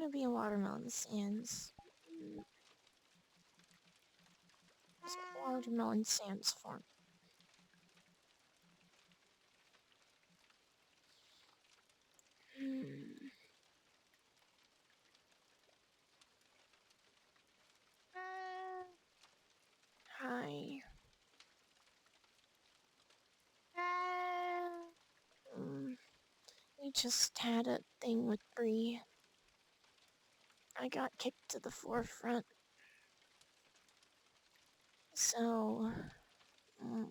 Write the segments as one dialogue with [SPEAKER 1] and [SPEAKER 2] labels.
[SPEAKER 1] gonna be a watermelon sands. It's a watermelon sands farm. Hi. We just had a thing with Bree. I got kicked to the forefront. So, mm,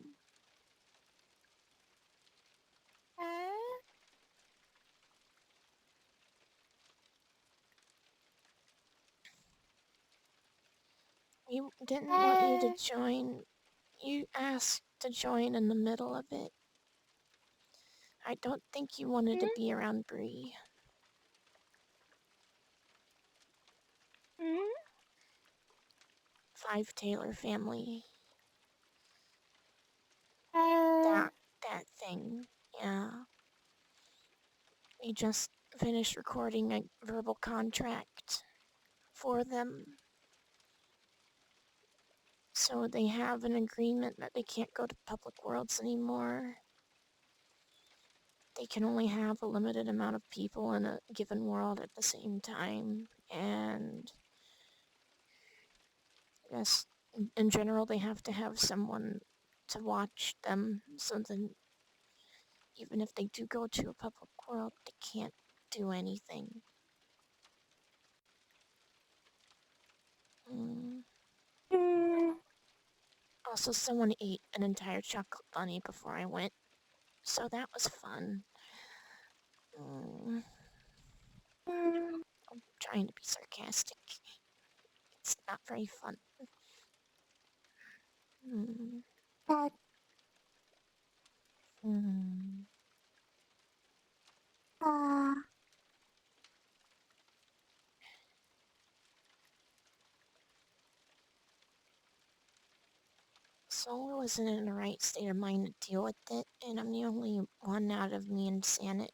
[SPEAKER 1] we didn't want you to join. You asked to join in the middle of it. I don't think you wanted to be around Bree. Five Taylor family. That thing. Yeah. We just finished recording a verbal contract for them. So they have an agreement that they can't go to public worlds anymore. They can only have a limited amount of people in a given world at the same time. And I guess in general they have to have someone to watch them so then even if they do go to a public world, they can't do anything. Also, someone ate an entire chocolate bunny before I went, so that was fun. I'm trying to be sarcastic. It's not very fun. Mm. Mm. Solar wasn't in the right state of mind to deal with it, and I'm the only one out of me and Sanet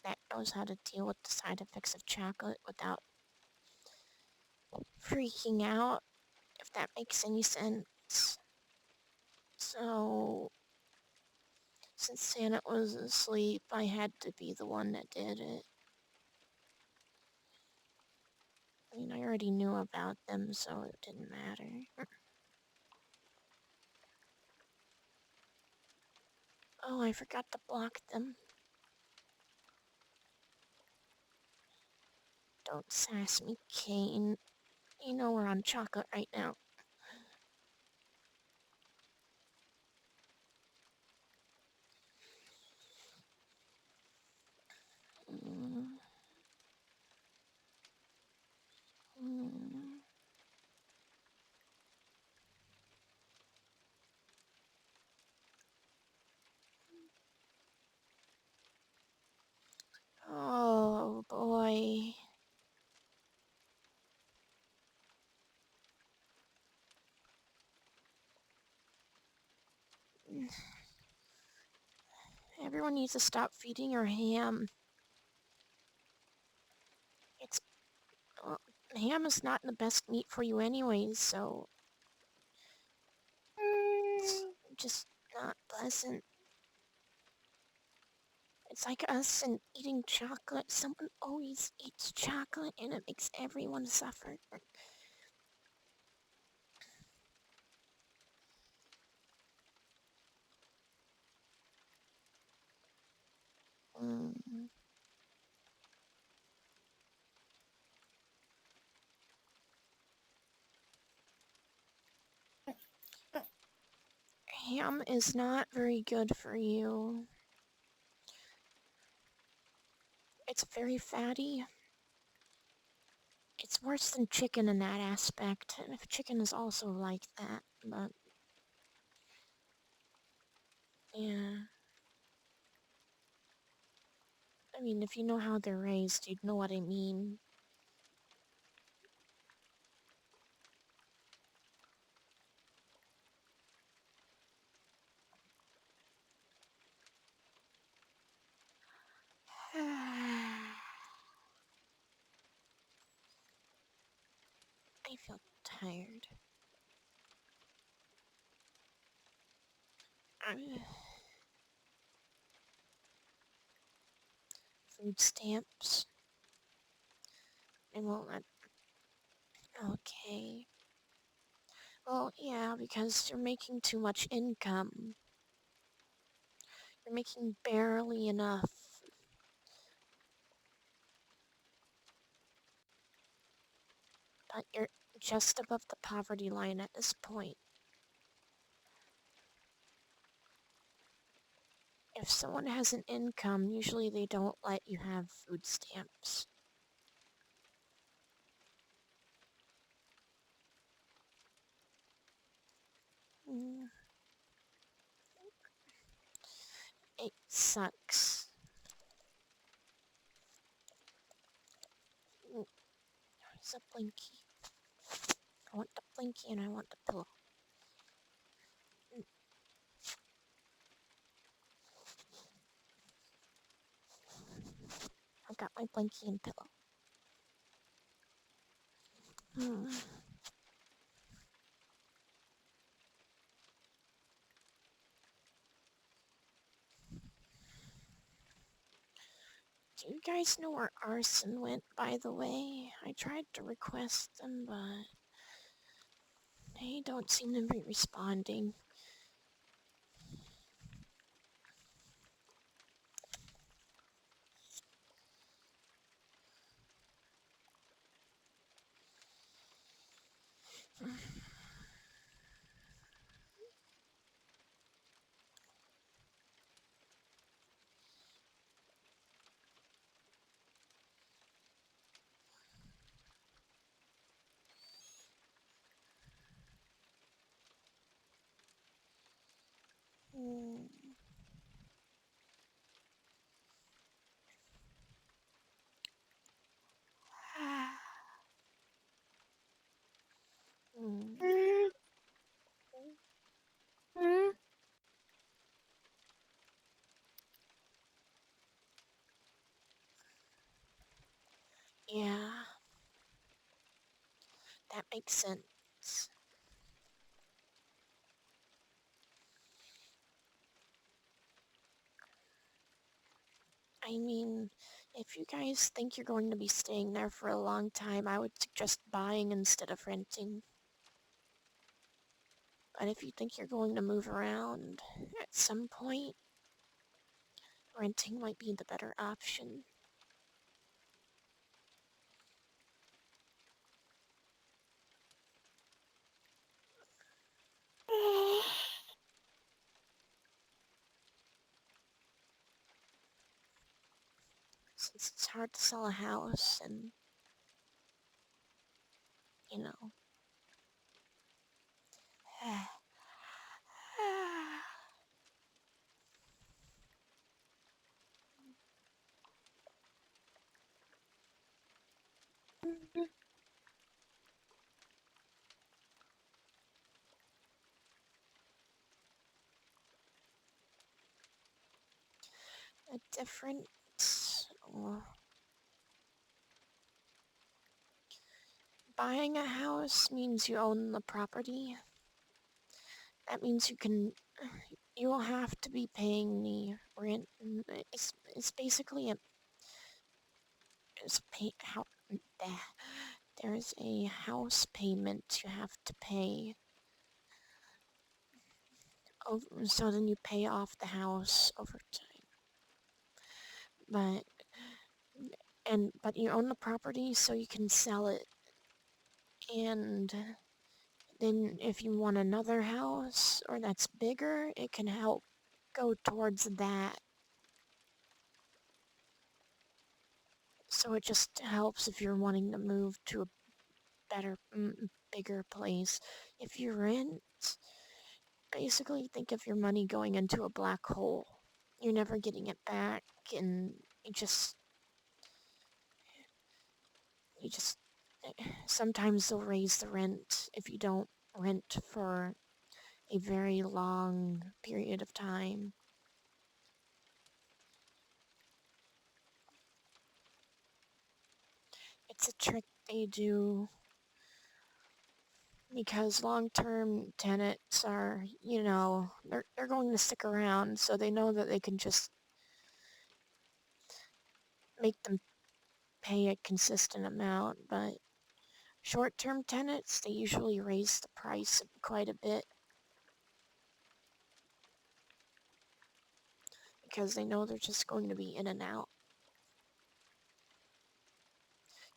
[SPEAKER 1] that knows how to deal with the side effects of chocolate without freaking out, if that makes any sense. So, since Sanet was asleep, I had to be the one that did it. I mean, I already knew about them, so it didn't matter. Oh, I forgot to block them. Don't sass me, Kane. You know we're on chocolate right now. Mm. Mm. Oh, boy. Everyone needs to stop feeding her ham. It's... ham is not the best meat for you anyways, so... It's just not pleasant. It's like us and eating chocolate. Someone always eats chocolate and it makes everyone suffer. Mm. Ham is not very good for you. It's very fatty. It's worse than chicken in that aspect. And if chicken is also like that, but... yeah. I mean, if you know how they're raised, you'd know what I mean. feel tired. Food stamps. They won't let. Okay. Well, yeah, because you're making too much income. You're making barely enough. But you're just above the poverty line at this point. If someone has an income, usually they don't let you have food stamps. Mm, it sucks. Where's the Blinky? I want the Blinky and I want the pillow. I got my Blinky and pillow. Hmm. Do you guys know where Arson went, by the way? I tried to request them, but they don't seem to be responding. Hmm. Hmm. Yeah, that makes sense. I mean, if you guys think you're going to be staying there for a long time, I would suggest buying instead of renting. But if you think you're going to move around at some point, renting might be the better option. Since it's hard to sell a house and, you know. A different... uh, Buying a house means you own the property. That means you will have to be paying the rent. It's basically a, it's pay, how, there's a house payment you have to pay. So then you pay off the house over time. But, but you own the property so you can sell it. And then if you want another house or that's bigger, it can help go towards that. So it just helps if you're wanting to move to a better, bigger place. If you rent, basically think of your money going into a black hole. You're never getting it back, and you just, sometimes they'll raise the rent if you don't rent for a very long period of time. It's a trick they do. Because long-term tenants are, they're going to stick around, so they know that they can just make them pay a consistent amount, but short-term tenants, they usually raise the price quite a bit because they know they're just going to be in and out.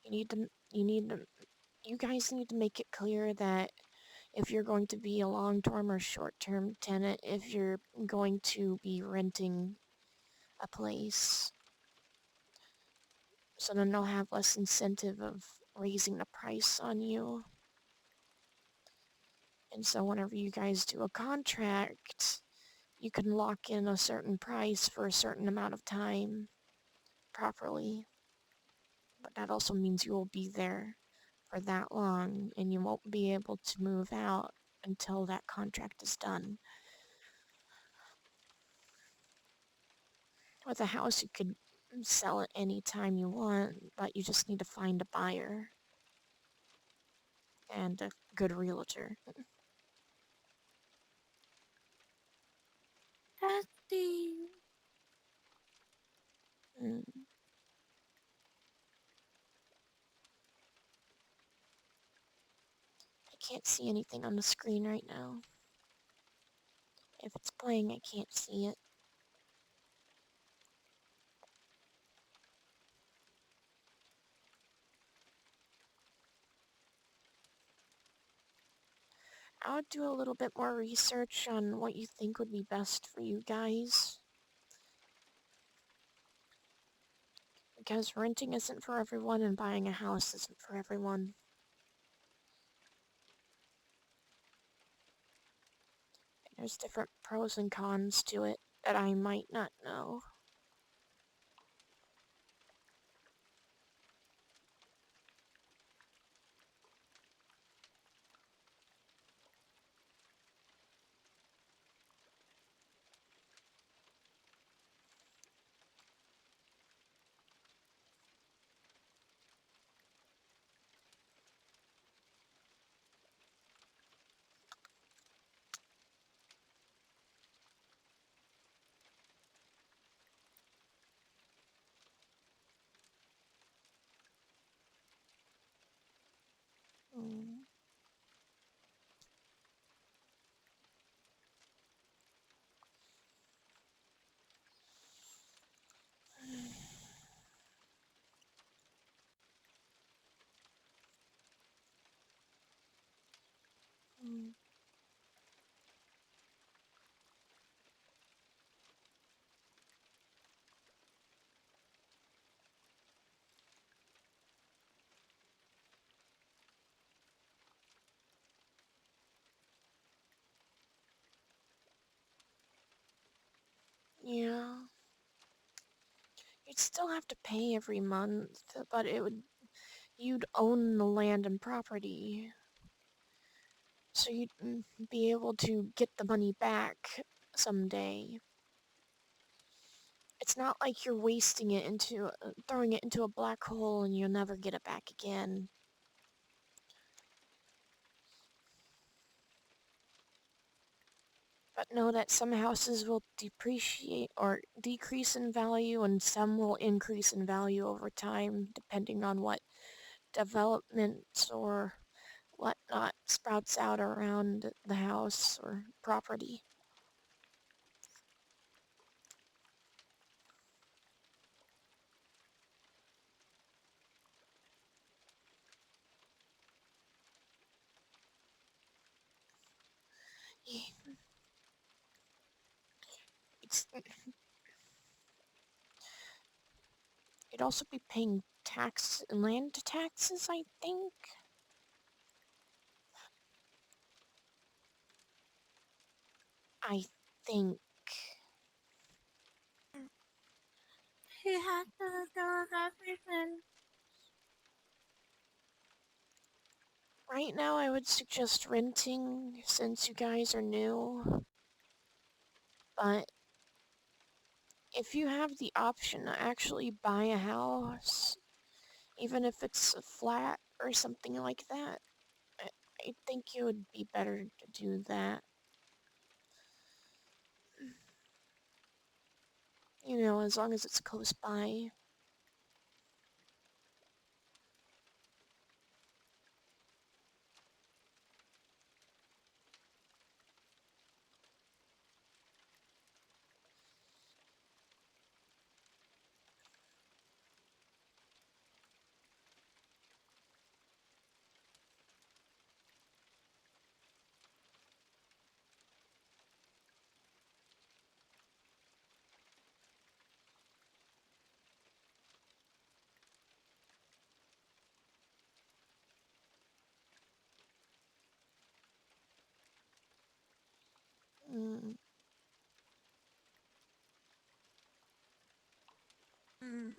[SPEAKER 1] You guys need to make it clear that if you're going to be a long-term or short-term tenant, if you're going to be renting a place, so then they'll have less incentive of raising the price on you. And so whenever you guys do a contract, you can lock in a certain price for a certain amount of time properly. But that also means you will be there for that long and you won't be able to move out until that contract is done. With a house, you could sell it anytime you want, but you just need to find a buyer and a good realtor.
[SPEAKER 2] Testing.
[SPEAKER 1] Mm, I can't see anything on the screen right now. If it's playing, I can't see it. I would do a little bit more research on what you think would be best for you guys. Because renting isn't for everyone and buying a house isn't for everyone. There's different pros and cons to it that I might not know. Mm. Mm. Yeah. You'd still have to pay every month, but you'd own the land and property. So you'd be able to get the money back someday. It's not like you're throwing it into a black hole and you'll never get it back again. But know that some houses will depreciate or decrease in value and some will increase in value over time depending on what developments or whatnot sprouts out around the house or property. It's, you'd also be paying land taxes, I think. I think.
[SPEAKER 2] He has to do everything.
[SPEAKER 1] Right now, I would suggest renting since you guys are new. But if you have the option to actually buy a house, even if it's a flat or something like that, I I think it would be better to do that. You know, as long as it's close by. Mm,
[SPEAKER 2] Mm.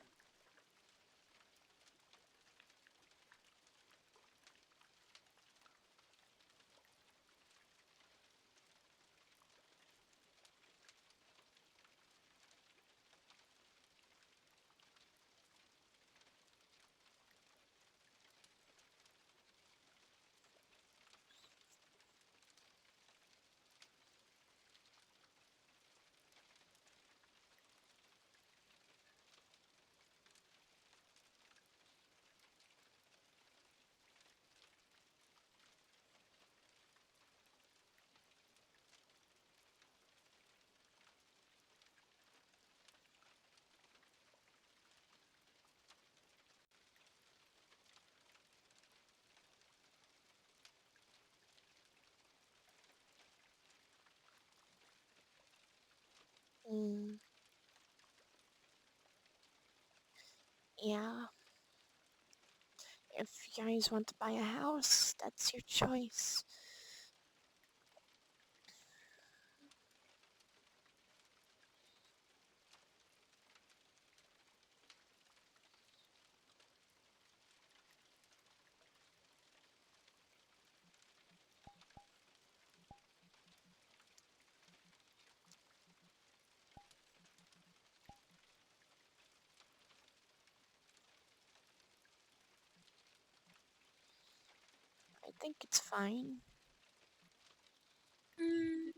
[SPEAKER 1] mm, yeah. If you guys want to buy a house, that's your choice. I think it's fine.
[SPEAKER 2] Mm.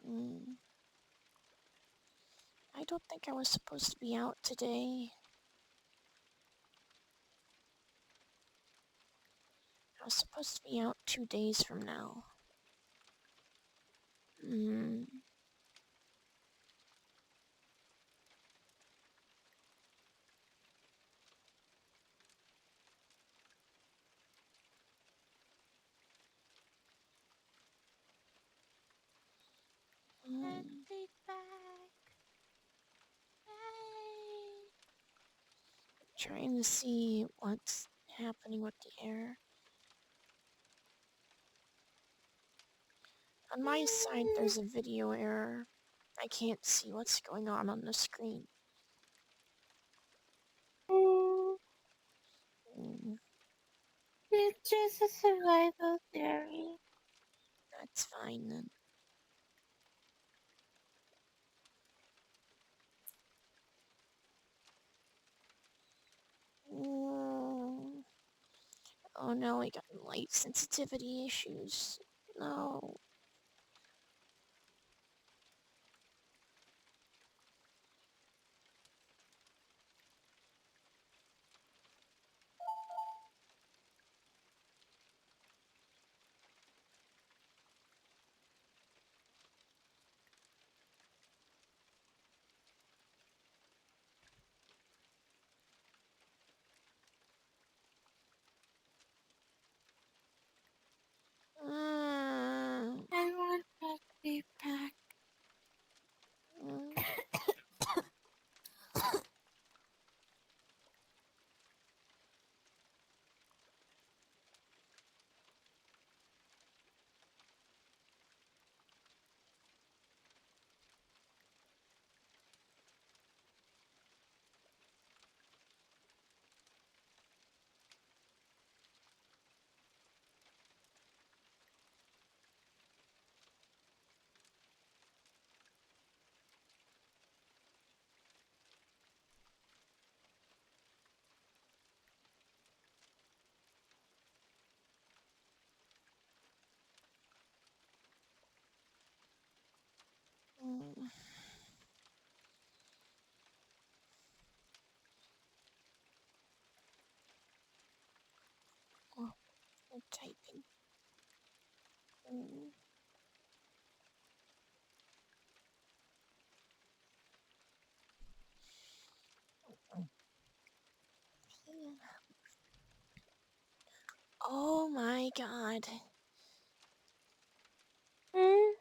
[SPEAKER 1] Mm, I don't think I was supposed to be out today. I was supposed to be out 2 days from now. Mm,
[SPEAKER 2] Let's
[SPEAKER 1] mm.
[SPEAKER 2] take back. Yay.
[SPEAKER 1] Trying to see what's happening with the air. On my side, there's a video error. I can't see what's going on the screen.
[SPEAKER 2] Mm.
[SPEAKER 1] Mm,
[SPEAKER 2] It's just a survival theory.
[SPEAKER 1] that's fine then. Mm. Oh no, I got light sensitivity issues. No. Mm. typing. Mm. Oh my god.
[SPEAKER 2] Hmm?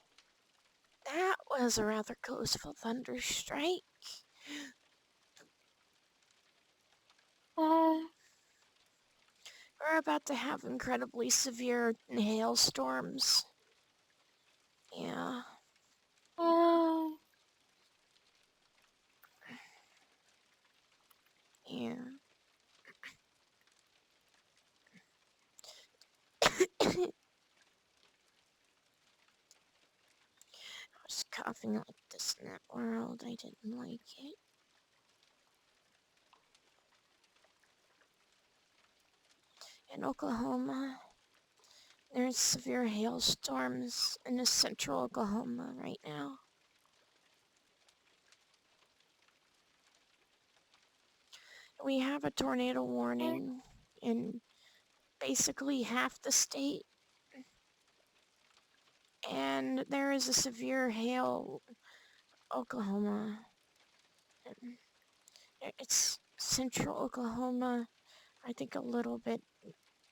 [SPEAKER 1] That was a rather close thunder strike.
[SPEAKER 2] Uh,
[SPEAKER 1] We're about to have incredibly severe hailstorms. Yeah.
[SPEAKER 2] uh,
[SPEAKER 1] Yeah. I was coughing like this in that world. I didn't like it. In Oklahoma, there's severe hailstorms in the central Oklahoma right now. We have a tornado warning in basically half the state, and there is a severe hail Oklahoma. It's central Oklahoma, I think a little bit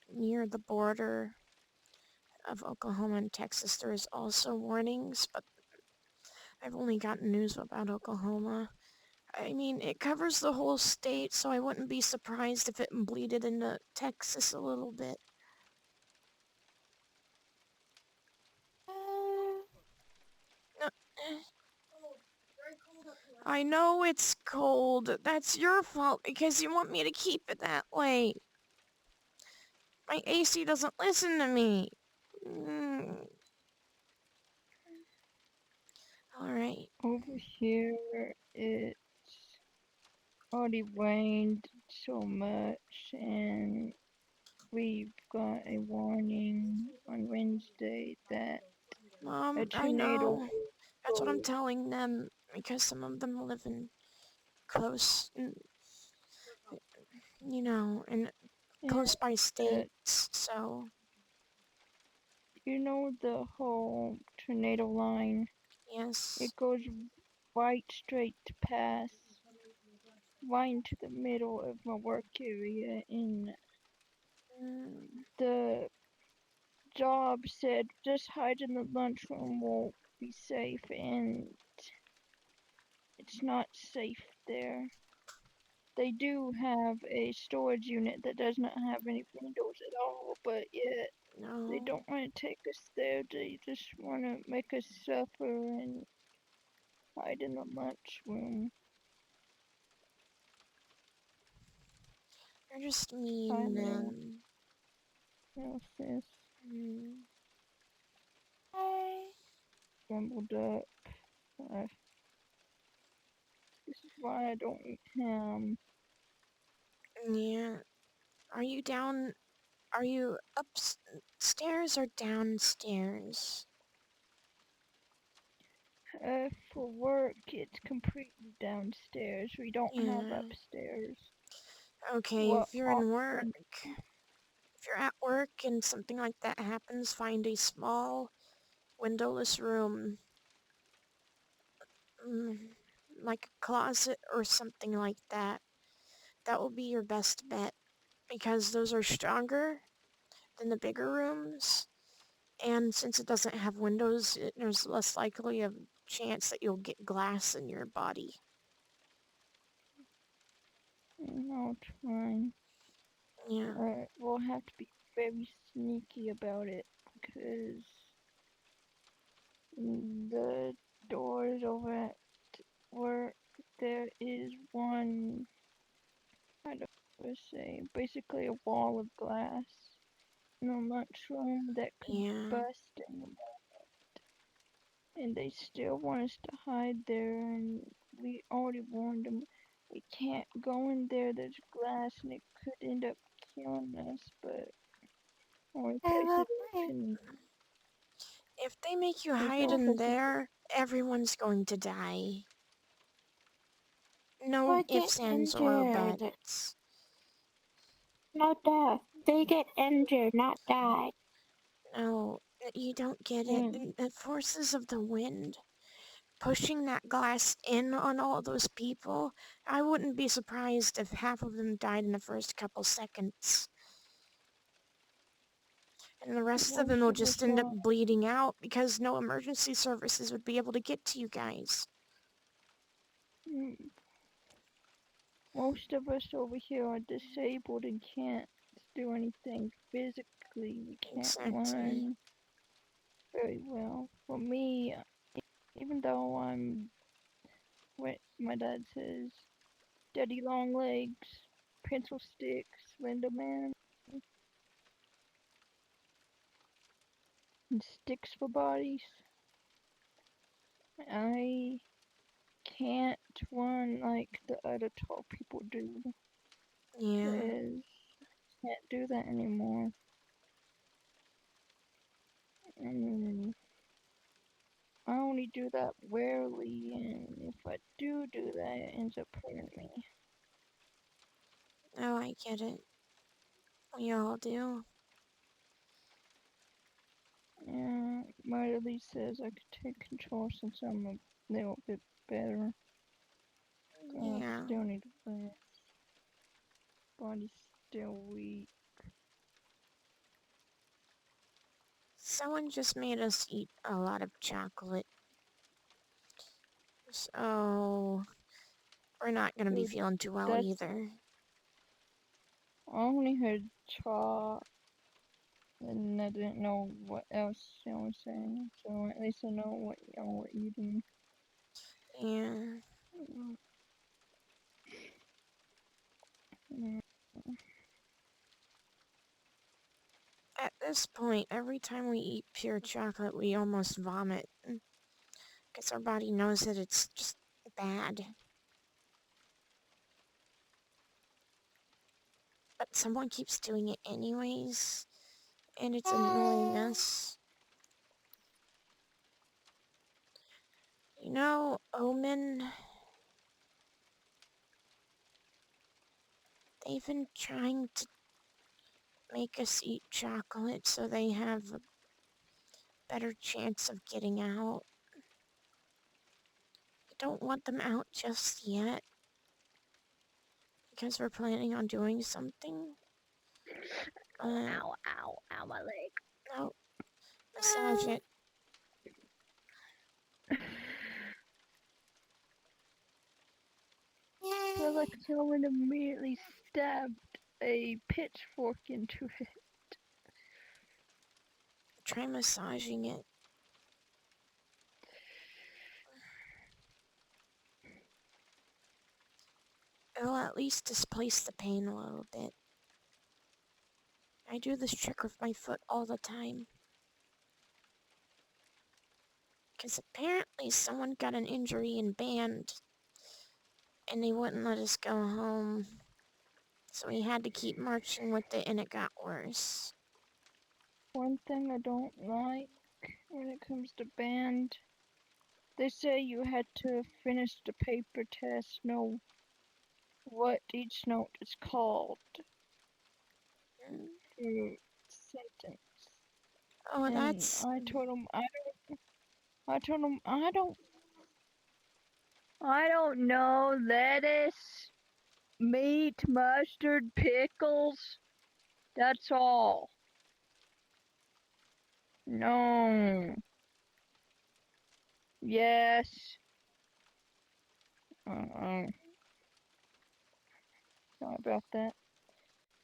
[SPEAKER 1] near the border of Oklahoma and Texas. There is also warnings, but I've only gotten news about Oklahoma. I mean, it covers the whole state, so I wouldn't be surprised if it bleeded into Texas a little bit. No, eh, I know it's cold. That's your fault because you want me to keep it that way. My AC doesn't listen to me. Mm. Alright.
[SPEAKER 3] Over here, it's already rained so much, and we've got a warning on Wednesday that a
[SPEAKER 1] I
[SPEAKER 3] tornado
[SPEAKER 1] know.
[SPEAKER 3] will
[SPEAKER 1] That's what I'm
[SPEAKER 3] go.
[SPEAKER 1] telling them because some of them live in close, in
[SPEAKER 3] And
[SPEAKER 1] close by
[SPEAKER 3] uh,
[SPEAKER 1] states, so
[SPEAKER 3] you know the whole tornado line?
[SPEAKER 1] yes.
[SPEAKER 3] It goes right straight to pass right into the middle of my work area, and
[SPEAKER 1] Mm,
[SPEAKER 3] the job said just hide in the lunchroom will be safe, and it's not safe there. They do have a storage unit that does not have any windows at all, but yet they
[SPEAKER 1] no.
[SPEAKER 3] don't want to take us there. They just want to make us suffer and hide in the lunchroom.
[SPEAKER 1] You're just
[SPEAKER 3] I
[SPEAKER 1] mean,
[SPEAKER 3] know, no sis.
[SPEAKER 1] mm,
[SPEAKER 2] I,
[SPEAKER 3] Grumbled up. Uh, this is why I don't eat ham.
[SPEAKER 1] yeah. Are you down? Are you upstairs or downstairs?
[SPEAKER 3] For work, it's completely downstairs. We don't have
[SPEAKER 1] Yeah.
[SPEAKER 3] upstairs.
[SPEAKER 1] Okay,
[SPEAKER 3] What
[SPEAKER 1] if you're in work,
[SPEAKER 3] often
[SPEAKER 1] if you're at work and something like that happens, find a small, windowless room, mm, like a closet or something like that. That will be your best bet because those are stronger than the bigger rooms. And since it doesn't have windows, there's less likely of chance that you'll get glass in your body.
[SPEAKER 3] I'll try.
[SPEAKER 1] Yeah.
[SPEAKER 3] We'll have to be very sneaky about it because the doors over at work, there is one, how do I say, basically a wall of glass in the lunchroom that could
[SPEAKER 1] Yeah.
[SPEAKER 3] bust in the and they still want us to hide there, and we already warned them we can't go in there, there's glass and it could end up killing us, but only
[SPEAKER 2] I
[SPEAKER 3] place
[SPEAKER 2] love
[SPEAKER 3] it
[SPEAKER 2] my
[SPEAKER 3] open.
[SPEAKER 1] If they make you
[SPEAKER 3] They
[SPEAKER 1] hide
[SPEAKER 3] told
[SPEAKER 1] in
[SPEAKER 3] us if
[SPEAKER 1] there, everyone's going to die. No
[SPEAKER 2] or get
[SPEAKER 1] ifs, ands, or
[SPEAKER 2] injured.
[SPEAKER 1] buts.
[SPEAKER 2] No death. They get injured, not die.
[SPEAKER 1] No, you don't get it.
[SPEAKER 2] Mm.
[SPEAKER 1] The forces of the wind pushing that glass in on all those people, I wouldn't be surprised if half of them died in the first couple seconds. And the rest of them
[SPEAKER 3] Most
[SPEAKER 1] will
[SPEAKER 3] of us
[SPEAKER 1] just end up
[SPEAKER 3] are.
[SPEAKER 1] bleeding out because no emergency services would be able to get to you guys.
[SPEAKER 3] Mm, Most of us over here are disabled and can't do anything physically. We can't
[SPEAKER 1] Exactly.
[SPEAKER 3] run very well. For me, even though I'm what my dad says, daddy long legs, pencil sticks, slender man, and sticks for bodies, I can't run like the other tall people do.
[SPEAKER 1] Yeah.
[SPEAKER 3] Is can't do that anymore. And I only do that rarely, and if I do that, it ends up hurting me.
[SPEAKER 1] Oh, I get it. We all do.
[SPEAKER 3] Yeah, my Lee says I could take control since I'm a little bit better. I
[SPEAKER 1] Yeah.
[SPEAKER 3] still need to rest. Body's still weak.
[SPEAKER 1] Someone just made us eat a lot of chocolate. So, we're not gonna be
[SPEAKER 3] So
[SPEAKER 1] feeling too well
[SPEAKER 3] that's
[SPEAKER 1] either.
[SPEAKER 3] I only heard chalk, and I didn't know what else y'all was saying. So at least I know what y'all were eating.
[SPEAKER 1] Yeah.
[SPEAKER 3] Mm,
[SPEAKER 1] At this point, every time we eat pure chocolate, we almost vomit. Because our body knows that it's just bad. But someone keeps doing it anyways, and it's annoying us. You know, Omen, they've been trying to make us eat chocolate so they have a better chance of getting out. I don't want them out just yet, because we're planning on doing something.
[SPEAKER 3] ow, ow, ow, my leg.
[SPEAKER 1] No, massage it.
[SPEAKER 3] I feel like someone immediately stabbed a pitchfork into it.
[SPEAKER 1] Try massaging it. It'll at least displace the pain a little bit. I do this trick with my foot all the time. Because apparently someone got an injury and banned, and they wouldn't let us go home. So we had to keep marching with it, and it got worse.
[SPEAKER 3] One thing I don't like when it comes to band, they say you had to finish the paper test, know what each note is called
[SPEAKER 1] Mm.
[SPEAKER 3] for sentence.
[SPEAKER 1] Oh,
[SPEAKER 3] And
[SPEAKER 1] that's...
[SPEAKER 3] I told him I don't know lettuce, meat, mustard, pickles. That's all. No. Yes. Sorry about that.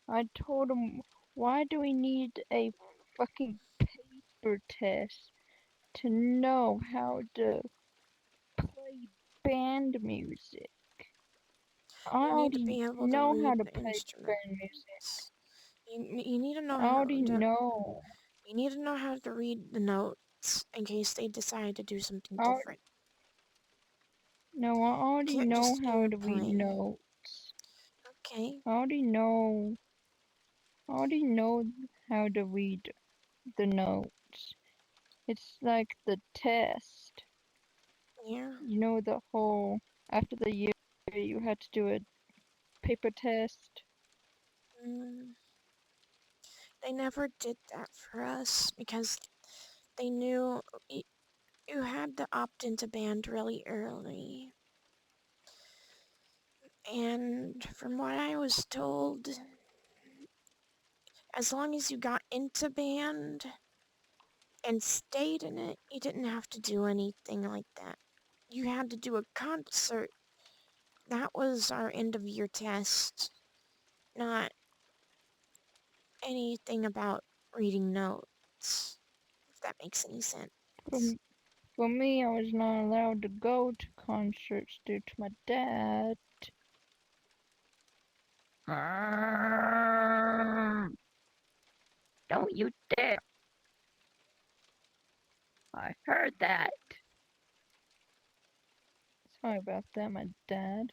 [SPEAKER 3] I told him, why do we need a fucking paper test to know how to play band music? I
[SPEAKER 1] You need to
[SPEAKER 3] already
[SPEAKER 1] be able to
[SPEAKER 3] know how
[SPEAKER 1] read
[SPEAKER 3] to
[SPEAKER 1] the
[SPEAKER 3] play
[SPEAKER 1] instruments.
[SPEAKER 3] band music.
[SPEAKER 1] You need to know
[SPEAKER 3] I
[SPEAKER 1] how
[SPEAKER 3] already
[SPEAKER 1] to...
[SPEAKER 3] know.
[SPEAKER 1] You need to know how to read the notes in case they decide to do something
[SPEAKER 3] I,
[SPEAKER 1] different.
[SPEAKER 3] no, I
[SPEAKER 1] You
[SPEAKER 3] already
[SPEAKER 1] can't
[SPEAKER 3] know
[SPEAKER 1] just
[SPEAKER 3] how
[SPEAKER 1] air
[SPEAKER 3] to read
[SPEAKER 1] play.
[SPEAKER 3] notes.
[SPEAKER 1] Okay.
[SPEAKER 3] I already know. I already know how to read the notes. It's like the test.
[SPEAKER 1] Yeah.
[SPEAKER 3] You know the whole after the year you had to do a paper test.
[SPEAKER 1] Mm. They never did that for us because they knew you had to opt into band really early. And from what I was told, as long as you got into band and stayed in it, you didn't have to do anything like that. You had to do a concert. That was our end of year test, not anything about reading notes, if that makes any sense.
[SPEAKER 3] For, for me, I was not allowed to go to concerts due to my dad. Don't you dare. I heard that. Sorry about that, my dad.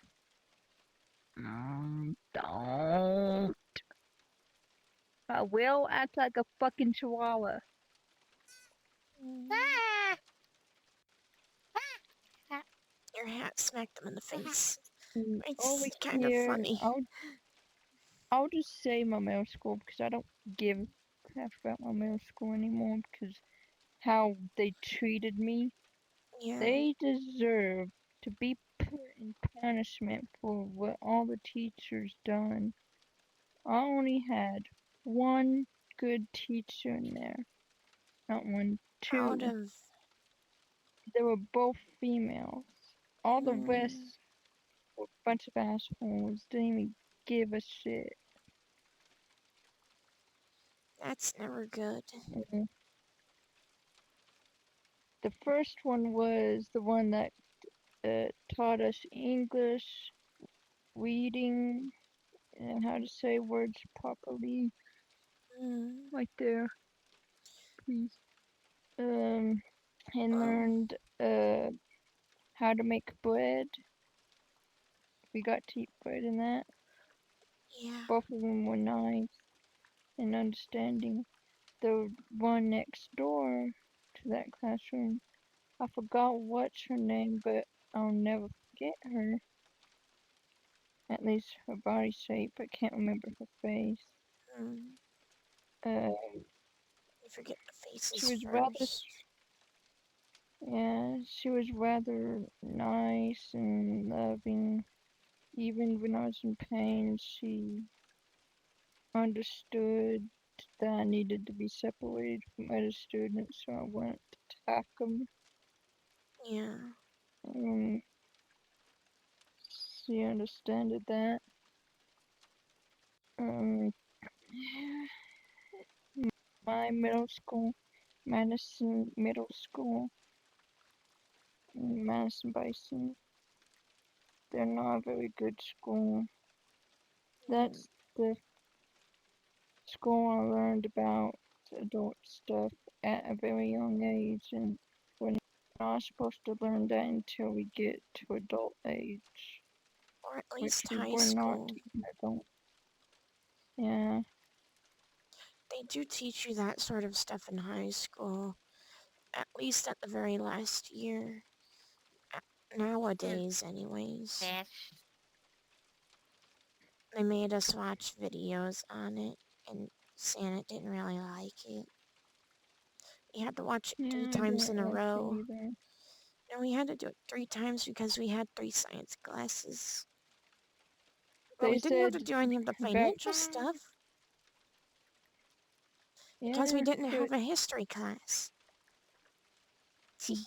[SPEAKER 3] Don't. I will act like a fucking chihuahua. Ah!
[SPEAKER 1] Your hat smacked them in the face.
[SPEAKER 3] Over
[SPEAKER 1] It's kind of
[SPEAKER 3] here,
[SPEAKER 1] funny.
[SPEAKER 3] I'll just say my middle school because I don't give a crap about my middle school anymore because how they treated me.
[SPEAKER 1] Yeah.
[SPEAKER 3] They deserve to be put in punishment for what all the teachers done. I only had one good teacher in there. Not one,
[SPEAKER 1] Out
[SPEAKER 3] two.
[SPEAKER 1] of
[SPEAKER 3] They were both females. All the
[SPEAKER 1] mm,
[SPEAKER 3] rest were a bunch of assholes. Didn't even give a shit.
[SPEAKER 1] that's never good.
[SPEAKER 3] Mhm. The first one was the one that taught us English, reading, and how to say words properly.
[SPEAKER 1] Mm,
[SPEAKER 3] Right there, please. And
[SPEAKER 1] oh,
[SPEAKER 3] learned how to make bread. We got to eat bread in that.
[SPEAKER 1] yeah.
[SPEAKER 3] Both of them were nice and understanding. The one next door to that classroom, I forgot what's her name, but I'll never forget her. At least her body shape, I can't remember her face.
[SPEAKER 1] Mm,
[SPEAKER 3] Uh,
[SPEAKER 1] you forget the
[SPEAKER 3] she
[SPEAKER 1] faces
[SPEAKER 3] was rather,
[SPEAKER 1] first.
[SPEAKER 3] yeah, she was rather nice and loving. Even when I was in pain, she understood that I needed to be separated from other students, so I wouldn't attack them.
[SPEAKER 1] Yeah.
[SPEAKER 3] Um, she understood that. Um, my middle school, Madison Middle School, in Madison Bison, they're not a very good school.
[SPEAKER 1] Mm,
[SPEAKER 3] That's the school I learned about adult stuff at a very young age, and we're not supposed to learn that until we get to adult age,
[SPEAKER 1] or at
[SPEAKER 3] which
[SPEAKER 1] least high
[SPEAKER 3] we're not
[SPEAKER 1] school.
[SPEAKER 3] adult. Yeah,
[SPEAKER 1] They do teach you that sort of stuff in high school, at least at the very last year. Nowadays, anyways. They made us watch videos on it, and Santa didn't really like it. We had to watch it three
[SPEAKER 3] yeah, I
[SPEAKER 1] times in
[SPEAKER 3] didn't
[SPEAKER 1] a
[SPEAKER 3] like it
[SPEAKER 1] row.
[SPEAKER 3] either.
[SPEAKER 1] And we had to do it 3 times because we had 3 science classes. But
[SPEAKER 3] They
[SPEAKER 1] we didn't have to
[SPEAKER 3] said
[SPEAKER 1] do any of the
[SPEAKER 3] about,
[SPEAKER 1] financial stuff because we
[SPEAKER 3] yeah,
[SPEAKER 1] didn't
[SPEAKER 3] but
[SPEAKER 1] have a history class.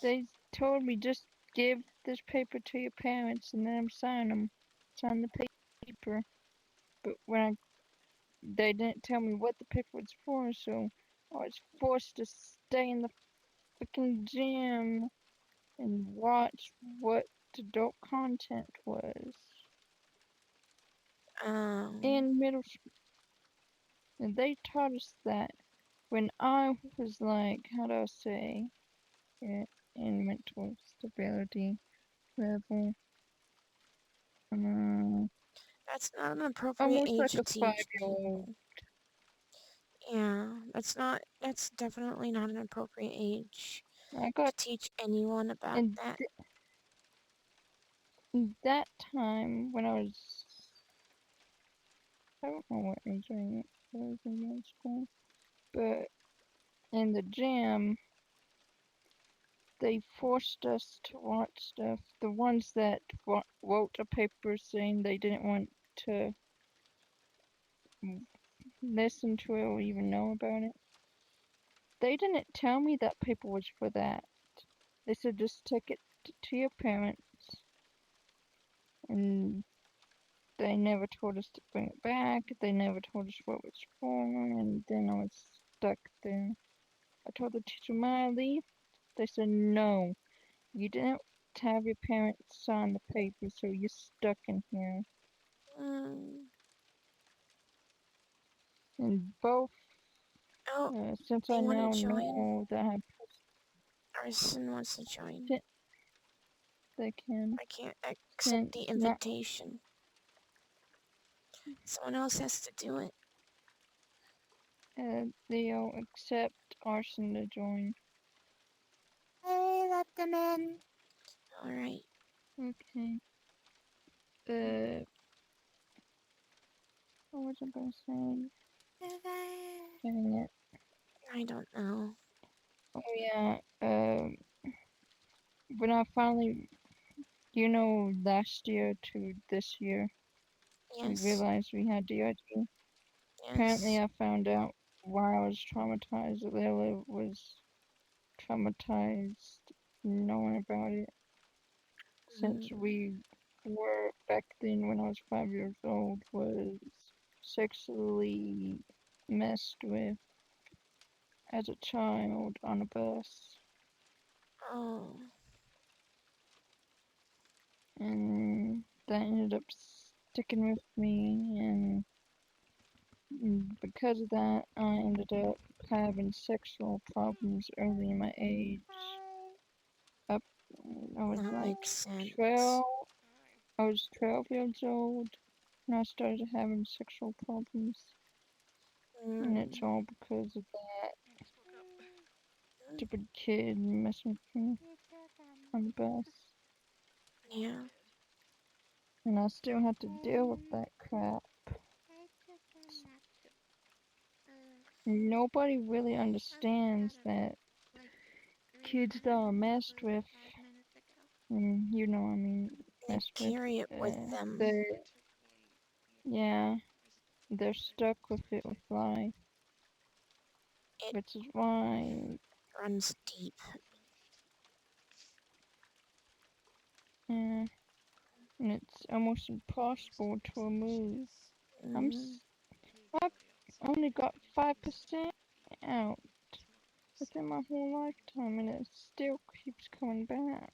[SPEAKER 3] they told me just give this paper to your parents and let them sign the paper. But they didn't tell me what the paper was for, so I was forced to stay in the freaking gym and watch what adult content was
[SPEAKER 1] Um,
[SPEAKER 3] in middle school. And they taught us that when I was like, how do I say, in mental stability level, uh,
[SPEAKER 1] that's not an appropriate
[SPEAKER 3] almost
[SPEAKER 1] age
[SPEAKER 3] like
[SPEAKER 1] to
[SPEAKER 3] a
[SPEAKER 1] teach
[SPEAKER 3] 5-year-old.
[SPEAKER 1] people. Yeah, that's definitely not an appropriate age
[SPEAKER 3] I
[SPEAKER 1] to
[SPEAKER 3] got
[SPEAKER 1] teach anyone about
[SPEAKER 3] in
[SPEAKER 1] that.
[SPEAKER 3] that time when I don't know what age I was in middle school. but in the gym, they forced us to watch stuff. The ones that wrote a paper saying they didn't want to listen to it or even know about it. They didn't tell me that paper was for that. They said just take it to your parents. And they never told us to bring it back. They never told us what it was for. And then I was stuck there. I told the teacher, "May I leave?" They said, "No. You didn't have your parents sign the paper, so you're stuck in here."
[SPEAKER 1] Mm.
[SPEAKER 3] And both,
[SPEAKER 1] Oh,
[SPEAKER 3] since
[SPEAKER 1] they
[SPEAKER 3] I
[SPEAKER 1] want
[SPEAKER 3] now
[SPEAKER 1] to join.
[SPEAKER 3] know that I
[SPEAKER 1] Arson wants to join.
[SPEAKER 3] they can,
[SPEAKER 1] I can't accept
[SPEAKER 3] since
[SPEAKER 1] the
[SPEAKER 3] not,
[SPEAKER 1] invitation. Someone else has to do it.
[SPEAKER 3] they'll accept Arson to join.
[SPEAKER 2] Hey, let them in.
[SPEAKER 1] Alright.
[SPEAKER 3] Okay. What was I gonna say? Dang it.
[SPEAKER 1] I don't know.
[SPEAKER 3] Oh yeah, when I finally, last year to this year, we
[SPEAKER 1] Yes.
[SPEAKER 3] realized we had DRG. Apparently
[SPEAKER 1] Yes.
[SPEAKER 3] I found out why I was traumatized. Layla was traumatized knowing about it. Since
[SPEAKER 1] Mm.
[SPEAKER 3] we were, back then when I was 5 years old, was sexually messed with as a child on a bus.
[SPEAKER 1] Oh.
[SPEAKER 3] And that ended up sticking with me, and because of that, I ended up having sexual problems early in my age. Up, I was
[SPEAKER 1] That
[SPEAKER 3] like
[SPEAKER 1] makes sense.
[SPEAKER 3] 12. I was 12 years old when I started having sexual problems, and it's
[SPEAKER 1] Mm.
[SPEAKER 3] all because of that stupid kid messing with me on the bus.
[SPEAKER 1] Yeah.
[SPEAKER 3] And I still have to deal with that crap. Nobody really understands that kids that are messed with, I mean,
[SPEAKER 1] They
[SPEAKER 3] messed with,
[SPEAKER 1] carry it with them.
[SPEAKER 3] yeah, they're stuck with it with life,
[SPEAKER 1] It
[SPEAKER 3] which is why,
[SPEAKER 1] runs deep.
[SPEAKER 3] and it's almost impossible to remove.
[SPEAKER 1] Mm.
[SPEAKER 3] I've only got 5% out within my whole lifetime, and it still keeps coming back.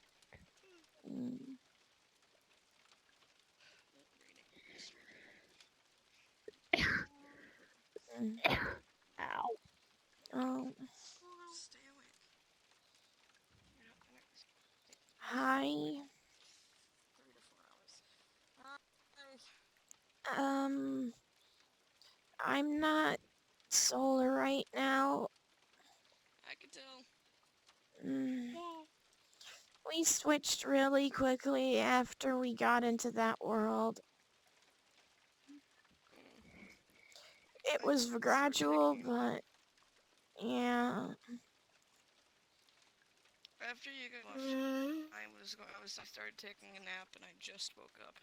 [SPEAKER 1] Mm. Mm.
[SPEAKER 3] Ow.
[SPEAKER 1] Oh. Hi. Um, I'm not solar right now.
[SPEAKER 4] I could tell.
[SPEAKER 1] Mm. We switched really quickly after we got into that world. It was gradual, but yeah.
[SPEAKER 4] After you got left, I started taking a nap and I just woke up.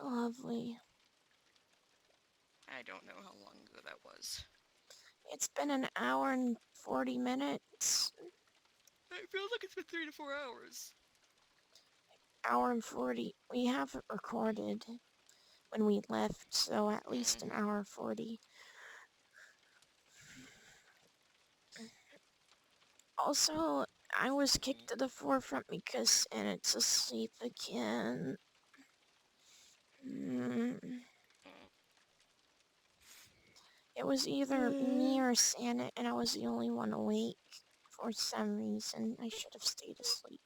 [SPEAKER 1] Lovely.
[SPEAKER 4] I don't know how long ago that was.
[SPEAKER 1] It's been an hour and 40 minutes.
[SPEAKER 4] It feels like it's been 3 to 4 hours.
[SPEAKER 1] Hour and 40. We haven't recorded when we left, so at least an hour 40. Also, I was kicked to the forefront because Annette's asleep again. It was either me or Santa, and I was the only one awake for some reason. I should have stayed asleep.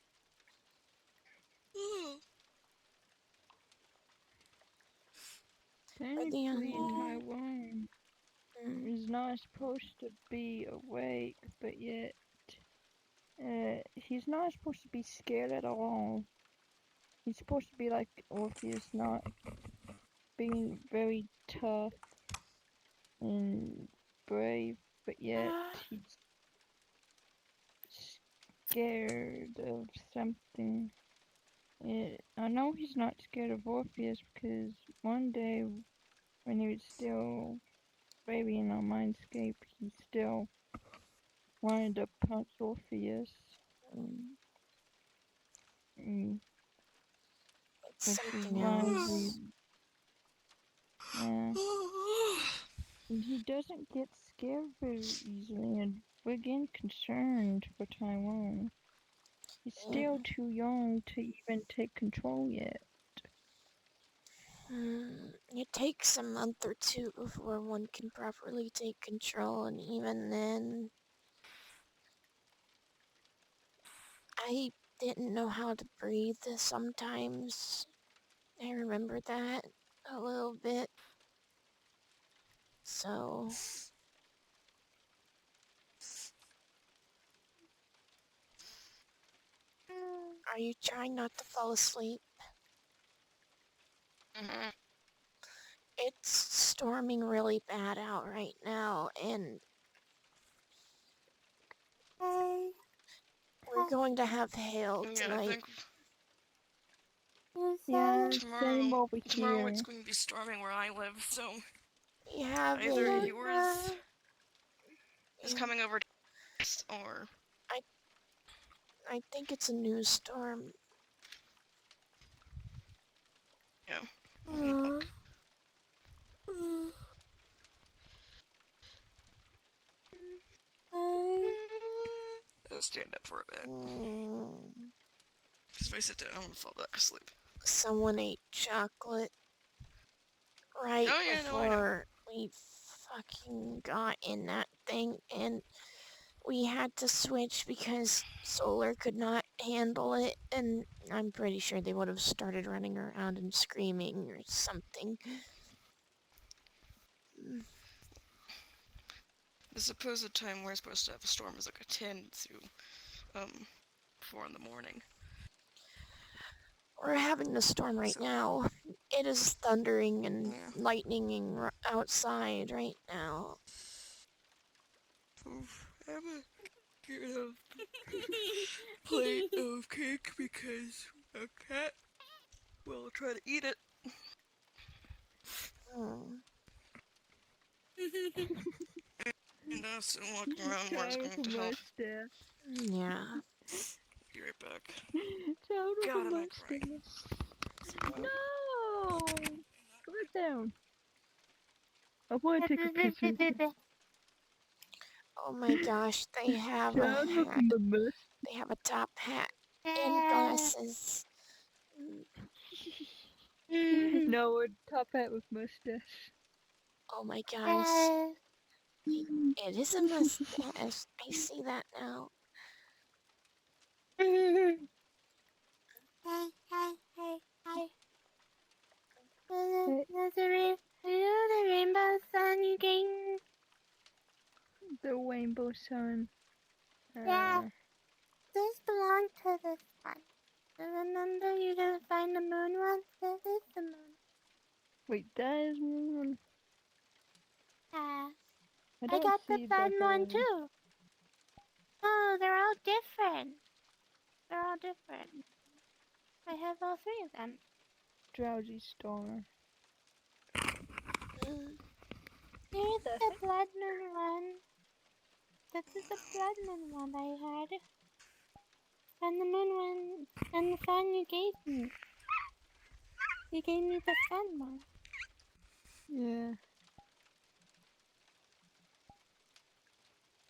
[SPEAKER 3] Technically, in Taiwan, is not supposed to be awake, but yet, he's not supposed to be scared at all. He's supposed to be like Orpheus, not being very tough and brave, but yet he's scared of something. I know he's not scared of Orpheus because one day when he was still babying on Mindscape, he still wanted to punch Orpheus. Mm,
[SPEAKER 1] It's
[SPEAKER 3] which is
[SPEAKER 1] something
[SPEAKER 3] why
[SPEAKER 1] else.
[SPEAKER 3] yeah. And he doesn't get scared very easily, and we're getting concerned for Taiwan. He's still too young to even take control yet.
[SPEAKER 1] It takes a month or two before one can properly take control, and even then, I didn't know how to breathe sometimes. I remember that a little bit. So, are you trying not to fall asleep?
[SPEAKER 4] Mm-hmm.
[SPEAKER 1] It's storming really bad out right now, and
[SPEAKER 2] Hey,
[SPEAKER 1] we're going to have hail
[SPEAKER 4] Yeah, I
[SPEAKER 1] tonight.
[SPEAKER 4] think
[SPEAKER 2] you
[SPEAKER 3] Yeah,
[SPEAKER 2] said
[SPEAKER 3] same
[SPEAKER 4] tomorrow
[SPEAKER 3] over here.
[SPEAKER 4] it's going to be storming where I live, so
[SPEAKER 1] We have
[SPEAKER 4] either
[SPEAKER 1] a...
[SPEAKER 4] yours is
[SPEAKER 1] yeah,
[SPEAKER 4] coming over to us, or
[SPEAKER 1] I think it's a new storm.
[SPEAKER 4] yeah. I'll stand up for a bit. Because if I sit down, I'm gonna fall back asleep.
[SPEAKER 1] Someone ate chocolate right
[SPEAKER 4] Oh yeah, no, I know.
[SPEAKER 1] before we fucking got in that thing, and we had to switch because Solar could not handle it, and I'm pretty sure they would have started running around and screaming or something.
[SPEAKER 4] The supposed time we're supposed to have a storm is like a 10 through 4 in the morning.
[SPEAKER 1] We're having a storm right
[SPEAKER 4] So-
[SPEAKER 1] now. It is thundering and
[SPEAKER 4] Yeah.
[SPEAKER 1] lightninging outside right now.
[SPEAKER 4] Oof, I'm gonna get a plate of cake because a cat will try to eat it. And us and walking around where it's going to help.
[SPEAKER 1] Yeah.
[SPEAKER 4] Be right back.
[SPEAKER 3] Child with
[SPEAKER 4] God,
[SPEAKER 3] a
[SPEAKER 4] am I crying.
[SPEAKER 3] mustache. No! Put it down. I want to take a picture.
[SPEAKER 1] Oh my gosh, they have a
[SPEAKER 3] Child with
[SPEAKER 1] hat.
[SPEAKER 3] a mustache.
[SPEAKER 1] They have a top hat and glasses.
[SPEAKER 3] No, a top hat with mustache.
[SPEAKER 1] Oh my gosh. It is a mustache. I see that now.
[SPEAKER 2] Hey. The rainbow sun you gained.
[SPEAKER 3] The rainbow sun.
[SPEAKER 2] Yeah. This belonged to this one. Remember you didn't find the moon once? This is the moon.
[SPEAKER 3] Wait, that is moon.
[SPEAKER 2] Yeah.
[SPEAKER 3] I
[SPEAKER 2] I
[SPEAKER 3] don't
[SPEAKER 2] got the
[SPEAKER 3] see
[SPEAKER 2] sun
[SPEAKER 3] the
[SPEAKER 2] one too. Oh, they're all different. They're all different. I have all three of them.
[SPEAKER 3] drowsy star.
[SPEAKER 2] Here's the blood moon one. This is the blood moon one I had. And the moon one, and the sun you gave me. You gave me the sun one.
[SPEAKER 3] Yeah.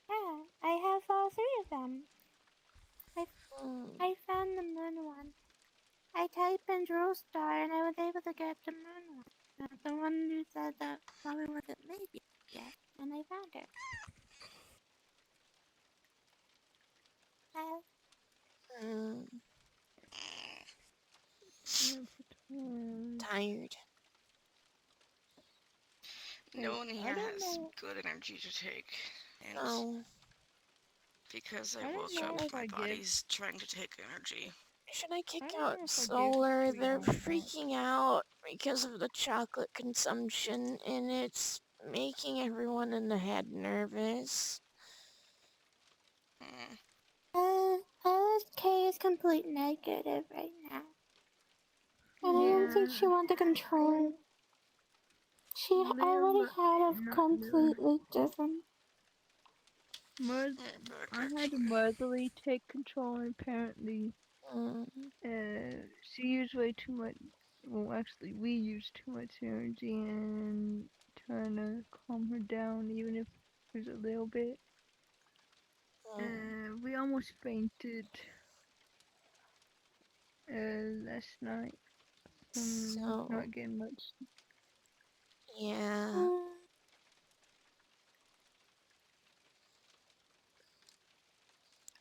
[SPEAKER 2] Yeah, I have all three of them. I found the moon one. I typed in Drool Star and I was able to get the moon one. The one you said that probably wasn't made yet, and I found it.
[SPEAKER 1] Tired.
[SPEAKER 4] No one here has
[SPEAKER 3] know.
[SPEAKER 4] good energy to take. And
[SPEAKER 1] Oh,
[SPEAKER 4] because
[SPEAKER 3] I
[SPEAKER 4] I
[SPEAKER 3] don't
[SPEAKER 4] will
[SPEAKER 3] know
[SPEAKER 4] show
[SPEAKER 3] if
[SPEAKER 4] my
[SPEAKER 3] I give-
[SPEAKER 4] body's trying to take energy.
[SPEAKER 1] should I kick
[SPEAKER 3] I don't
[SPEAKER 1] out
[SPEAKER 3] know if I give
[SPEAKER 1] Solar?
[SPEAKER 3] Sweet
[SPEAKER 1] They're
[SPEAKER 3] Home much.
[SPEAKER 1] freaking out because of the chocolate consumption, and it's making everyone in the head nervous.
[SPEAKER 4] Mm.
[SPEAKER 2] LSK is complete negative right now. And I don't think she
[SPEAKER 3] Yeah,
[SPEAKER 2] wanted control. She
[SPEAKER 3] they
[SPEAKER 2] already
[SPEAKER 3] are
[SPEAKER 2] had a
[SPEAKER 3] not the
[SPEAKER 2] completely different.
[SPEAKER 3] I had a motherly take control, and apparently,
[SPEAKER 1] Mm,
[SPEAKER 3] she used way too much. Well, actually, we used too much energy and trying to calm her down, even if it was a little bit.
[SPEAKER 1] mm.
[SPEAKER 3] We almost fainted last night from
[SPEAKER 1] So,
[SPEAKER 3] not getting much.
[SPEAKER 1] yeah.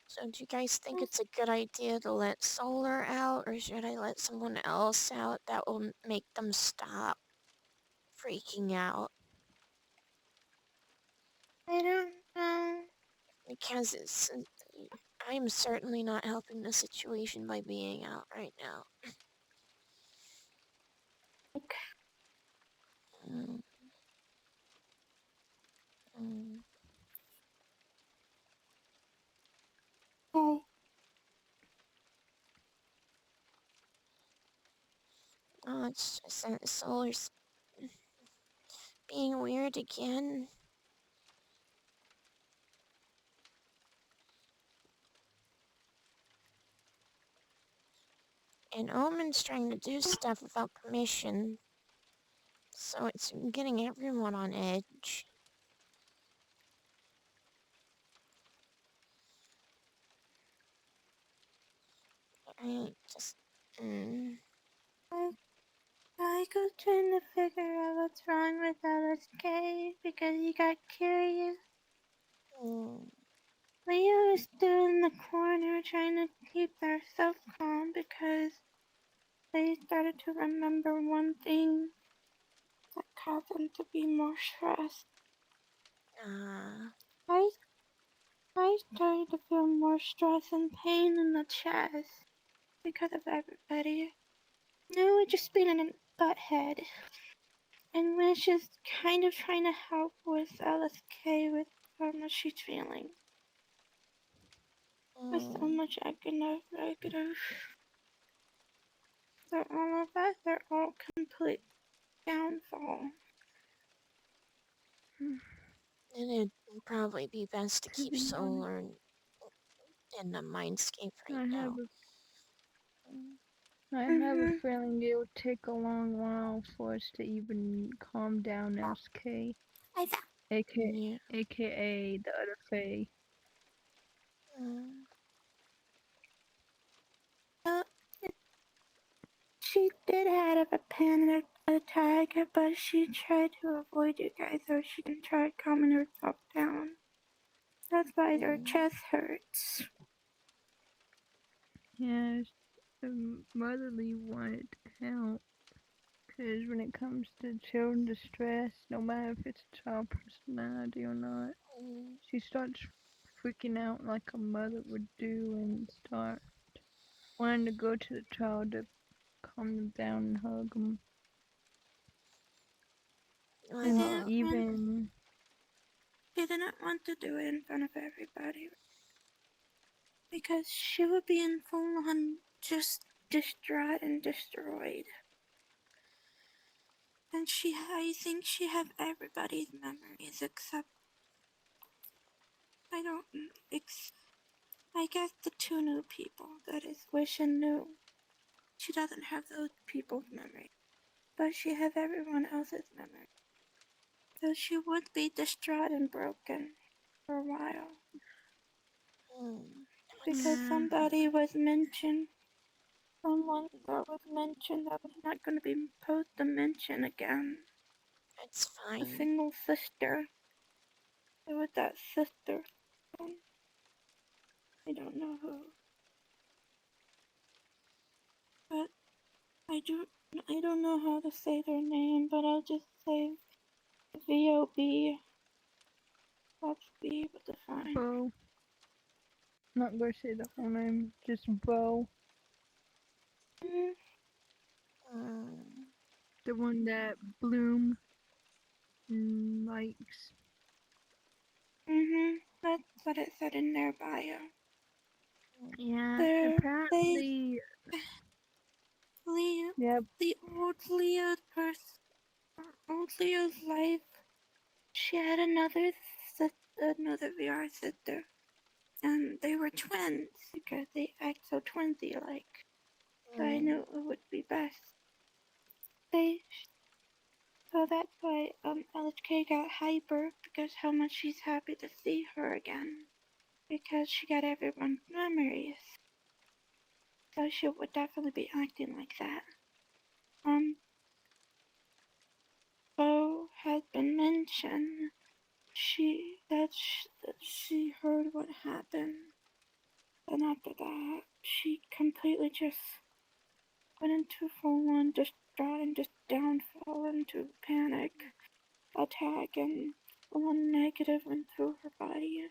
[SPEAKER 1] So do you guys think it's a good idea to let Solar out, or should I let someone else out that will make them stop freaking out?
[SPEAKER 2] I don't know.
[SPEAKER 1] Because I'm certainly not helping the situation by being out right now.
[SPEAKER 2] Like,
[SPEAKER 1] Mm, mm.
[SPEAKER 2] hey,
[SPEAKER 1] Oh, it's just that Solar's being weird again. And Omen's trying to do stuff without permission. So it's getting everyone on edge. I just... Mm,
[SPEAKER 2] I go trying to figure out what's wrong with LSK because he got curious.
[SPEAKER 1] mm,
[SPEAKER 2] Leo is still in the corner trying to keep themselves calm because they started to remember one thing that caused them to be more stressed.
[SPEAKER 1] ah,
[SPEAKER 2] I I started to feel more stress and pain in the chest because of everybody. No, it just been an butthead. And was just kind of trying to help with LSK with how much she's feeling. With so
[SPEAKER 1] mm.
[SPEAKER 2] much negative. So all of that, they're all complete downfall.
[SPEAKER 1] And it'd probably be best to
[SPEAKER 3] To
[SPEAKER 1] keep
[SPEAKER 3] be honest,
[SPEAKER 1] Solar in the mindscape right
[SPEAKER 3] I have
[SPEAKER 1] now.
[SPEAKER 3] a
[SPEAKER 1] Mm,
[SPEAKER 3] I have a
[SPEAKER 2] Mhm.
[SPEAKER 3] feeling it'll take a long while for us to even calm down LSK,
[SPEAKER 2] I thought.
[SPEAKER 1] yeah.
[SPEAKER 3] aka the other Fae.
[SPEAKER 1] Mm,
[SPEAKER 2] Uh, she did have a panic attack, but she tried to avoid you guys, so she can try calming herself down. That's why her
[SPEAKER 1] mm,
[SPEAKER 2] chest hurts.
[SPEAKER 3] Yes, the motherly wanted to help. Because when it comes to children distress, no matter if it's a child personality or not,
[SPEAKER 1] mm.
[SPEAKER 3] she starts freaking out like a mother would do and start wanting to go to the child to calm them down and hug them.
[SPEAKER 2] She
[SPEAKER 3] And
[SPEAKER 1] Well,
[SPEAKER 2] didn't want.
[SPEAKER 3] even,
[SPEAKER 2] She didn't want to do it in front of everybody because she would be in full on just distraught and destroyed. And I think she have everybody's memories except I don't, I guess the two new people that is Wish and New. She doesn't have those people's memory, but she have everyone else's memory. So she would be distraught and broken for a while
[SPEAKER 1] mm,
[SPEAKER 2] because
[SPEAKER 1] it's,
[SPEAKER 3] yeah,
[SPEAKER 2] somebody was mentioned. Someone that was mentioned that was not going to be supposed to mention again.
[SPEAKER 1] it's
[SPEAKER 2] A
[SPEAKER 1] fine.
[SPEAKER 2] single sister. It was that sister. I don't know who, but I don't know how to say their name, but I'll just say VOB. Let's be able to find.
[SPEAKER 3] Bo. Not gonna say the whole name, just Bo.
[SPEAKER 2] Mm,
[SPEAKER 1] Mm,
[SPEAKER 3] The one that Bloom likes.
[SPEAKER 2] That's what it said in their bio.
[SPEAKER 3] Yeah,
[SPEAKER 2] They
[SPEAKER 3] apparently.
[SPEAKER 2] Leo,
[SPEAKER 3] Yep.
[SPEAKER 2] the old Leo's life. She had another VR sister, and they were twins because they act so twinsy like. So I knew it would be best. So that's why LHK got hyper because how much she's happy to see her again. Because she got everyone's memories. So she would definitely be acting like that. Bo has been mentioned. That she heard what happened, and after that, she completely just went into full-on distraught and just downfall into panic attack, and one negative went through her body.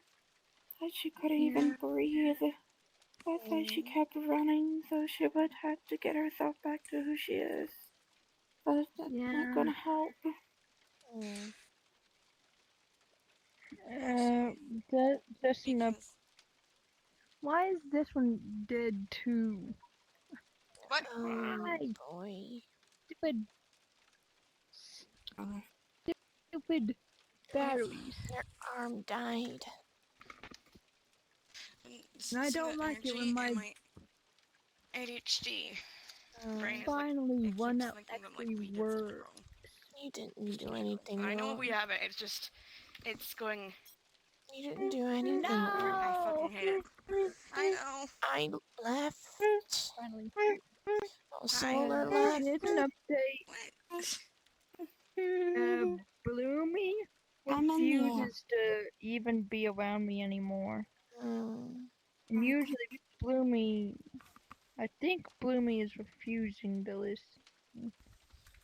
[SPEAKER 2] That she couldn't even breathe. That's why she kept running, so she would have to get herself back to who she is. But that's not gonna help.
[SPEAKER 3] Just enough.
[SPEAKER 4] Because
[SPEAKER 3] Why is this one dead too?
[SPEAKER 4] what?
[SPEAKER 3] Why?
[SPEAKER 1] Boy.
[SPEAKER 3] Stupid. Stupid batteries.
[SPEAKER 1] Their arm died.
[SPEAKER 3] And I
[SPEAKER 4] See
[SPEAKER 3] don't
[SPEAKER 4] the
[SPEAKER 3] like it
[SPEAKER 4] energy
[SPEAKER 3] when my
[SPEAKER 4] in my ADHD brain is like
[SPEAKER 3] finally
[SPEAKER 4] it
[SPEAKER 3] one
[SPEAKER 4] keeps
[SPEAKER 3] out
[SPEAKER 4] thinking that like
[SPEAKER 3] actually
[SPEAKER 4] we did something
[SPEAKER 3] works.
[SPEAKER 4] wrong.
[SPEAKER 1] You didn't do anything
[SPEAKER 4] I know
[SPEAKER 1] wrong.
[SPEAKER 4] we haven't. It's just it's going.
[SPEAKER 1] You didn't do anything wrong.
[SPEAKER 4] I
[SPEAKER 3] No!
[SPEAKER 4] fucking hate it. I know.
[SPEAKER 1] I left.
[SPEAKER 3] Finally.
[SPEAKER 1] Oh, Solar
[SPEAKER 4] I
[SPEAKER 1] left.
[SPEAKER 3] Here's an update.
[SPEAKER 4] what?
[SPEAKER 3] Bloomy
[SPEAKER 2] I'm in here.
[SPEAKER 3] refuses to even be around me anymore.
[SPEAKER 1] Mm.
[SPEAKER 3] And usually Bloomy, I think Bloomy is refusing to listen.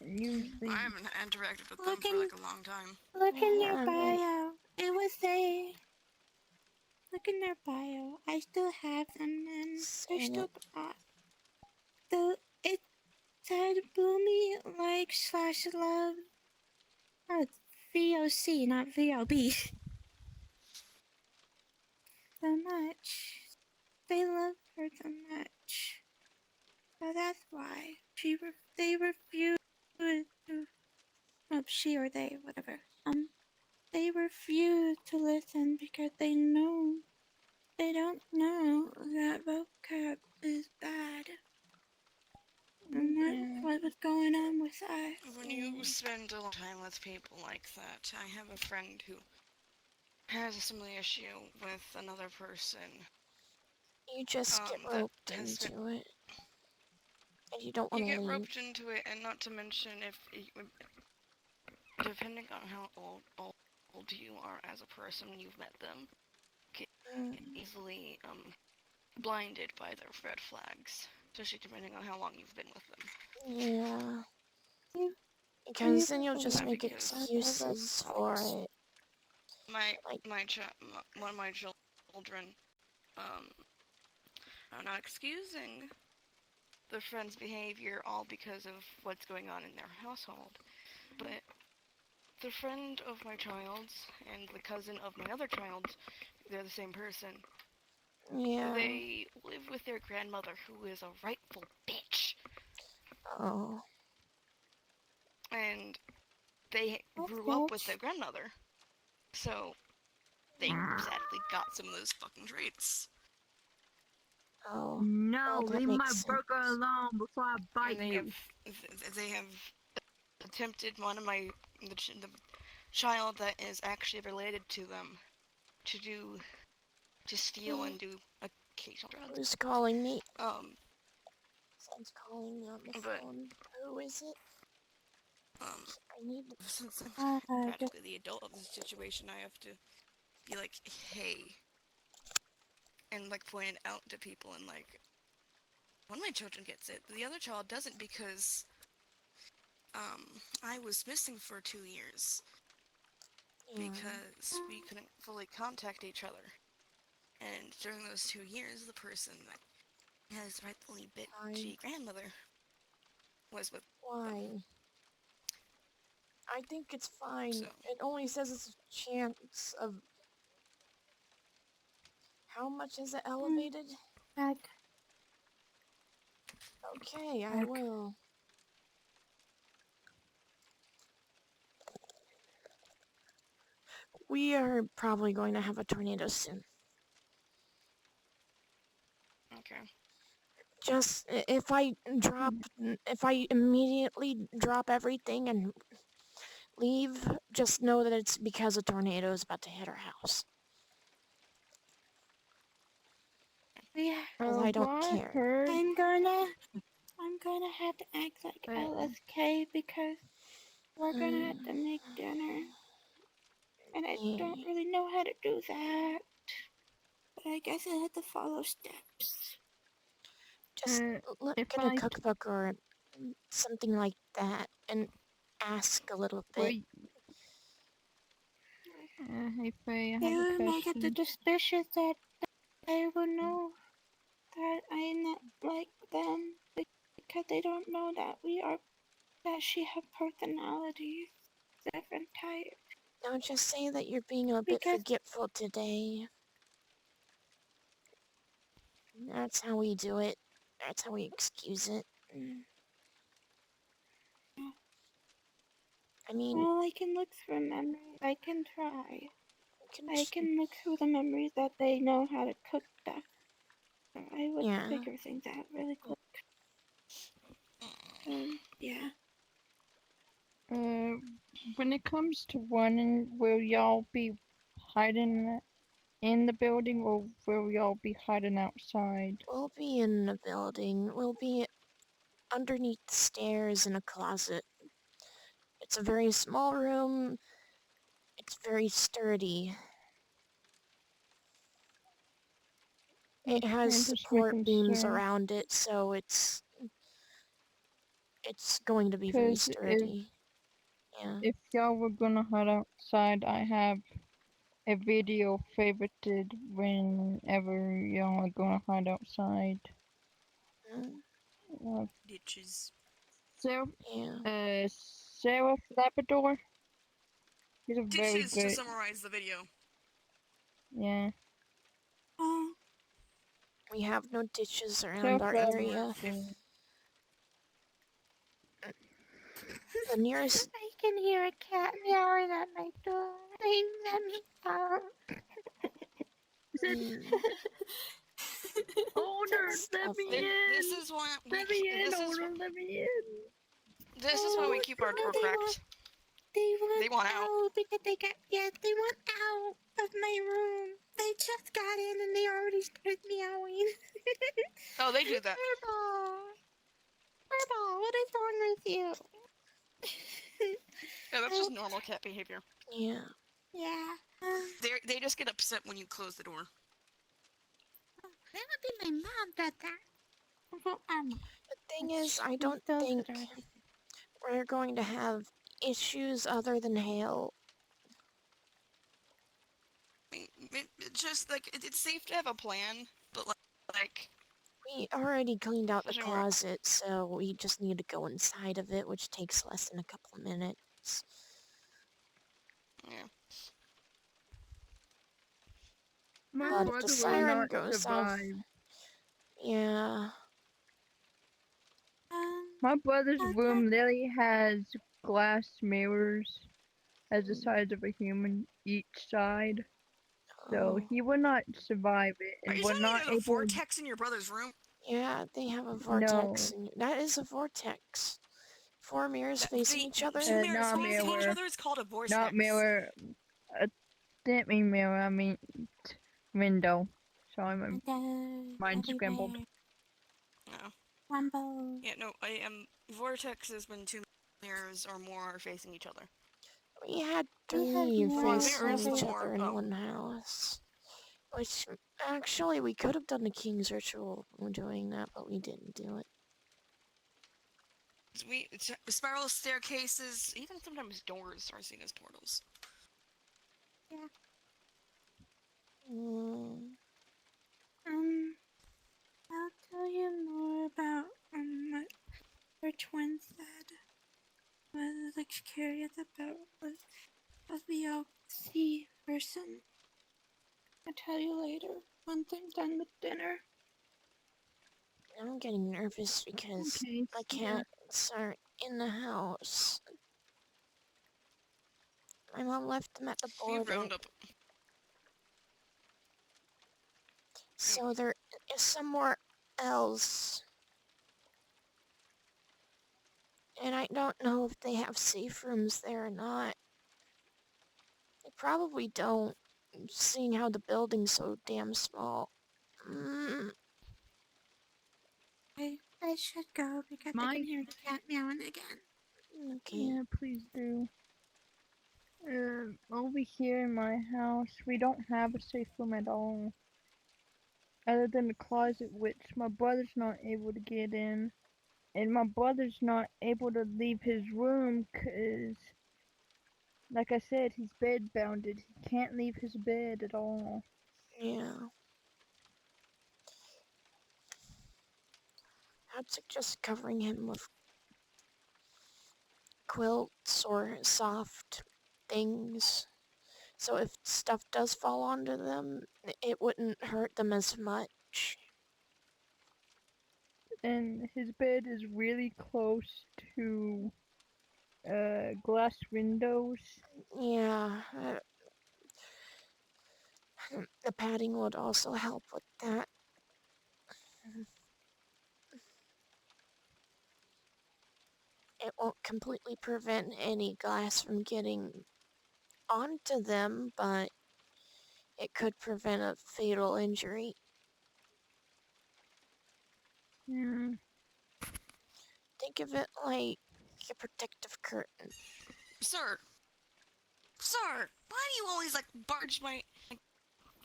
[SPEAKER 3] And usually,
[SPEAKER 4] I haven't interacted with them
[SPEAKER 2] Look
[SPEAKER 4] for
[SPEAKER 2] in-
[SPEAKER 4] like a long time.
[SPEAKER 2] Look in
[SPEAKER 1] Yeah,
[SPEAKER 2] your
[SPEAKER 1] I'm
[SPEAKER 2] bio. It was say. Look in their bio. I still have them, and they're
[SPEAKER 1] Saying
[SPEAKER 2] still.
[SPEAKER 1] it.
[SPEAKER 2] It said Bloomy like slash love. Oh, it's VOC, not VOB. So much. They love her so much. So that's why they refuse to. Oh, she or they, whatever. They refuse to listen because they don't know that vocab is bad. And what was going on with us.
[SPEAKER 4] When you spend a long time with people like that, I have a friend who has a similar issue with another person.
[SPEAKER 1] You just get
[SPEAKER 4] that
[SPEAKER 1] roped
[SPEAKER 4] has spent.
[SPEAKER 1] into it. And you don't
[SPEAKER 4] You
[SPEAKER 1] want to
[SPEAKER 4] get
[SPEAKER 1] leave.
[SPEAKER 4] roped into it, and not to mention depending on how old you are as a person when you've met them, get easily blinded by their red flags, especially depending on how long you've been with them.
[SPEAKER 1] Yeah. Because then you'll just
[SPEAKER 4] Not
[SPEAKER 1] make
[SPEAKER 4] because-
[SPEAKER 1] excuses for it.
[SPEAKER 4] One of my children, I'm not excusing the friend's behavior all because of what's going on in their household, but the friend of my child's and the cousin of my other child's, they're the same person.
[SPEAKER 1] Yeah.
[SPEAKER 4] They live with their grandmother, who is a rightful bitch.
[SPEAKER 1] Oh.
[SPEAKER 4] And they grew up with their grandmother. So they sadly got some of those fucking traits.
[SPEAKER 1] Oh.
[SPEAKER 3] no,
[SPEAKER 1] Well, that
[SPEAKER 3] leave my
[SPEAKER 1] makes
[SPEAKER 3] burger
[SPEAKER 1] sense.
[SPEAKER 3] alone before I bite
[SPEAKER 4] And
[SPEAKER 3] you.
[SPEAKER 4] they have attempted one of the child that is actually related to them to steal and do occasional drugs.
[SPEAKER 1] Who's calling me?
[SPEAKER 4] Um,
[SPEAKER 1] Someone's calling me on the
[SPEAKER 4] But-
[SPEAKER 1] phone. Who is it? I need to...
[SPEAKER 4] since I'm practically the adult of the situation, I have to be like, hey, and like point it out to people, and like, one of my children gets it, but the other child doesn't because I was missing for 2 years because we couldn't fully contact each other. And during those 2 years, the person that has rightfully bitchy grandmother was with
[SPEAKER 1] Why? I think it's fine.
[SPEAKER 4] So,
[SPEAKER 1] It only says it's a chance of... How much is it elevated?
[SPEAKER 2] Back.
[SPEAKER 1] Okay, I
[SPEAKER 2] Back.
[SPEAKER 1] will. We are probably going to have a tornado soon.
[SPEAKER 4] okay.
[SPEAKER 1] Just if I immediately drop everything and leave, just know that it's because a tornado is about to hit our house.
[SPEAKER 2] Yeah.
[SPEAKER 1] Because I don't
[SPEAKER 3] Well, I
[SPEAKER 1] care.
[SPEAKER 3] heard
[SPEAKER 2] I'm gonna have to act like
[SPEAKER 3] that
[SPEAKER 2] LSK because we're gonna have to make dinner. And I don't
[SPEAKER 1] Yeah.
[SPEAKER 2] really know how to do that. But I guess I have to follow steps.
[SPEAKER 1] Just
[SPEAKER 3] if
[SPEAKER 1] get a
[SPEAKER 3] I
[SPEAKER 1] cookbook or something like that and ask a little bit.
[SPEAKER 3] wait, hey Faye, I have a
[SPEAKER 2] Soon I get the
[SPEAKER 3] question.
[SPEAKER 2] suspicious that they will know that I'm not like them because they don't know that she have personalities, different types.
[SPEAKER 1] Don't just say that you're being a bit
[SPEAKER 2] Because
[SPEAKER 1] forgetful today. That's how we do it. That's how we excuse it. I mean,
[SPEAKER 2] well, I can look through memories. I can try.
[SPEAKER 1] we can
[SPEAKER 2] I can look through the memories that they know how to cook stuff. So I would
[SPEAKER 1] yeah.
[SPEAKER 2] figure things out really quick. Yeah.
[SPEAKER 3] When it comes to running, will y'all be hiding in the building or will y'all be hiding outside?
[SPEAKER 1] We'll be in the building. We'll be underneath the stairs in a closet. It's a very small room. It's very sturdy. It has
[SPEAKER 3] I'm just
[SPEAKER 1] support beams
[SPEAKER 3] concerned.
[SPEAKER 1] around it, so it's going to be very
[SPEAKER 3] Cause
[SPEAKER 1] sturdy. Yeah.
[SPEAKER 3] if y'all were gonna hide outside, I have a video favorited whenever y'all are gonna hide outside.
[SPEAKER 1] Mm,
[SPEAKER 3] Uh,
[SPEAKER 5] Ditches.
[SPEAKER 3] Sarah,
[SPEAKER 1] yeah.
[SPEAKER 3] Sarah Labrador. He's a very
[SPEAKER 5] Ditches to
[SPEAKER 3] good,
[SPEAKER 5] summarize the video.
[SPEAKER 3] yeah.
[SPEAKER 1] We have no ditches
[SPEAKER 3] Sarah
[SPEAKER 1] around our
[SPEAKER 3] Labrador.
[SPEAKER 1] area. The nearest...
[SPEAKER 2] I can hear a cat meowing at my door. Please let me out.
[SPEAKER 1] Mm,
[SPEAKER 3] Owner,
[SPEAKER 1] that's
[SPEAKER 3] let me
[SPEAKER 1] lovely.
[SPEAKER 4] This
[SPEAKER 3] in!
[SPEAKER 4] is why
[SPEAKER 3] Let me in,
[SPEAKER 4] this is
[SPEAKER 3] owner, let me in!
[SPEAKER 4] this is why we keep our door cracked.
[SPEAKER 2] They
[SPEAKER 4] They want out.
[SPEAKER 2] because they want out of my room. They just got in and they already started meowing.
[SPEAKER 4] Oh, they do that.
[SPEAKER 2] Purple, what is wrong with you?
[SPEAKER 4] Yeah, that's just normal cat behavior.
[SPEAKER 1] Yeah.
[SPEAKER 2] Yeah.
[SPEAKER 5] They just get upset when you close the door.
[SPEAKER 2] That would be my mom did that. Well,
[SPEAKER 1] The thing is, I don't think we're going to have issues other than hail.
[SPEAKER 5] I mean, it's just like it's safe to have a plan, but like
[SPEAKER 1] We already cleaned out the
[SPEAKER 5] especially where
[SPEAKER 1] closet, so we just need to go inside of it, which takes less than a couple of minutes.
[SPEAKER 5] yeah.
[SPEAKER 3] My
[SPEAKER 1] But if the
[SPEAKER 3] brother will
[SPEAKER 1] siren
[SPEAKER 3] not
[SPEAKER 1] goes off...
[SPEAKER 3] survive.
[SPEAKER 1] Yeah.
[SPEAKER 3] My brother's room literally has glass mirrors as the
[SPEAKER 1] Mm,
[SPEAKER 3] size of a human each side. So
[SPEAKER 1] oh.
[SPEAKER 3] he would not survive it
[SPEAKER 5] Are
[SPEAKER 3] and
[SPEAKER 5] you
[SPEAKER 3] would
[SPEAKER 5] telling me
[SPEAKER 3] not
[SPEAKER 5] there's a
[SPEAKER 3] able
[SPEAKER 5] vortex in your brother's room?
[SPEAKER 1] Yeah, they have a vortex.
[SPEAKER 3] no.
[SPEAKER 1] And that is a vortex. 4 mirrors
[SPEAKER 5] That
[SPEAKER 1] facing each other?
[SPEAKER 5] two mirrors
[SPEAKER 3] Not
[SPEAKER 5] facing each
[SPEAKER 3] mirror.
[SPEAKER 5] other is called a vortex.
[SPEAKER 3] Not mirror. Didn't mean mirror, I mean window. Sorry, my mind scrambled.
[SPEAKER 5] No.
[SPEAKER 2] Wumbo.
[SPEAKER 5] Yeah, no. I am. Vortex is when two mirrors or more are facing each other.
[SPEAKER 1] We had
[SPEAKER 2] We have
[SPEAKER 1] 3
[SPEAKER 5] More
[SPEAKER 1] facing
[SPEAKER 5] mirrors, the
[SPEAKER 1] each
[SPEAKER 5] more.
[SPEAKER 1] other in
[SPEAKER 5] Oh.
[SPEAKER 1] one house. Which, actually, we could have done the King's Ritual when doing that, but we didn't do it.
[SPEAKER 5] Spiral staircases, even sometimes doors are seen as portals.
[SPEAKER 1] Mm,
[SPEAKER 2] I'll tell you more about what your twin said was like curious about was the OC person. I'll tell you later once I'm done with dinner.
[SPEAKER 1] I'm getting nervous because
[SPEAKER 3] Okay,
[SPEAKER 1] my
[SPEAKER 3] yeah.
[SPEAKER 1] cats are in the house. My mom left them at the
[SPEAKER 5] We
[SPEAKER 1] border,
[SPEAKER 5] round up.
[SPEAKER 1] so they're somewhere else. And I don't know if they have safe rooms there or not. They probably don't, seeing how the building's so damn small. Mm,
[SPEAKER 2] I should go because I can hear the cat meowing again.
[SPEAKER 1] okay.
[SPEAKER 3] Yeah, please do. Over here in my house, we don't have a safe room at all. Other than the closet, which my brother's not able to get in. And my brother's not able to leave his room because, like I said, he's bed bounded. He can't leave his bed at all.
[SPEAKER 1] Yeah. I'd suggest covering him with quilts or soft things. So if stuff does fall onto them, it wouldn't hurt them as much.
[SPEAKER 3] And his bed is really close to glass windows.
[SPEAKER 1] Yeah, the padding would also help with that. It won't completely prevent any glass from getting onto them, but it could prevent a fatal injury.
[SPEAKER 3] Yeah.
[SPEAKER 1] Think of it like a protective curtain.
[SPEAKER 5] Sir, sir, why do you always like barge my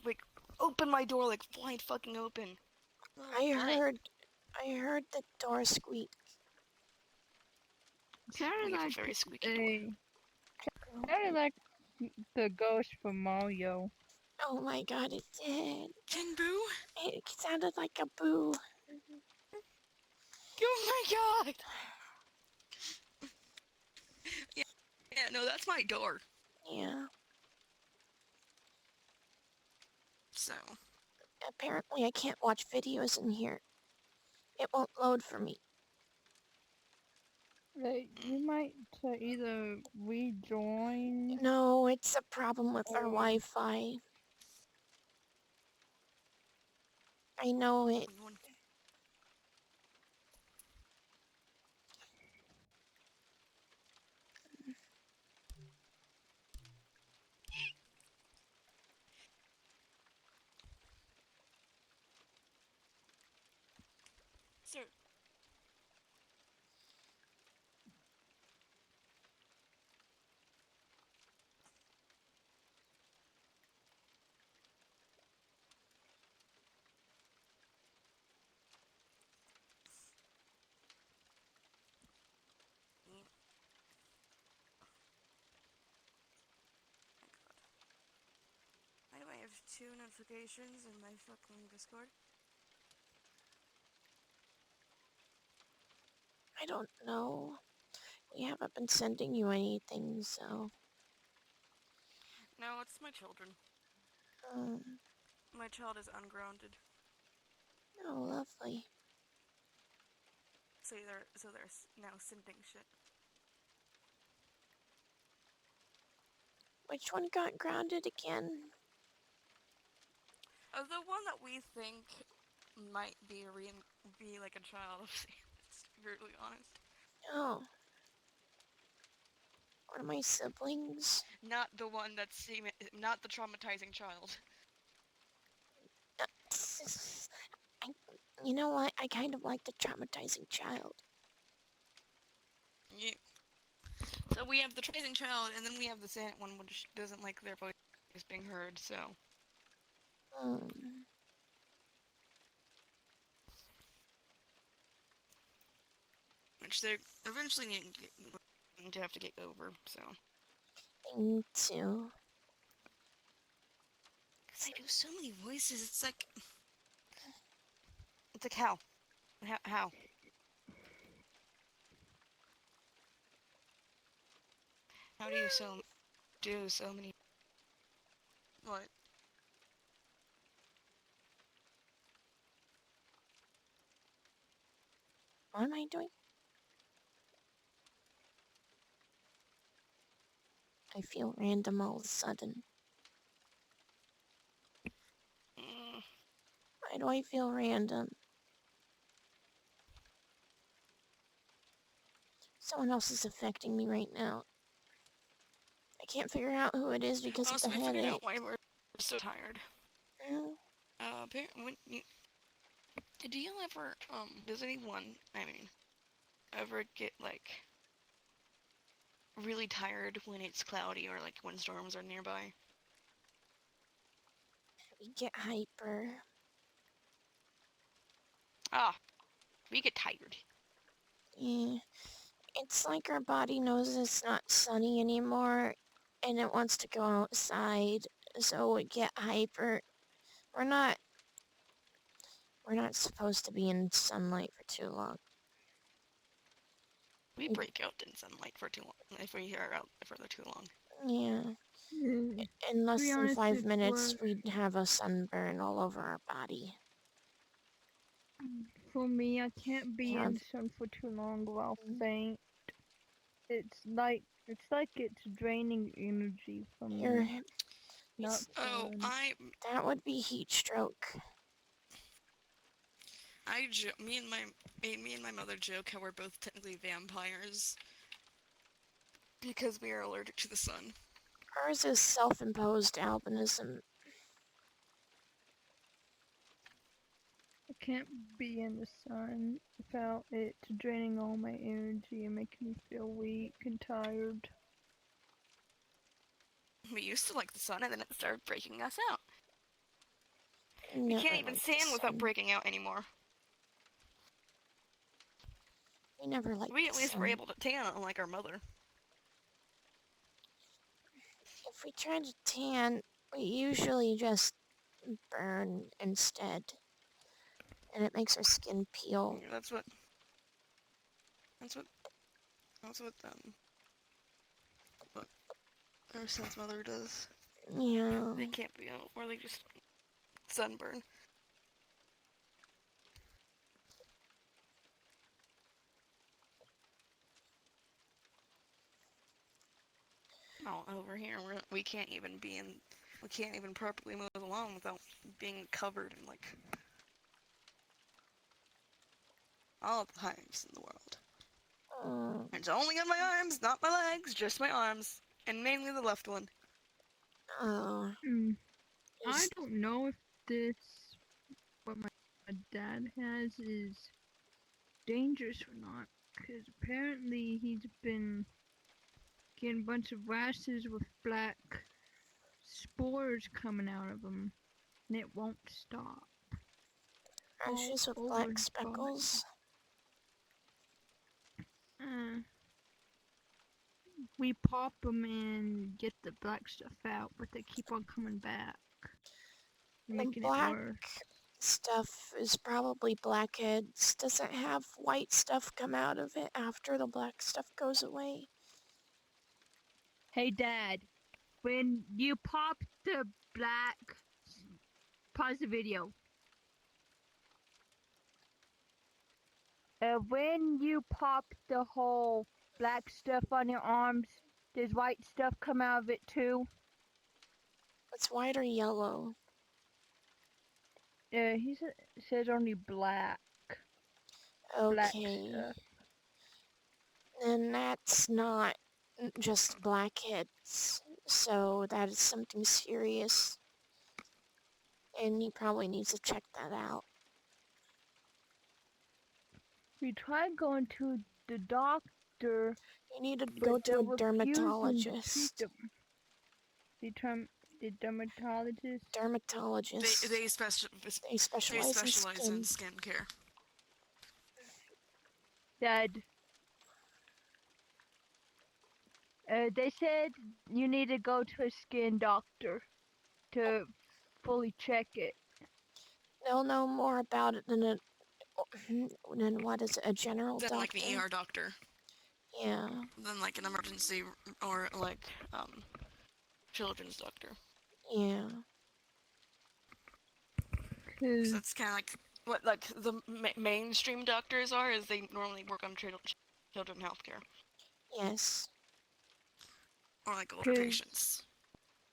[SPEAKER 5] like
[SPEAKER 4] Open my door like wide fucking open.
[SPEAKER 1] I heard the door squeak.
[SPEAKER 3] Kind
[SPEAKER 4] We
[SPEAKER 3] of
[SPEAKER 4] have
[SPEAKER 3] like
[SPEAKER 4] a very squeaky door.
[SPEAKER 3] kind of like the ghost from Mario.
[SPEAKER 1] Oh my god, it did.
[SPEAKER 5] King Boo?
[SPEAKER 1] It sounded like a boo.
[SPEAKER 5] Oh my god! Yeah, no, that's my door.
[SPEAKER 1] Yeah.
[SPEAKER 5] So,
[SPEAKER 1] Apparently I can't watch videos in here. It won't load for me.
[SPEAKER 3] You might either rejoin
[SPEAKER 1] No, it's a problem with our
[SPEAKER 3] or
[SPEAKER 1] Wi-Fi. I know it.
[SPEAKER 5] sir, why do I have 2 notifications in my fucking Discord?
[SPEAKER 1] I don't know. We haven't been sending you anything, so...
[SPEAKER 5] No, it's my children.
[SPEAKER 1] Um,
[SPEAKER 5] My child is ungrounded.
[SPEAKER 1] oh, lovely.
[SPEAKER 5] So they're now sending shit.
[SPEAKER 1] Which one got grounded again?
[SPEAKER 5] The one that we think might be like a child of Samus, to be brutally honest.
[SPEAKER 1] Oh. One of my siblings?
[SPEAKER 5] Not the one that's not the traumatizing child.
[SPEAKER 1] I, you know what? I kind of like the traumatizing child.
[SPEAKER 5] Yeah. So we have the traumatizing child, and then we have the sad one, which doesn't like their voice being heard. So
[SPEAKER 1] Um,
[SPEAKER 5] which they're eventually going to have to get over. So
[SPEAKER 1] me too.
[SPEAKER 5] because they do so many voices, it's like how? How?
[SPEAKER 4] How do you do so many?
[SPEAKER 5] What?
[SPEAKER 1] What am I doing? I feel random all of a sudden.
[SPEAKER 4] Mm,
[SPEAKER 1] Why do I feel random? Someone else is affecting me right now. I can't figure out who it is because of the
[SPEAKER 4] also, I figured out
[SPEAKER 1] headache.
[SPEAKER 4] why we're so tired.
[SPEAKER 1] Mm,
[SPEAKER 4] Apparently, did you ever, does anyone, ever get, like, really tired when it's cloudy or, like, when storms are nearby?
[SPEAKER 1] we get hyper.
[SPEAKER 4] Ah, we get tired.
[SPEAKER 1] Yeah. It's like our body knows it's not sunny anymore and it wants to go outside, so we get hyper. We're not supposed to be in sunlight for too long.
[SPEAKER 4] We break out in sunlight for too long, if we are out for too long.
[SPEAKER 1] Yeah.
[SPEAKER 3] Mm,
[SPEAKER 1] In less
[SPEAKER 3] be
[SPEAKER 1] than
[SPEAKER 3] honest,
[SPEAKER 1] 5
[SPEAKER 3] it's
[SPEAKER 1] minutes,
[SPEAKER 3] worse.
[SPEAKER 1] we'd have a sunburn all over our body.
[SPEAKER 3] For me, I can't be
[SPEAKER 1] Yeah.
[SPEAKER 3] in the sun for too long or I'll
[SPEAKER 1] Mm.
[SPEAKER 3] faint. It's like it's draining energy from
[SPEAKER 1] You're,
[SPEAKER 3] me. Not
[SPEAKER 5] Oh,
[SPEAKER 3] fun.
[SPEAKER 1] that would be heat stroke.
[SPEAKER 5] me and my mother joke how we're both technically vampires because we are allergic to the sun.
[SPEAKER 1] Ours is self-imposed albinism.
[SPEAKER 3] I can't be in the sun without it draining all my energy and making me feel weak and tired.
[SPEAKER 4] We used to like the sun, and then it started breaking us out. We
[SPEAKER 1] Never
[SPEAKER 4] can't even
[SPEAKER 1] liked the
[SPEAKER 4] stand without
[SPEAKER 1] sun.
[SPEAKER 4] breaking out anymore.
[SPEAKER 1] We never liked
[SPEAKER 4] We
[SPEAKER 1] the
[SPEAKER 4] at least were
[SPEAKER 1] sun.
[SPEAKER 4] able to tan, unlike our mother.
[SPEAKER 1] If we try to tan, we usually just burn instead. And it makes our skin peel.
[SPEAKER 4] Yeah, that's what what our son's mother does.
[SPEAKER 1] Yeah.
[SPEAKER 4] They can't be out, or they just sunburn. Oh, over here we can't even properly move along without being covered in like all the hives in the world. It's only on my arms, not my legs, just my arms, and mainly the left one.
[SPEAKER 1] Oh.
[SPEAKER 3] I don't know if this, what my dad has, is dangerous or not. Because apparently he's been getting a bunch of rashes with black spores coming out of him. And it won't stop.
[SPEAKER 1] Rashes with
[SPEAKER 3] All over
[SPEAKER 1] black
[SPEAKER 3] his
[SPEAKER 1] speckles.
[SPEAKER 3] body. We pop them and get the black stuff out, but they keep on coming back, making it
[SPEAKER 1] black
[SPEAKER 3] worse.
[SPEAKER 1] Stuff is probably blackheads. Does it have white stuff come out of it after the black stuff goes away?
[SPEAKER 3] Hey, Dad, when you pop the black, pause the video. When you pop the whole black stuff on your arms, does white stuff come out of it too?
[SPEAKER 1] It's white or yellow.
[SPEAKER 3] He says only black. Black
[SPEAKER 1] Okay.
[SPEAKER 3] stuff.
[SPEAKER 1] Then that's not just blackheads. So that is something serious. And he probably needs to check that out.
[SPEAKER 3] We tried going to the doctor,
[SPEAKER 1] You need to
[SPEAKER 3] but
[SPEAKER 1] go to
[SPEAKER 3] they're
[SPEAKER 1] a
[SPEAKER 3] refusing to treat
[SPEAKER 1] dermatologist.
[SPEAKER 3] them. The dermatologist.
[SPEAKER 1] Dermatologist.
[SPEAKER 5] They
[SPEAKER 1] They specialize in skin.
[SPEAKER 5] skincare.
[SPEAKER 3] Said they said you need to go to a skin doctor to fully check it.
[SPEAKER 1] They'll know more about it than a general
[SPEAKER 5] Then
[SPEAKER 1] doctor.
[SPEAKER 5] like the ER doctor.
[SPEAKER 1] Yeah.
[SPEAKER 5] than like an emergency or like children's doctor.
[SPEAKER 1] Yeah.
[SPEAKER 5] 'Cause
[SPEAKER 3] Cause
[SPEAKER 5] that's kind of like what like the mainstream doctors are. Is they normally work on children healthcare
[SPEAKER 1] Yes.
[SPEAKER 5] or like older
[SPEAKER 3] 'cause
[SPEAKER 5] patients.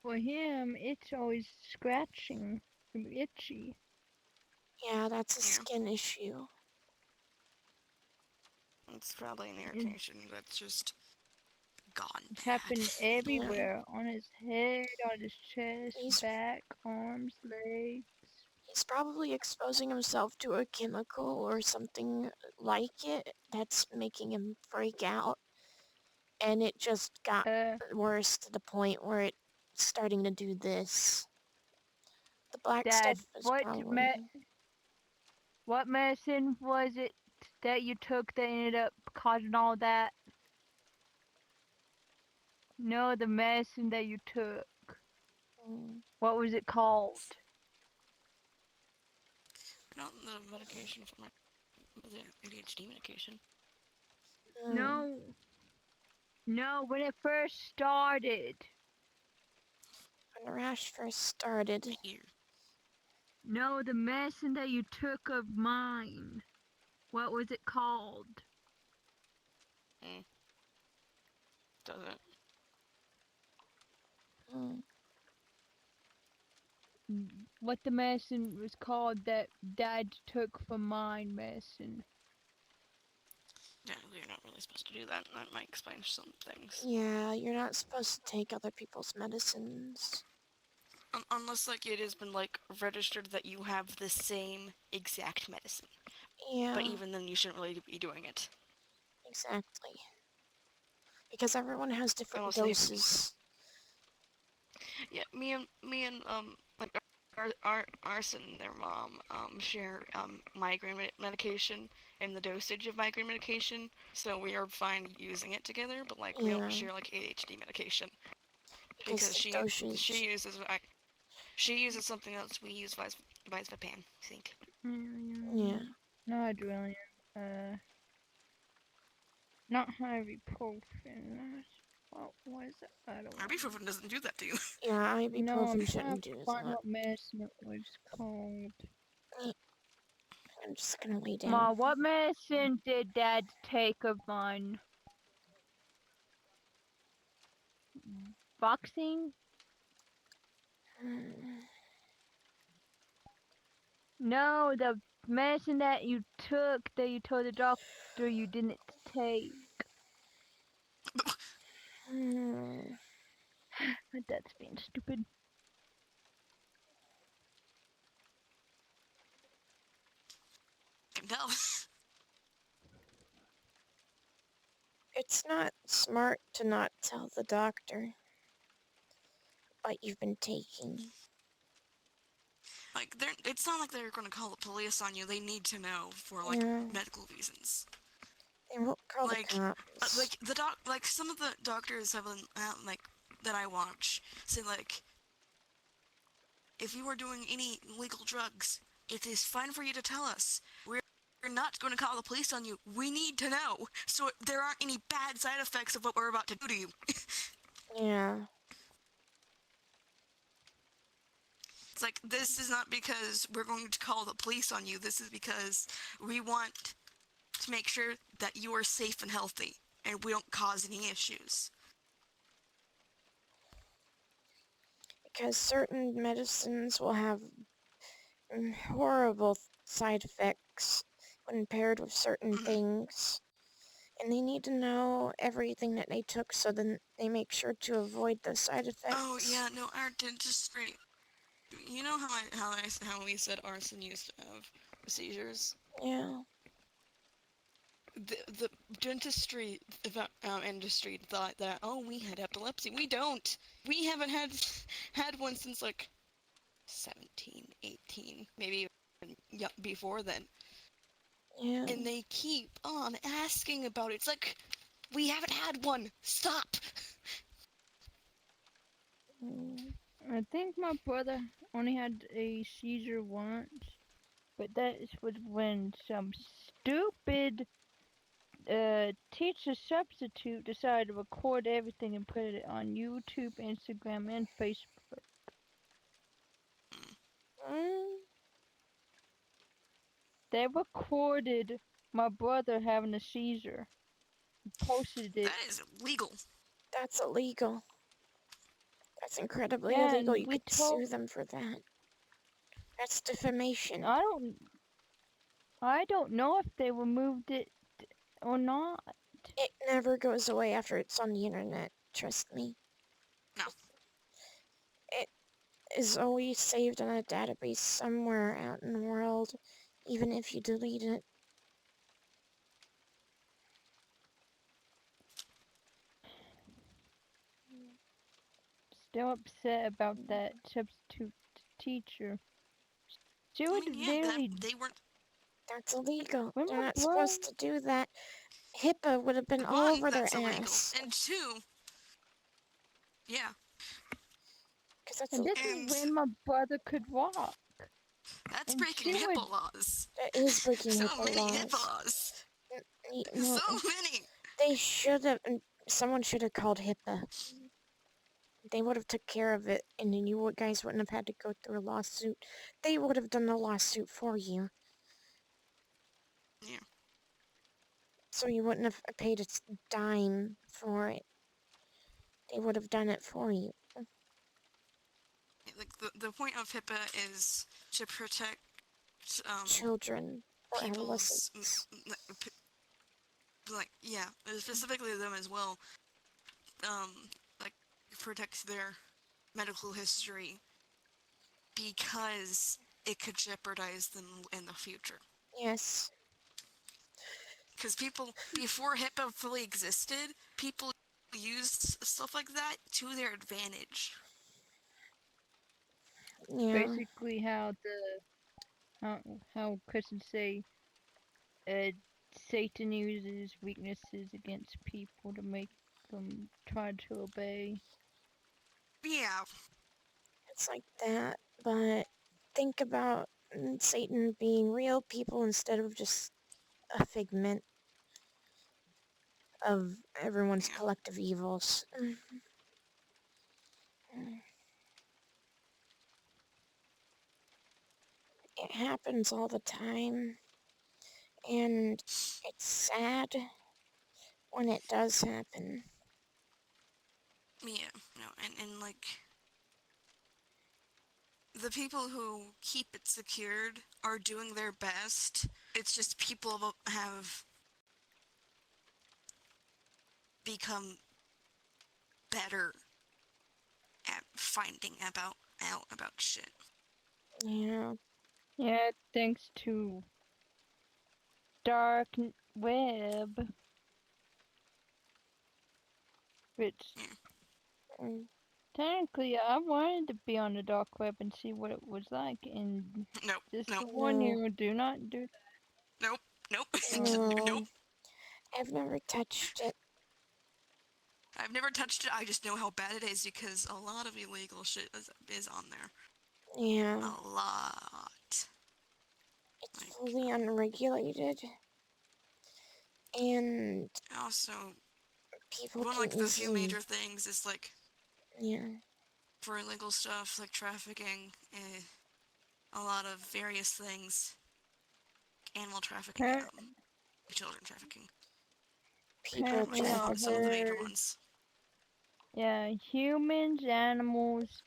[SPEAKER 3] for him, it's always scratching and itchy.
[SPEAKER 1] Yeah, that's a
[SPEAKER 5] Yeah.
[SPEAKER 1] skin issue.
[SPEAKER 5] It's probably an
[SPEAKER 3] It,
[SPEAKER 5] irritation that's just gone
[SPEAKER 3] it's
[SPEAKER 5] bad.
[SPEAKER 3] happened everywhere. On his head, on his chest,
[SPEAKER 1] He's
[SPEAKER 3] back, arms, legs.
[SPEAKER 1] he's probably exposing himself to a chemical or something like it that's making him freak out, and it just got
[SPEAKER 3] Uh,
[SPEAKER 1] worse to the point where it's starting to do this. The black
[SPEAKER 3] Dad,
[SPEAKER 1] stuff is probably
[SPEAKER 3] what medicine was it that you took that ended up causing all that? No, the medicine that you took.
[SPEAKER 1] mm,
[SPEAKER 3] What was it called?
[SPEAKER 5] Not the medication for my the ADHD medication.
[SPEAKER 1] mm,
[SPEAKER 3] No, no, when it first started.
[SPEAKER 1] when the rash first started.
[SPEAKER 5] My ear.
[SPEAKER 3] No, the medicine that you took of mine. What was it called?
[SPEAKER 5] Doesn't.
[SPEAKER 1] Mm,
[SPEAKER 3] What the medicine was called that Dad took from mine medicine.
[SPEAKER 5] Yeah, you're not really supposed to do that. That might explain some things.
[SPEAKER 1] yeah, you're not supposed to take other people's medicines.
[SPEAKER 5] Unless like it has been like registered that you have the same exact medicine.
[SPEAKER 1] Yeah,
[SPEAKER 5] But even then, you shouldn't really be doing it.
[SPEAKER 1] exactly. Because everyone has different
[SPEAKER 5] Unless they've
[SPEAKER 1] doses.
[SPEAKER 5] yeah, me and like Arson and their mom share migraine medication and the dosage of migraine medication, so we are fine using it together. But like we don't
[SPEAKER 1] Yeah,
[SPEAKER 5] share like ADHD medication
[SPEAKER 1] because
[SPEAKER 5] because
[SPEAKER 1] the
[SPEAKER 5] she
[SPEAKER 1] dosage.
[SPEAKER 5] uses something else. We use Visvapan, I think.
[SPEAKER 1] Yeah.
[SPEAKER 3] Not Adrenaline. Not ibuprofen. What was the other one?
[SPEAKER 5] Ibuprofen doesn't do that to you.
[SPEAKER 1] Yeah,
[SPEAKER 3] No, I'm
[SPEAKER 1] ibuprofen
[SPEAKER 3] trying
[SPEAKER 1] shouldn't
[SPEAKER 3] to
[SPEAKER 1] do
[SPEAKER 3] find
[SPEAKER 1] that.
[SPEAKER 3] what medicine it was called.
[SPEAKER 1] I'm just gonna lay down.
[SPEAKER 3] Ma, what medicine did Dad take of mine? Boxing?
[SPEAKER 1] Mm,
[SPEAKER 3] No, the medicine that you took that you told the doctor you didn't take.
[SPEAKER 1] mm.
[SPEAKER 3] My dad's being stupid.
[SPEAKER 5] Can tell.
[SPEAKER 1] It's not smart to not tell the doctor what you've been taking.
[SPEAKER 5] Like it's not like they're going to call the police on you. They need to know for like
[SPEAKER 1] Yeah,
[SPEAKER 5] medical reasons.
[SPEAKER 1] they won't call the
[SPEAKER 5] Like
[SPEAKER 1] cops.
[SPEAKER 5] like like some of the doctors have been like that I watch say like if you are doing any illegal drugs, it is fine for you to tell us. We're not going to call the police on you. We need to know so there aren't any bad side effects of what we're about to do to you.
[SPEAKER 1] Yeah,
[SPEAKER 5] It's like this is not because we're going to call the police on you. This is because we want to make sure that you are safe and healthy and we don't cause any issues.
[SPEAKER 1] because certain medicines will have horrible side effects when paired with certain things. And they need to know everything that they took so then they make sure to avoid the side effects.
[SPEAKER 5] Oh yeah, no, our dentistry. You know how we said Arson used to have seizures.
[SPEAKER 1] Yeah.
[SPEAKER 5] The dentistry industry thought that we had epilepsy. We don't. We haven't had one since like 17, 18, maybe even before then.
[SPEAKER 1] Yeah.
[SPEAKER 5] And they keep on asking about it. It's like we haven't had one. Stop.
[SPEAKER 1] Mm,
[SPEAKER 3] I think my brother only had a seizure once, but that was when some stupid teacher substitute decided to record everything and put it on YouTube, Instagram, and Facebook.
[SPEAKER 1] Mm,
[SPEAKER 3] They recorded my brother having a seizure. Posted it.
[SPEAKER 5] That is illegal.
[SPEAKER 1] that's illegal. That's incredibly
[SPEAKER 3] Yeah,
[SPEAKER 1] illegal.
[SPEAKER 3] and
[SPEAKER 1] You
[SPEAKER 3] we
[SPEAKER 1] could sue
[SPEAKER 3] told.
[SPEAKER 1] them for that. That's defamation.
[SPEAKER 3] I don't know if they removed it or not.
[SPEAKER 1] It never goes away after it's on the internet. Trust me.
[SPEAKER 5] No.
[SPEAKER 1] It is always saved in a database somewhere out in the world, even if you delete it.
[SPEAKER 3] Still upset about that substitute teacher. She
[SPEAKER 5] I
[SPEAKER 3] would
[SPEAKER 5] mean, yeah, that
[SPEAKER 3] literally.
[SPEAKER 5] they weren't.
[SPEAKER 1] That's illegal.
[SPEAKER 3] When
[SPEAKER 1] You're
[SPEAKER 3] my
[SPEAKER 1] not
[SPEAKER 3] brother.
[SPEAKER 1] supposed to do that. HIPAA would have been all
[SPEAKER 5] One,
[SPEAKER 1] over their
[SPEAKER 5] that's illegal,
[SPEAKER 1] ass.
[SPEAKER 5] and two, yeah,
[SPEAKER 1] Because that's
[SPEAKER 3] And this
[SPEAKER 5] And-
[SPEAKER 3] is when my brother could walk.
[SPEAKER 5] that's
[SPEAKER 3] And
[SPEAKER 5] breaking
[SPEAKER 3] she would-
[SPEAKER 5] HIPAA laws.
[SPEAKER 1] that is breaking
[SPEAKER 5] So
[SPEAKER 1] HIPAA
[SPEAKER 5] many
[SPEAKER 1] laws.
[SPEAKER 5] HIPAA laws.
[SPEAKER 1] No,
[SPEAKER 5] So many.
[SPEAKER 1] they should have. Someone should have called HIPAA. They would have took care of it, and then you guys wouldn't have had to go through a lawsuit. They would have done the lawsuit for you.
[SPEAKER 5] Yeah.
[SPEAKER 1] So you wouldn't have paid a dime for it. They would have done it for you.
[SPEAKER 5] Like the point of HIPAA is to protect
[SPEAKER 1] Children or
[SPEAKER 5] people's
[SPEAKER 1] adolescents.
[SPEAKER 5] like yeah, specifically them as well. Like protects their medical history because it could jeopardize them in the future.
[SPEAKER 1] Yes.
[SPEAKER 5] Because people, before HIPAA fully existed, people used stuff like that to their advantage.
[SPEAKER 1] Yeah.
[SPEAKER 3] Basically, how Chris would say, Satan uses weaknesses against people to make them try to obey.
[SPEAKER 5] Yeah.
[SPEAKER 1] It's like that, but think about Satan being real people instead of just a figment of everyone's
[SPEAKER 5] Yeah.
[SPEAKER 1] collective evils. It happens all the time, and it's sad when it does happen.
[SPEAKER 5] Yeah. No, and like the people who keep it secured are doing their best. It's just people have become better at finding out about shit.
[SPEAKER 1] Yeah.
[SPEAKER 3] Yeah, thanks to dark web, which
[SPEAKER 1] Mm.
[SPEAKER 3] technically I wanted to be on the dark web and see what it was like, and
[SPEAKER 5] Nope.
[SPEAKER 3] just
[SPEAKER 5] Nope.
[SPEAKER 3] to warn
[SPEAKER 1] No.
[SPEAKER 3] you, do not do that.
[SPEAKER 5] Nope. Nope.
[SPEAKER 1] No.
[SPEAKER 5] Nope.
[SPEAKER 1] I've never touched it.
[SPEAKER 5] I've never touched it. I just know how bad it is because a lot of illegal shit is on there.
[SPEAKER 1] Yeah.
[SPEAKER 5] A lot.
[SPEAKER 1] It's fully unregulated. And
[SPEAKER 5] Also,
[SPEAKER 1] people
[SPEAKER 5] one
[SPEAKER 1] can
[SPEAKER 5] like the few
[SPEAKER 1] easily...
[SPEAKER 5] major things is like
[SPEAKER 1] Yeah.
[SPEAKER 5] for illegal stuff like trafficking, a lot of various things, animal trafficking, children trafficking.
[SPEAKER 1] People
[SPEAKER 3] Apparently
[SPEAKER 5] Which
[SPEAKER 3] I
[SPEAKER 5] are some of the major
[SPEAKER 3] heard-
[SPEAKER 5] ones.
[SPEAKER 3] Yeah, humans, animals,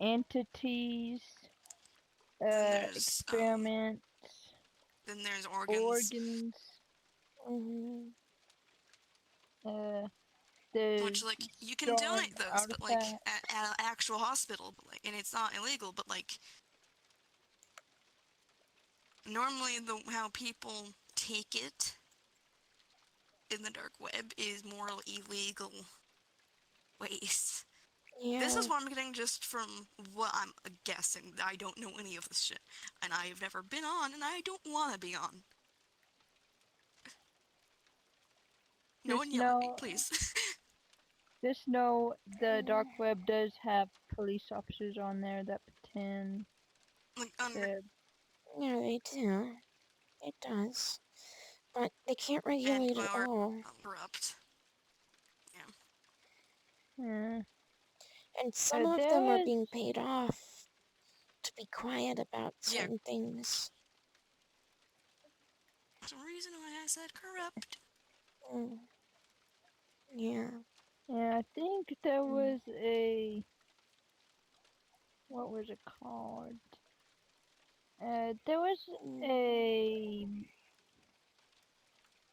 [SPEAKER 3] entities,
[SPEAKER 5] There's,
[SPEAKER 3] experiments,
[SPEAKER 5] Then there's organs.
[SPEAKER 3] organs, the
[SPEAKER 5] Which, like, you can donate those, but, like, at an actual hospital, but, like, and it's not illegal, but, like, normally how people take it in the dark web is more illegal ways.
[SPEAKER 1] Yeah.
[SPEAKER 5] This is what I'm getting just from what I'm guessing. I don't know any of this shit. And I've never been on, and I don't want to be on. No
[SPEAKER 3] Just
[SPEAKER 5] one yell at me,
[SPEAKER 3] know-
[SPEAKER 5] please.
[SPEAKER 3] Just know the dark web does have police officers on there that pretend
[SPEAKER 5] Like,
[SPEAKER 3] to...
[SPEAKER 1] Yeah, they do. It does. but they can't
[SPEAKER 5] and
[SPEAKER 1] regulate it
[SPEAKER 5] are
[SPEAKER 1] all.
[SPEAKER 5] corrupt. Yeah.
[SPEAKER 3] Yeah.
[SPEAKER 1] And some of
[SPEAKER 3] There
[SPEAKER 1] them are
[SPEAKER 3] was.
[SPEAKER 1] being paid off to be quiet about
[SPEAKER 5] Yeah.
[SPEAKER 1] certain things.
[SPEAKER 5] There's a reason why I said corrupt.
[SPEAKER 1] Mm. Yeah.
[SPEAKER 3] Yeah, I think there
[SPEAKER 1] Mm.
[SPEAKER 3] was a. What was it called? There was
[SPEAKER 1] Mm.
[SPEAKER 3] a.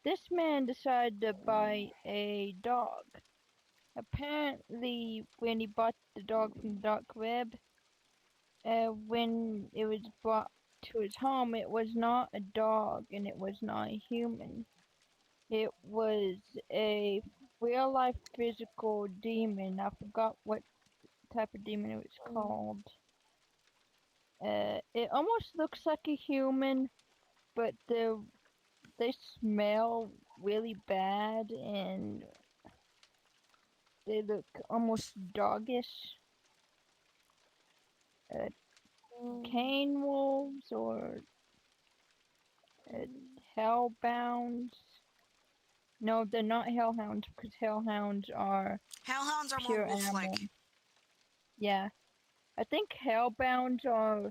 [SPEAKER 3] This man decided to buy a dog. Apparently, when he bought the dog from the dark web, when it was brought to his home, it was not a dog and it was not a human. It was a real life physical demon. I forgot what type of demon it was called. It almost looks like a human, but they smell really bad and they look almost doggish.
[SPEAKER 1] Mm.
[SPEAKER 3] Cane wolves or uh, hellbounds. No, they're not hellhounds because hellhounds are
[SPEAKER 5] Hellhounds are more
[SPEAKER 3] pure
[SPEAKER 5] wolf-like.
[SPEAKER 3] animal. Yeah, I think hellbounds are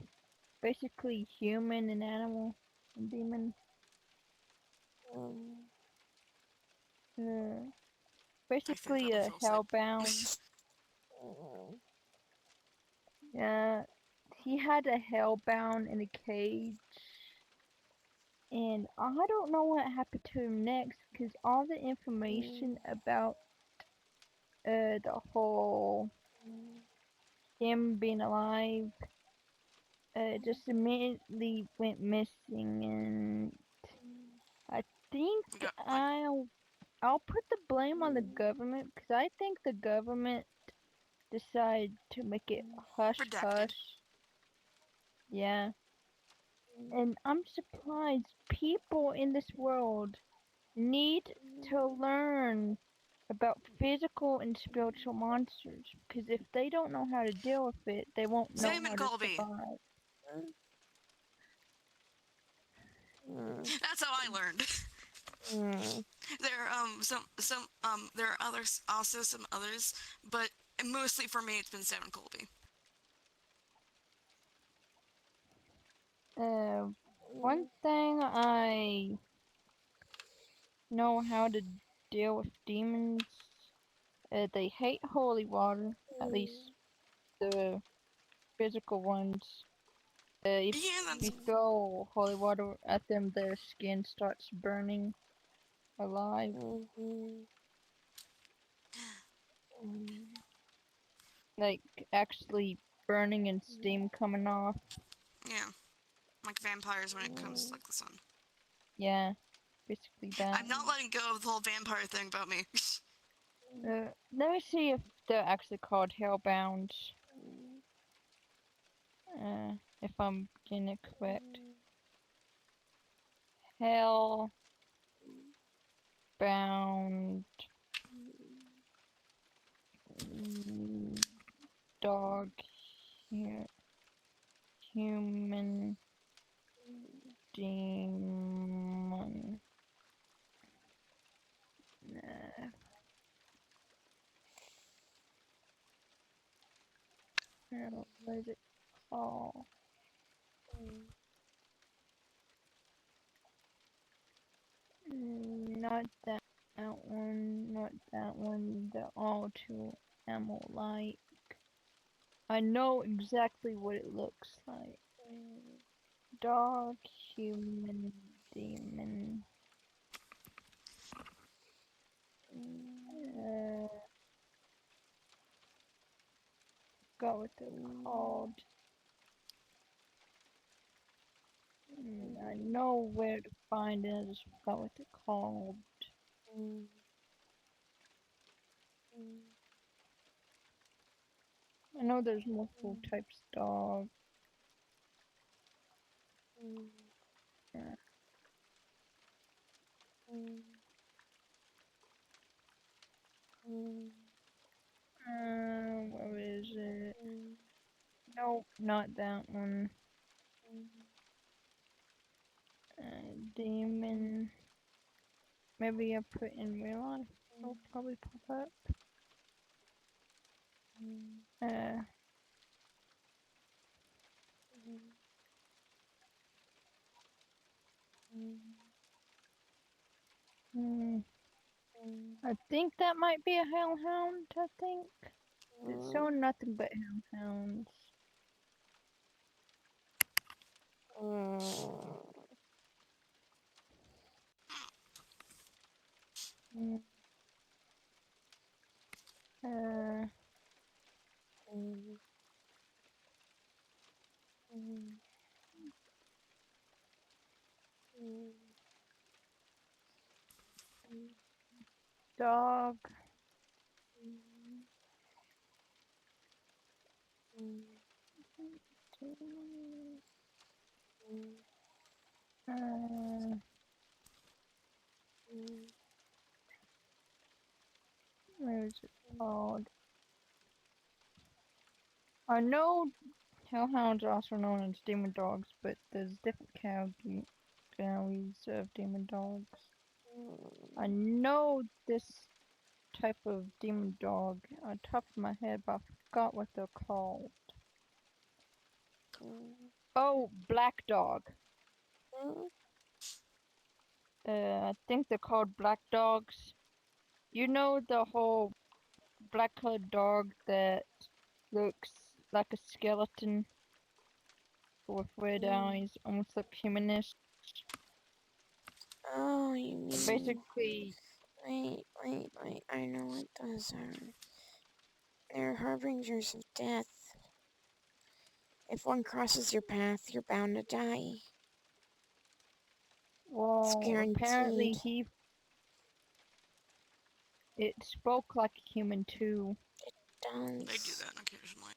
[SPEAKER 3] basically human and animal and demon.
[SPEAKER 1] Mm.
[SPEAKER 3] Uh,
[SPEAKER 5] I think
[SPEAKER 3] basically
[SPEAKER 5] that would
[SPEAKER 3] a
[SPEAKER 5] feel sick.
[SPEAKER 3] hellbound.
[SPEAKER 1] Mm.
[SPEAKER 3] Yeah, he had a hellbound in a cage, and I don't know what happened to him next because all the information about the whole him being alive just immediately went missing, and I think
[SPEAKER 5] You got, like,
[SPEAKER 3] I'll put the blame on the government because I think the government decided to make it hush
[SPEAKER 5] redacted.
[SPEAKER 3] hush. Yeah. And I'm surprised people in this world need to learn about physical and spiritual monsters because if they don't know how to deal with it, they won't know
[SPEAKER 5] Same
[SPEAKER 3] how
[SPEAKER 5] in
[SPEAKER 3] to
[SPEAKER 5] Colby.
[SPEAKER 3] survive.
[SPEAKER 1] Mm.
[SPEAKER 5] That's how I learned.
[SPEAKER 1] Mm.
[SPEAKER 5] There there are others, also some others, but mostly for me it's been Sam and Colby.
[SPEAKER 3] One thing I know how to deal with demons, they hate holy water, at least the physical ones. If
[SPEAKER 5] Yeah, that's
[SPEAKER 3] you throw holy water at them, their skin starts burning alive.
[SPEAKER 1] Mhm. Mm.
[SPEAKER 3] Like, actually burning and steam coming off.
[SPEAKER 5] yeah, like vampires when it comes to like the sun.
[SPEAKER 3] Yeah, basically that.
[SPEAKER 5] I'm not letting go of the whole vampire thing about me.
[SPEAKER 3] Let me see if they're actually called hellbound. If I'm getting it correct. Hellbound dog here. Human demon. What is it called? Not that one, not that one. They're all too animal-like. I know exactly what it looks like. Dog, human, demon. Forgot what they're called. I know where to find it. I just forgot what they're called. I know there's multiple types of dog. Yeah. Where is it? Nope, not that one. Demon. maybe I put in real life. It'll probably pop up. Hmm. I think that might be a hellhound, I think. It's showing nothing but hellhounds. Mm. Dog. What is it called? I know hellhounds are also known as demon dogs, but there's different categories of demon dogs. I know this type of demon dog on top of my head, but I forgot what they're called. Oh, black dog. I think they're called black dogs. You know the whole black colored dog that looks like a skeleton with red eyes, almost like humanish.
[SPEAKER 1] Oh, you mean...
[SPEAKER 3] Basically,
[SPEAKER 1] Wait, I know what those are. They're harbingers of death. If one crosses your path, you're bound to die.
[SPEAKER 3] well, apparently
[SPEAKER 1] guaranteed.
[SPEAKER 3] it spoke like a human too.
[SPEAKER 1] Does.
[SPEAKER 5] They do that occasionally.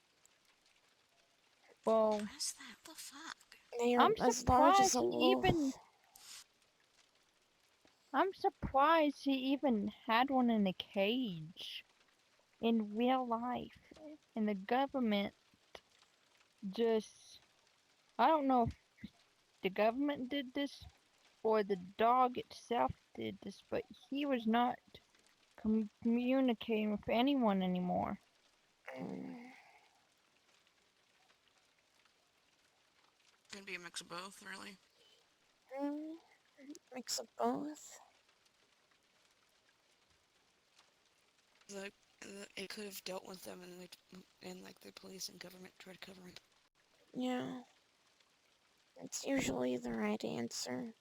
[SPEAKER 3] Well,
[SPEAKER 5] What is that? What the fuck?
[SPEAKER 1] They are
[SPEAKER 3] I'm
[SPEAKER 1] as large as
[SPEAKER 3] surprised
[SPEAKER 1] a
[SPEAKER 3] he
[SPEAKER 1] wolf.
[SPEAKER 3] I'm surprised he even had one in a cage in real life. And the government just, I don't know if the government did this or the dog itself did this, but he was not communicating with anyone anymore.
[SPEAKER 5] Could be a mix of both, really.
[SPEAKER 1] Mix of both.
[SPEAKER 5] It could have dealt with them, and like the police and government tried to cover it.
[SPEAKER 1] Yeah. It's usually the right answer.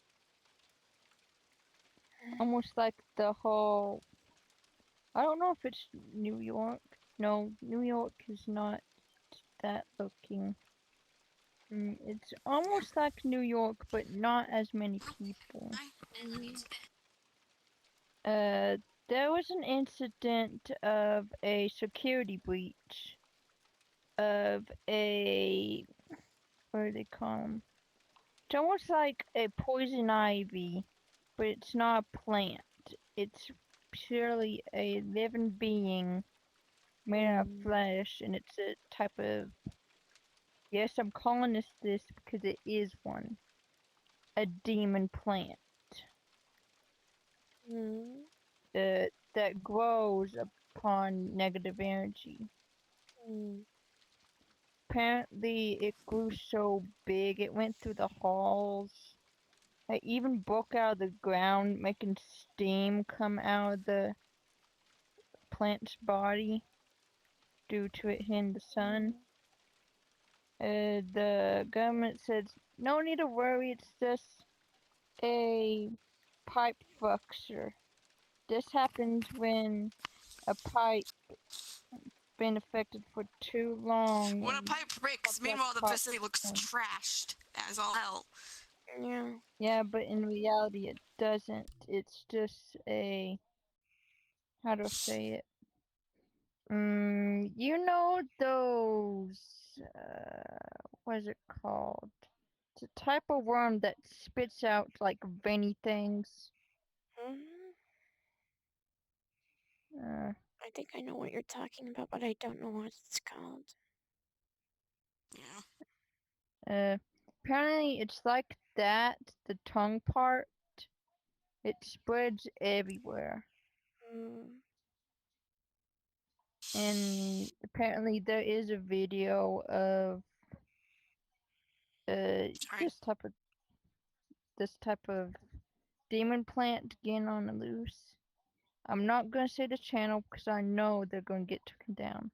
[SPEAKER 3] Almost like the whole, I don't know if it's New York. No, New York is not that looking. It's almost like New York, but not as many people. There was an incident of a security breach of a, what do they call them? It's almost like a poison ivy, but it's not a plant. It's purely a living being made out of flesh, and it's a type of, yes, I'm calling this because it is one, a demon plant. That grows upon negative energy. Apparently, it grew so big it went through the halls. It even broke out of the ground, making steam come out of the plant's body due to it hitting the sun. The government said, no need to worry, it's just a pipe fracture. This happens when a pipe been affected for too long.
[SPEAKER 5] When a pipe breaks, meanwhile the facility looks trashed as all hell.
[SPEAKER 1] Yeah.
[SPEAKER 3] Yeah, but in reality it doesn't. It's just a, how do I say it? You know those, what is it called? It's a type of worm that spits out like veiny things.
[SPEAKER 1] I think I know what you're talking about, but I don't know what it's called.
[SPEAKER 5] Yeah.
[SPEAKER 3] Apparently it's like that, the tongue part, It spreads everywhere.
[SPEAKER 1] Mm.
[SPEAKER 3] And apparently there is a video of
[SPEAKER 5] Sorry.
[SPEAKER 3] this type of demon plant getting on the loose. I'm not gonna say the channel because I know they're gonna get taken down.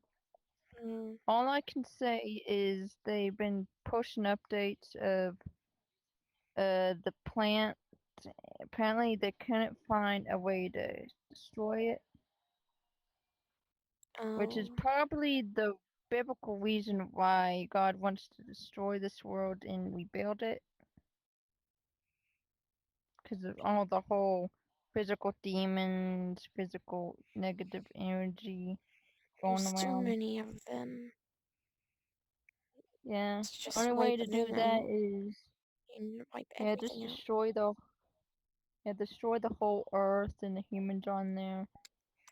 [SPEAKER 1] Mm.
[SPEAKER 3] All I can say is they've been pushing updates of the plant. Apparently they couldn't find a way to destroy it, which is
[SPEAKER 1] Oh.
[SPEAKER 3] probably the biblical reason why God wants to destroy this world and rebuild it. Because of all the whole physical demons, physical negative energy going
[SPEAKER 1] There's too
[SPEAKER 3] around.
[SPEAKER 1] many of them.
[SPEAKER 3] Yeah,
[SPEAKER 1] To just
[SPEAKER 3] only way
[SPEAKER 1] wipe
[SPEAKER 3] to
[SPEAKER 1] them
[SPEAKER 3] do that
[SPEAKER 1] out
[SPEAKER 3] is
[SPEAKER 1] and wipe
[SPEAKER 3] just
[SPEAKER 1] everything out.
[SPEAKER 3] destroy the whole earth and the humans on there.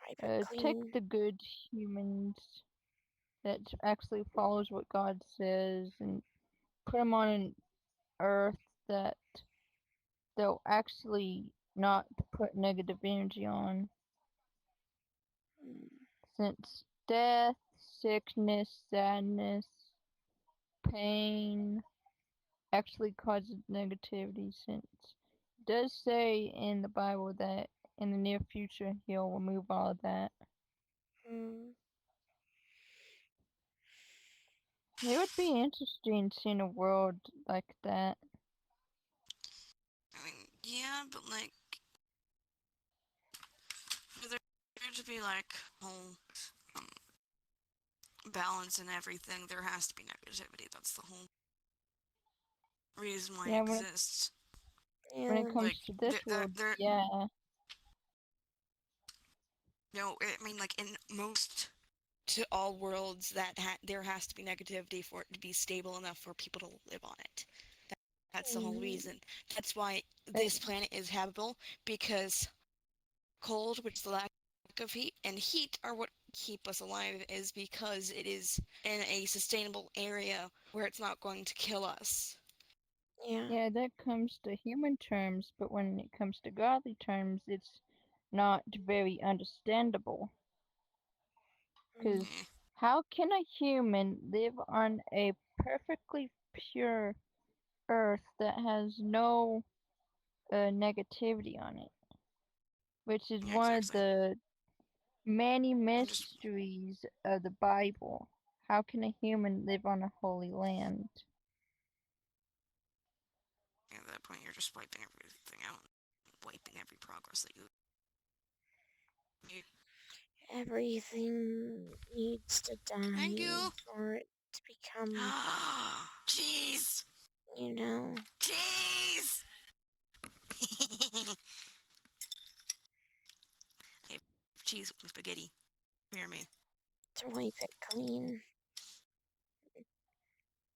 [SPEAKER 1] Wipe it
[SPEAKER 3] Take
[SPEAKER 1] clean.
[SPEAKER 3] the good humans that actually follows what God says and put them on an earth that they'll actually not put negative energy on.
[SPEAKER 1] Mm.
[SPEAKER 3] Since death, sickness, sadness, pain actually causes negativity, since it does say in the Bible that in the near future he'll remove all of that.
[SPEAKER 1] Mm.
[SPEAKER 3] It would be interesting seeing a world like that.
[SPEAKER 5] I mean, yeah, but like, for there to be like whole um, balance and everything, there has to be negativity. That's the whole reason why it
[SPEAKER 3] Yeah,
[SPEAKER 5] exists.
[SPEAKER 3] when
[SPEAKER 1] Yeah.
[SPEAKER 3] it comes
[SPEAKER 5] Like,
[SPEAKER 3] to this world,
[SPEAKER 5] there,
[SPEAKER 3] yeah.
[SPEAKER 5] no, I mean, like in most to all worlds, that there has to be negativity for it to be stable enough for people to live on it. That's the whole
[SPEAKER 1] Mm.
[SPEAKER 5] reason. That's why
[SPEAKER 3] It,
[SPEAKER 5] this planet is habitable, because cold, which is the lack of heat, and heat are what keep us alive, is because it is in a sustainable area where it's not going to kill us.
[SPEAKER 1] Yeah.
[SPEAKER 3] yeah, that comes to human terms, but when it comes to godly terms, it's not very understandable. Because
[SPEAKER 5] Eh,
[SPEAKER 3] how can a human live on a perfectly pure earth that has no negativity on it? Which is
[SPEAKER 5] yeah,
[SPEAKER 3] one of
[SPEAKER 5] exactly.
[SPEAKER 3] the many
[SPEAKER 5] I'm just
[SPEAKER 3] mysteries of the Bible. How can a human live on a holy land?
[SPEAKER 5] at that point, you're just wiping everything out, wiping every progress that you made.
[SPEAKER 1] Everything needs to
[SPEAKER 5] Thank
[SPEAKER 1] die
[SPEAKER 5] you.
[SPEAKER 1] for it to become,
[SPEAKER 5] Cheese.
[SPEAKER 1] you know,
[SPEAKER 5] Cheese. Hey, cheese with spaghetti. Hear me.
[SPEAKER 1] to wipe it clean.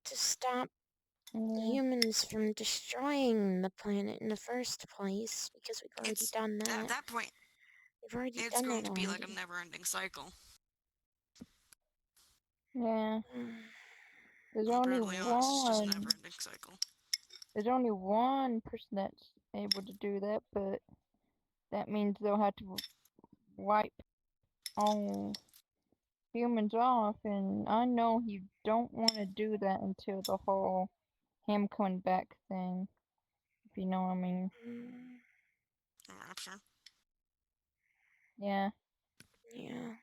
[SPEAKER 1] To stop
[SPEAKER 3] Yeah,
[SPEAKER 1] humans from destroying the planet in the first place, because we've already
[SPEAKER 5] It's
[SPEAKER 1] done
[SPEAKER 5] at
[SPEAKER 1] that.
[SPEAKER 5] that point,
[SPEAKER 1] We've already
[SPEAKER 5] it's
[SPEAKER 1] done
[SPEAKER 5] going
[SPEAKER 1] that
[SPEAKER 5] to be like a
[SPEAKER 1] already.
[SPEAKER 5] never-ending cycle.
[SPEAKER 3] yeah. There's
[SPEAKER 5] I'm
[SPEAKER 3] only
[SPEAKER 5] brutally honest, it's just a
[SPEAKER 3] one.
[SPEAKER 5] never-ending cycle.
[SPEAKER 3] There's only one person that's able to do that, but that means they'll have to wipe all humans off, and I know you don't want to do that until the whole him coming back thing, if you know what I mean.
[SPEAKER 1] Mm.
[SPEAKER 5] Rapture.
[SPEAKER 3] Yeah.
[SPEAKER 1] Yeah.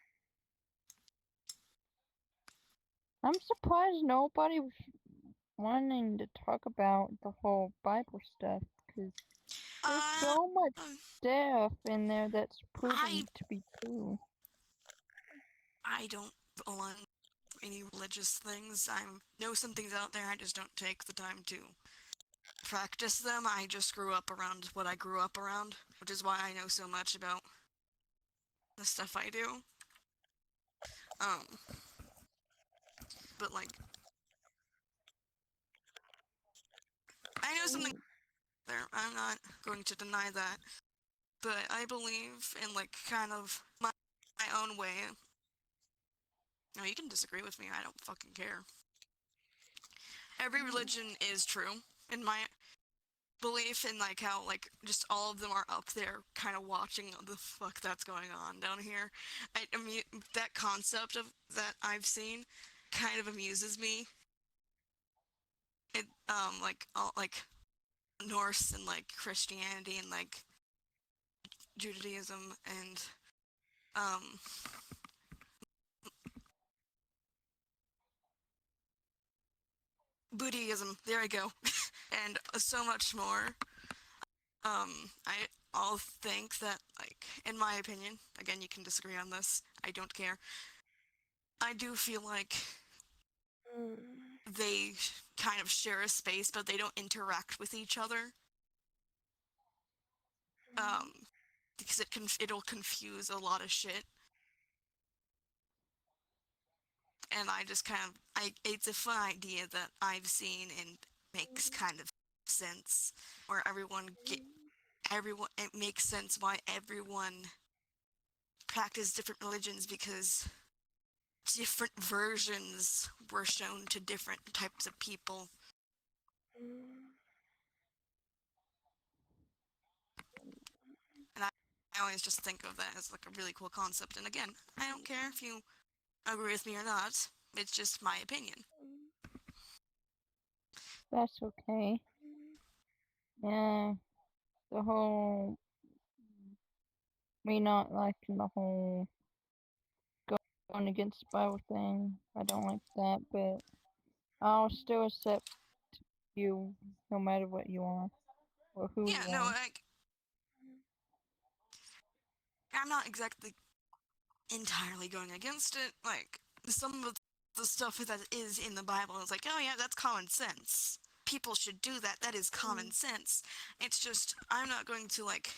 [SPEAKER 3] I'm surprised nobody was wanting to talk about the whole Bible stuff, because there's
[SPEAKER 5] Uh,
[SPEAKER 3] so much stuff in there that's
[SPEAKER 5] I
[SPEAKER 3] proven to be true.
[SPEAKER 5] I don't align any religious things. I know some things out there. I just don't take the time to practice them. I just grew up around what I grew up around, which is why I know so much about the stuff I do. Um, but like, I know something
[SPEAKER 1] Mm.
[SPEAKER 5] there. I'm not going to deny that, but I believe in like kind of my own way. No, you can disagree with me. I don't fucking care. Every religion is true in my belief in like how like just all of them are up there kind of watching the fuck that's going on down here. I mean that concept of that I've seen kind of amuses me. It like all like Norse and like Christianity and like Judaism and um Buddhism. There I go. And so much more. I all think that, like, in my opinion, again, you can disagree on this. I don't care. I do feel like
[SPEAKER 1] Mm.
[SPEAKER 5] they kind of share a space, but they don't interact with each other. Because it'll confuse a lot of shit. And I just kind of, it's a fun idea that I've seen and makes kind of sense, where it makes sense why everyone practices different religions, because different versions were shown to different types of people. And I always just think of that as like a really cool concept. And again, I don't care if you agree with me or not. It's just my opinion.
[SPEAKER 3] That's okay. Yeah, the whole me not liking the whole going against the Bible thing. I don't like that, but I'll still accept you no matter what you are or who
[SPEAKER 5] Yeah,
[SPEAKER 3] you
[SPEAKER 5] no,
[SPEAKER 3] are.
[SPEAKER 5] I'm not exactly entirely going against it. Like, some of the stuff that is in the Bible is like, oh yeah, that's common sense. People should do that. That is common sense. It's just, I'm not going to, like,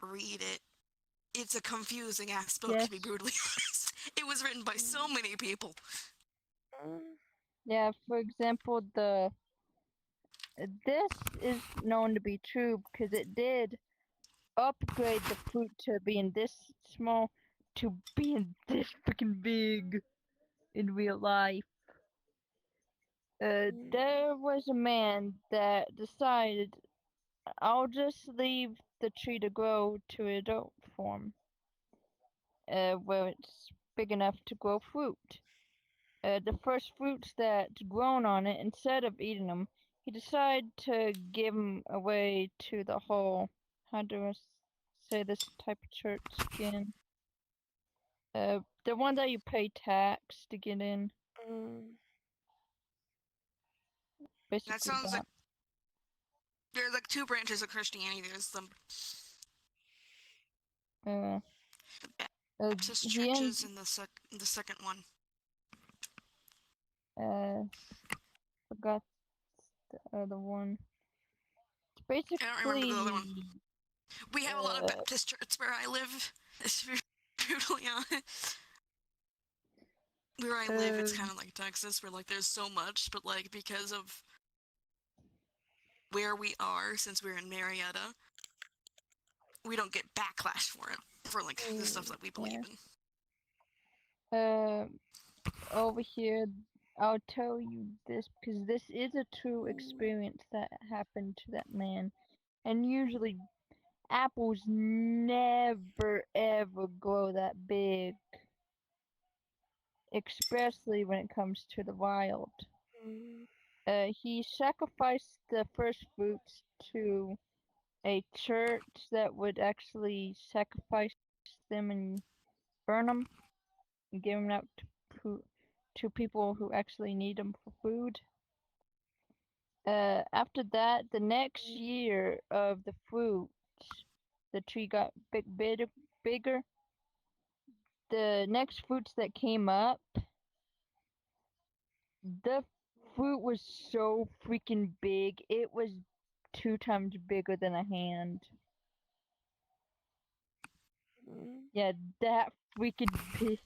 [SPEAKER 5] read it. It's a confusing ass book,
[SPEAKER 3] Yes.
[SPEAKER 5] to be brutally honest. It was written by so many people.
[SPEAKER 3] Yeah, for example, this is known to be true because it did upgrade the fruit to being this small to being this freaking big in real life. There was a man that decided, I'll just leave the tree to grow to adult form, where it's big enough to grow fruit. The first fruits that's grown on it, instead of eating them, he decided to give them away to the whole, how do I say this type of church again? The one that you pay tax to get in. Basically
[SPEAKER 5] That sounds like there's like two branches of Christianity. There's the Baptist
[SPEAKER 3] he
[SPEAKER 5] churches and the second one.
[SPEAKER 3] forgot the other one. It's basically.
[SPEAKER 5] I don't remember the other one. We have a lot of Baptist churches where I live. To be brutally honest. Where I live, it's kind of like Texas, where like there's so much, but like because of where we are, since we're in Marietta, we don't get backlash for it, for like the stuff that we believe
[SPEAKER 3] in. Over here, I'll tell you this because this is a true experience that happened to that man. And usually, apples never ever grow that big, especially when it comes to the wild. He sacrificed the first fruits to a church that would actually sacrifice them and burn them and give them out to people who actually need them for food. After that, the next year of the fruits, the tree got bigger. The next fruits that came up, the fruit was so freaking big. It was 2 times bigger than a hand. Yeah, that freaking big.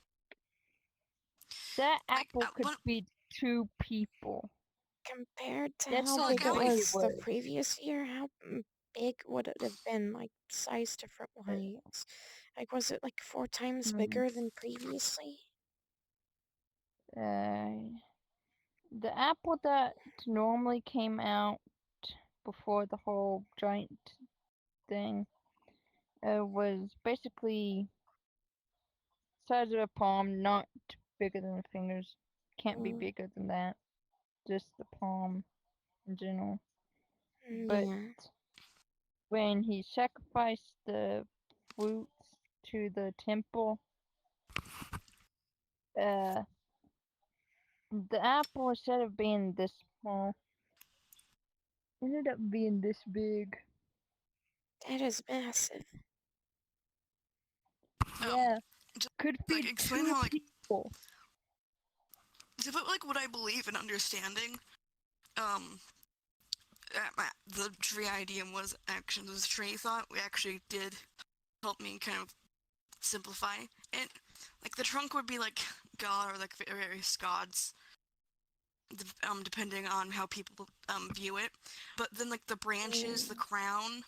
[SPEAKER 3] That apple could feed 2 people.
[SPEAKER 1] Compared to
[SPEAKER 3] That's
[SPEAKER 1] how
[SPEAKER 3] how
[SPEAKER 1] big it
[SPEAKER 3] big
[SPEAKER 1] was the previous year, how big would it have been, like, size different wise? Like, was it like 4 times bigger than previously?
[SPEAKER 3] The apple that normally came out before the whole giant thing was basically size of a palm, not bigger than the fingers. Can't be
[SPEAKER 1] Mm,
[SPEAKER 3] bigger than that. Just the palm in general. But
[SPEAKER 1] yeah.
[SPEAKER 3] when he sacrificed the fruits to the temple, the apple, instead of being this small, ended up being this big.
[SPEAKER 1] That is massive.
[SPEAKER 3] Yeah,
[SPEAKER 5] just
[SPEAKER 3] could
[SPEAKER 5] like
[SPEAKER 3] feed
[SPEAKER 5] explain
[SPEAKER 3] 2
[SPEAKER 5] how like
[SPEAKER 3] people.
[SPEAKER 5] to put like what I believe in understanding. Um, the tree idea was actually the tree thought we actually did help me kind of simplify it. Like the trunk would be like God or like various gods, depending on how people view it. But then like the branches, the crown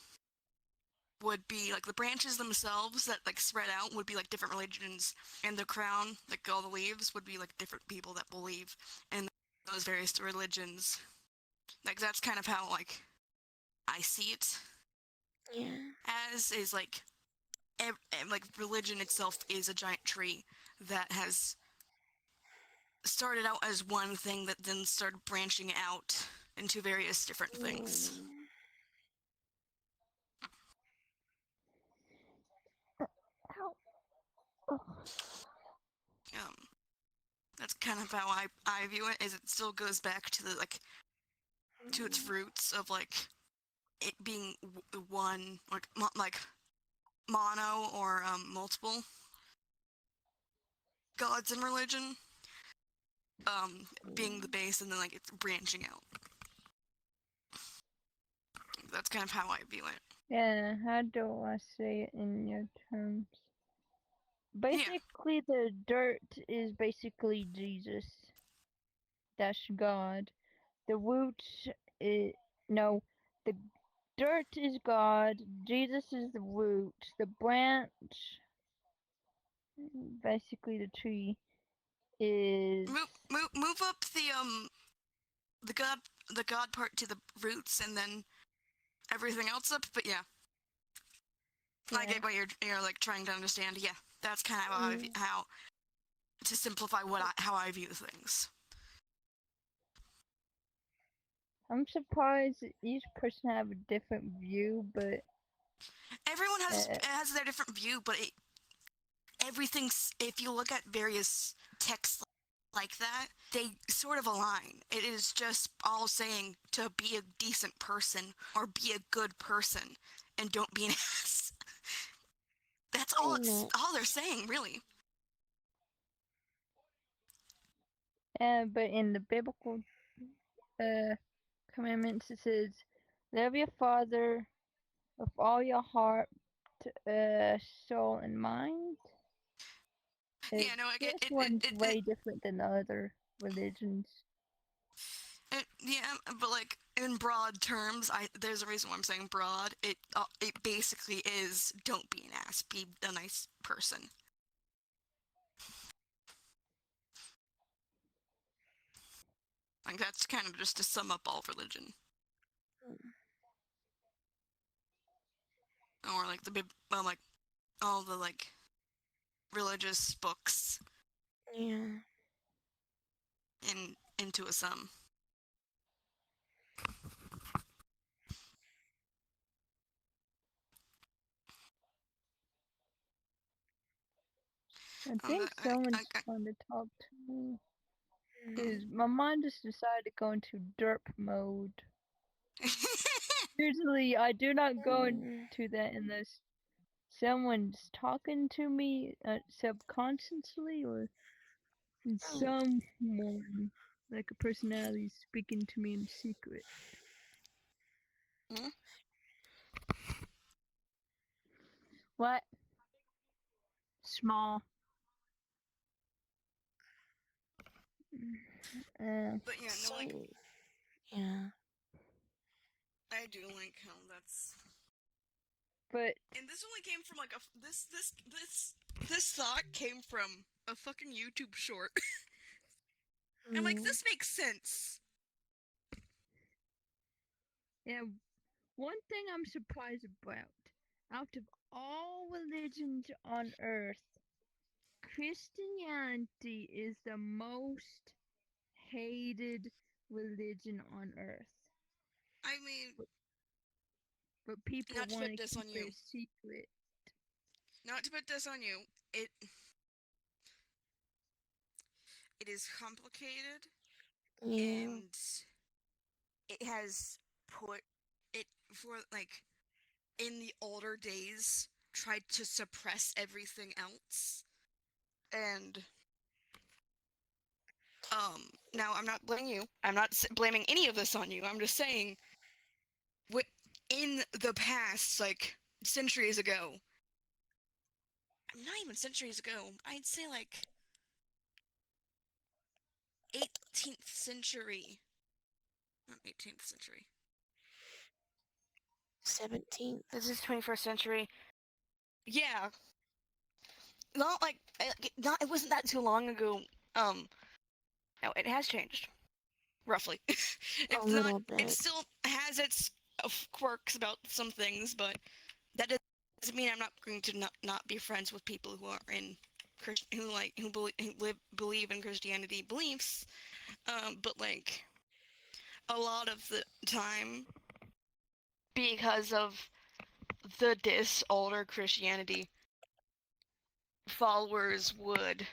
[SPEAKER 5] would be like the branches themselves that like spread out would be like different religions, and the crown, like all the leaves, would be like different people that believe in those various religions. Like that's kind of how like I see it
[SPEAKER 1] Yeah.
[SPEAKER 5] as is like like religion itself is a giant tree that has started out as one thing that then started branching out into various different things. Um, that's kind of how I view it. Is it still goes back to the like to its roots of like it being one like mono or multiple gods in religion, being the base and then like it's branching out. That's kind of how I view it.
[SPEAKER 3] Yeah, how do I say it in your terms?
[SPEAKER 5] Yeah.
[SPEAKER 3] Basically, the dirt is basically Jesus. That's God. The roots is no, the dirt is God. Jesus is the root. The branch, basically the tree, is
[SPEAKER 5] Move up the god the god part to the roots and then everything else up. But yeah, I
[SPEAKER 3] yeah.
[SPEAKER 5] get what you're like trying to understand. Yeah, that's kind of how to simplify how I view things.
[SPEAKER 3] I'm surprised that each person have a different view, but
[SPEAKER 5] Everyone has their different view, but everything's if you look at various texts like that, they sort of align. It is just all saying to be a decent person or be a good person and don't be an ass. That's all all they're saying, really.
[SPEAKER 3] but in the biblical commandments it says, "Love your father with all your heart, soul, and mind."
[SPEAKER 5] Yeah, no,
[SPEAKER 3] This one's way different than the other religions.
[SPEAKER 5] Yeah, but like in broad terms, there's a reason why I'm saying broad. It basically is don't be an ass, be a nice person. Like that's kind of just to sum up all religion, or like like all the like religious books
[SPEAKER 1] Yeah.
[SPEAKER 5] into a sum.
[SPEAKER 3] I think someone's trying to talk to me. Because my mind just decided to go into derp mode. Usually I do not go into that unless someone's talking to me subconsciously or someone, like a personality, speaking to me in secret.
[SPEAKER 5] Hmm?
[SPEAKER 3] What? Small.
[SPEAKER 5] But yeah, no, like
[SPEAKER 1] yeah.
[SPEAKER 5] I do like how that's.
[SPEAKER 3] But
[SPEAKER 5] And this only came from like this thought came from a fucking YouTube short. I'm like,
[SPEAKER 1] Mm.
[SPEAKER 5] this makes sense.
[SPEAKER 3] Yeah, one thing I'm surprised about, out of all religions on earth, Christianity is the most hated religion on earth.
[SPEAKER 5] I mean,
[SPEAKER 3] But people
[SPEAKER 5] not to
[SPEAKER 3] want
[SPEAKER 5] put
[SPEAKER 3] to
[SPEAKER 5] this
[SPEAKER 3] keep
[SPEAKER 5] on you.
[SPEAKER 3] it a secret.
[SPEAKER 5] Not to put this on you. It is complicated,
[SPEAKER 1] Yeah.
[SPEAKER 5] and it has put it for like in the older days tried to suppress everything else, and now I'm not blaming you. I'm not blaming any of this on you. I'm just saying, in the past, like centuries ago, not even centuries ago, I'd say like 18th century, not 18th century.
[SPEAKER 1] 17th.
[SPEAKER 4] This is 21st century.
[SPEAKER 5] Yeah, not like not. It wasn't that too long ago. No, it has changed, roughly.
[SPEAKER 1] A
[SPEAKER 5] It's not.
[SPEAKER 1] little
[SPEAKER 5] It
[SPEAKER 1] bit.
[SPEAKER 5] still has its quirks about some things, but that doesn't mean I'm not going to not be friends with people who are in who believe in Christianity beliefs. But like a lot of the time, because of the older Christianity, followers would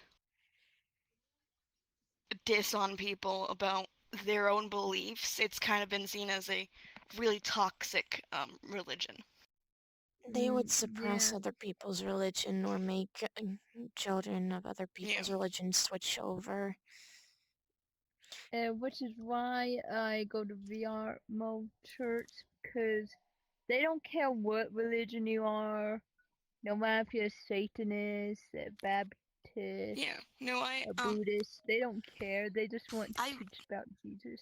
[SPEAKER 5] diss on people about their own beliefs. It's kind of been seen as a really toxic religion.
[SPEAKER 1] They would suppress
[SPEAKER 3] Yeah.
[SPEAKER 1] other people's religion or make children of other people's religion switch over.
[SPEAKER 3] Which is why I go to VRMO church, because they don't care what religion you are, no matter if you're a Satanist, a Baptist,
[SPEAKER 5] Yeah. No,
[SPEAKER 3] a Buddhist, they don't care. They just want to
[SPEAKER 5] I
[SPEAKER 3] teach about Jesus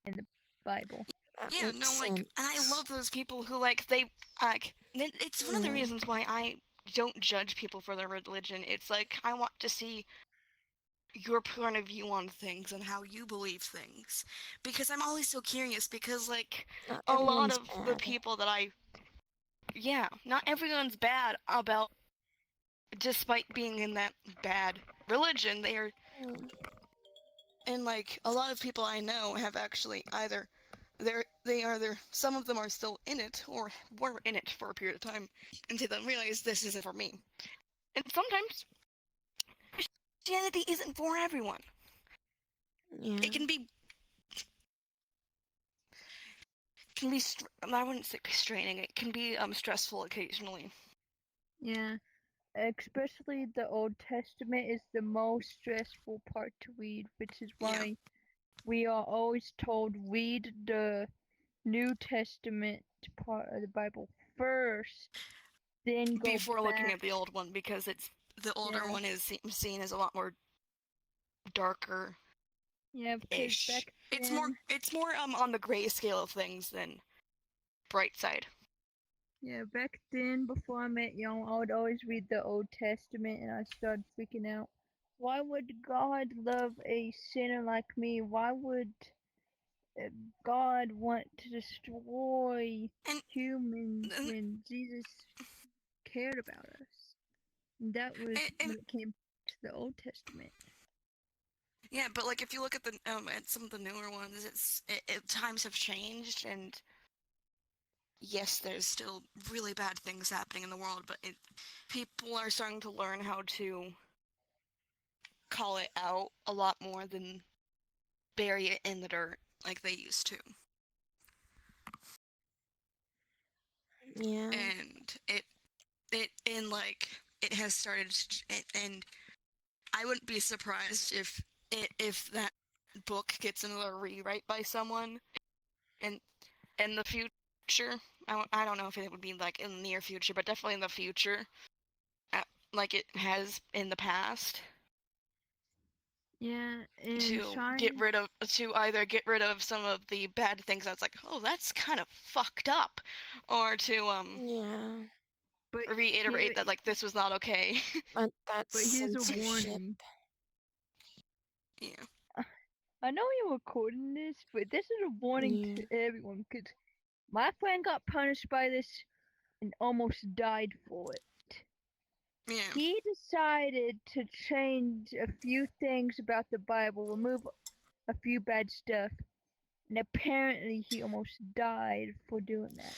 [SPEAKER 3] in the Bible.
[SPEAKER 1] That
[SPEAKER 5] yeah,
[SPEAKER 1] makes
[SPEAKER 5] no, like,
[SPEAKER 1] sense.
[SPEAKER 5] and I love those people who like they like. It's one of the
[SPEAKER 1] Yeah.
[SPEAKER 5] reasons why I don't judge people for their religion. It's like I want to see your point of view on things and how you believe things, because I'm always so curious. Because like
[SPEAKER 1] Not
[SPEAKER 5] a lot
[SPEAKER 1] everyone's
[SPEAKER 5] of the
[SPEAKER 1] bad.
[SPEAKER 5] people that not everyone's bad about, despite being in that bad religion, they are.
[SPEAKER 1] Mm.
[SPEAKER 5] And like a lot of people I know have actually either some of them are still in it or were in it for a period of time until they realize this isn't for me. And sometimes Christianity isn't for everyone.
[SPEAKER 1] Yeah.
[SPEAKER 5] It can be I wouldn't say straining. It can be stressful occasionally.
[SPEAKER 3] Yeah. Especially the Old Testament is the most stressful part to read, which is
[SPEAKER 5] Yeah.
[SPEAKER 3] why we are always told read the New Testament part of the Bible first, then go
[SPEAKER 5] Before looking
[SPEAKER 3] back.
[SPEAKER 5] at the old one, because the older
[SPEAKER 3] Yeah.
[SPEAKER 5] one is seen as a lot more darker
[SPEAKER 3] Yeah, because
[SPEAKER 5] ish.
[SPEAKER 3] back
[SPEAKER 5] It's
[SPEAKER 3] then,
[SPEAKER 5] more on the gray scale of things than bright side.
[SPEAKER 3] yeah, back then before I met y'all, I would always read the Old Testament and I started freaking out. Why would God love a sinner like me? Why would God want to destroy
[SPEAKER 5] And
[SPEAKER 3] humans when Jesus cared about us? And that was
[SPEAKER 5] and
[SPEAKER 3] when it came to the Old Testament.
[SPEAKER 5] yeah, but like if you look at at some of the newer ones, times have changed, and yes, there's still really bad things happening in the world, but people are starting to learn how to call it out a lot more than bury it in the dirt like they used to.
[SPEAKER 1] Yeah.
[SPEAKER 5] And it has started, and I wouldn't be surprised if that book gets another rewrite by someone in the future. I don't know if it would be like in the near future, but definitely in the future, like it has in the past.
[SPEAKER 3] Yeah, and
[SPEAKER 5] To either get rid of some of the bad things that's like, oh, that's kind of fucked up, or to
[SPEAKER 1] Yeah.
[SPEAKER 5] reiterate that like this was not okay.
[SPEAKER 1] But that's
[SPEAKER 3] But here's a
[SPEAKER 1] censorship.
[SPEAKER 3] warning.
[SPEAKER 5] Yeah.
[SPEAKER 3] I know you're recording this, but this is a warning
[SPEAKER 1] Yeah.
[SPEAKER 3] to everyone, because my friend got punished by this and almost died for it.
[SPEAKER 5] Yeah.
[SPEAKER 3] He decided to change a few things about the Bible, remove a few bad stuff, and apparently he almost died for doing that.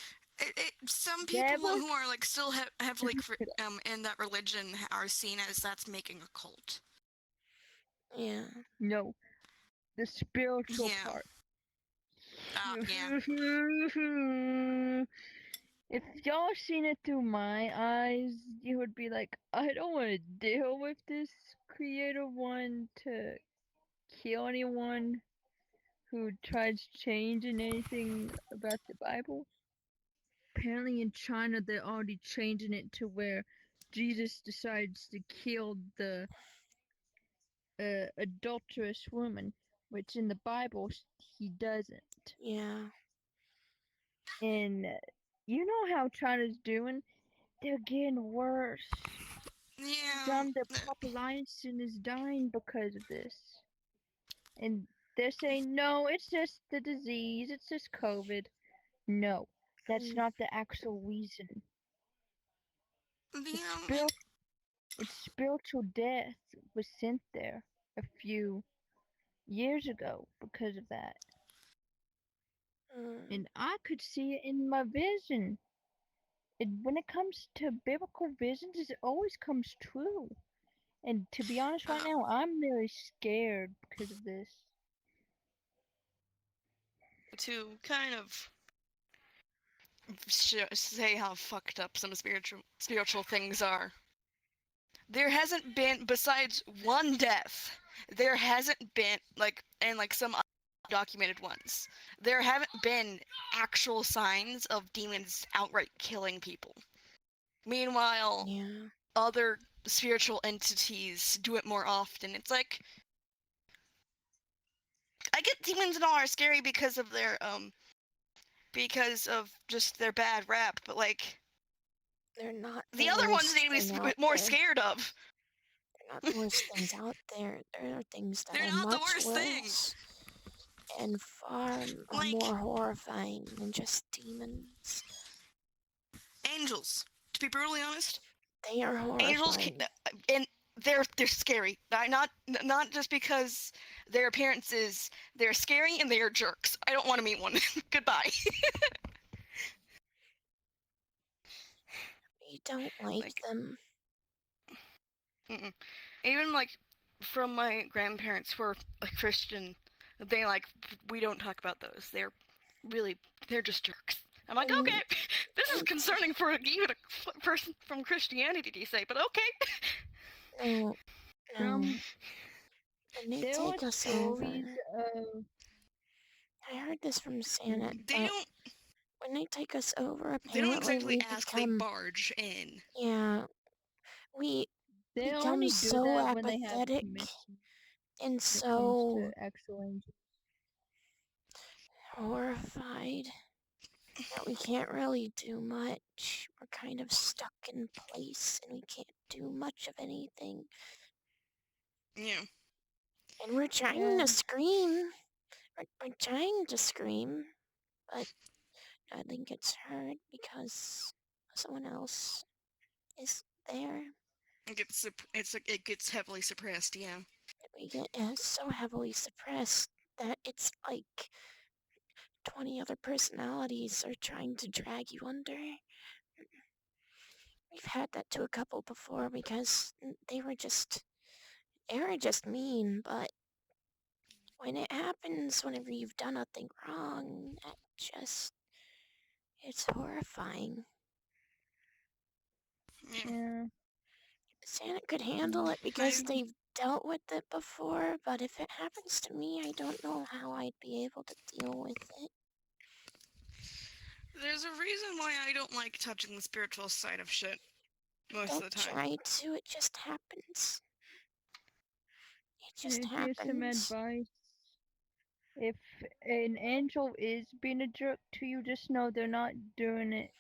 [SPEAKER 5] Some people
[SPEAKER 3] Never-
[SPEAKER 5] who are like still heavily in that religion are seen as that's making a cult.
[SPEAKER 1] Yeah.
[SPEAKER 3] No, the spiritual
[SPEAKER 5] Yeah.
[SPEAKER 3] part.
[SPEAKER 5] Yeah.
[SPEAKER 3] If y'all seen it through my eyes, you would be like, I don't want to deal with this creator one to kill anyone who tries changing anything about the Bible. Apparently in China they're already changing it to where Jesus decides to kill the adulterous woman, which in the Bible he doesn't.
[SPEAKER 1] Yeah.
[SPEAKER 3] And you know how China's doing? They're getting worse.
[SPEAKER 5] Yeah.
[SPEAKER 3] Some the population is dying because of this. And they're saying, no, it's just the disease, it's just COVID. No, that's
[SPEAKER 1] Mm.
[SPEAKER 3] not the actual reason. It's spiritual death was sent there a few years ago because of that.
[SPEAKER 1] Mm.
[SPEAKER 3] And I could see it in my vision. When it comes to biblical visions, it always comes true. And to be honest, right now, I'm really scared because of this.
[SPEAKER 4] To kind of say how fucked up some spiritual things are. There hasn't been, besides one death, there hasn't been some documented ones. There haven't been actual signs of demons outright killing people. Meanwhile,
[SPEAKER 1] Yeah.
[SPEAKER 4] other spiritual entities do it more often. It's like, I get demons and all are scary because of just their bad rap, but like
[SPEAKER 1] They're not
[SPEAKER 4] the other ones
[SPEAKER 1] worst
[SPEAKER 4] need to
[SPEAKER 1] thing
[SPEAKER 4] be
[SPEAKER 1] out
[SPEAKER 4] more
[SPEAKER 1] there.
[SPEAKER 4] scared of.
[SPEAKER 1] They're not the worst things out there. There are things that
[SPEAKER 5] They're
[SPEAKER 1] are
[SPEAKER 5] not the
[SPEAKER 1] much
[SPEAKER 5] worst thing.
[SPEAKER 1] worse and far
[SPEAKER 5] Like-
[SPEAKER 1] more horrifying than just demons.
[SPEAKER 5] Angels. To be brutally honest,
[SPEAKER 1] They are
[SPEAKER 4] Angels
[SPEAKER 1] horrifying.
[SPEAKER 4] and they're scary. Not just because their appearances, they're scary and they are jerks. I don't want to meet one. Goodbye.
[SPEAKER 1] You don't like them.
[SPEAKER 4] Mm-mm. Even like from my grandparents who are Christian, they we don't talk about those. They're just jerks. I'm like,
[SPEAKER 1] Mm.
[SPEAKER 4] okay, this is concerning for even a person from Christianity to say, but okay.
[SPEAKER 1] No.
[SPEAKER 3] From
[SPEAKER 1] When they
[SPEAKER 3] there
[SPEAKER 1] take
[SPEAKER 3] are
[SPEAKER 1] us over,
[SPEAKER 3] stories of
[SPEAKER 1] I heard this from Santa,
[SPEAKER 5] they
[SPEAKER 1] but
[SPEAKER 5] don't.
[SPEAKER 1] when they take us over,
[SPEAKER 5] They don't
[SPEAKER 1] apparently
[SPEAKER 5] exactly
[SPEAKER 1] we
[SPEAKER 5] ask. They
[SPEAKER 1] become,
[SPEAKER 5] barge in.
[SPEAKER 1] yeah, we
[SPEAKER 3] they
[SPEAKER 1] become
[SPEAKER 3] only do
[SPEAKER 1] so
[SPEAKER 3] that when they have
[SPEAKER 1] apathetic
[SPEAKER 3] permission
[SPEAKER 1] and
[SPEAKER 3] when it comes
[SPEAKER 1] so
[SPEAKER 3] to actual angels.
[SPEAKER 1] horrified that we can't really do much. We're kind of stuck in place and we can't do much of anything.
[SPEAKER 5] Yeah.
[SPEAKER 1] And we're trying
[SPEAKER 3] Yeah.
[SPEAKER 1] to scream. We're trying to scream, but nothing gets heard because someone else is there.
[SPEAKER 5] It gets heavily suppressed. Yeah.
[SPEAKER 1] We get so heavily suppressed that it's like 20 other personalities are trying to drag you under. We've had that to a couple before because they were just mean, but when it happens, whenever you've done nothing wrong, it's horrifying.
[SPEAKER 5] Yeah.
[SPEAKER 3] Yeah.
[SPEAKER 1] Santa could handle it because they've dealt with it before, but if it happens to me, I don't know how I'd be able to deal with it.
[SPEAKER 5] There's a reason why I don't like touching the spiritual side of shit most
[SPEAKER 1] Don't
[SPEAKER 5] of the time.
[SPEAKER 1] try to, it just happens. It just
[SPEAKER 3] Here's some
[SPEAKER 1] happens.
[SPEAKER 3] advice. If an angel is being a jerk to you, just know they're not doing it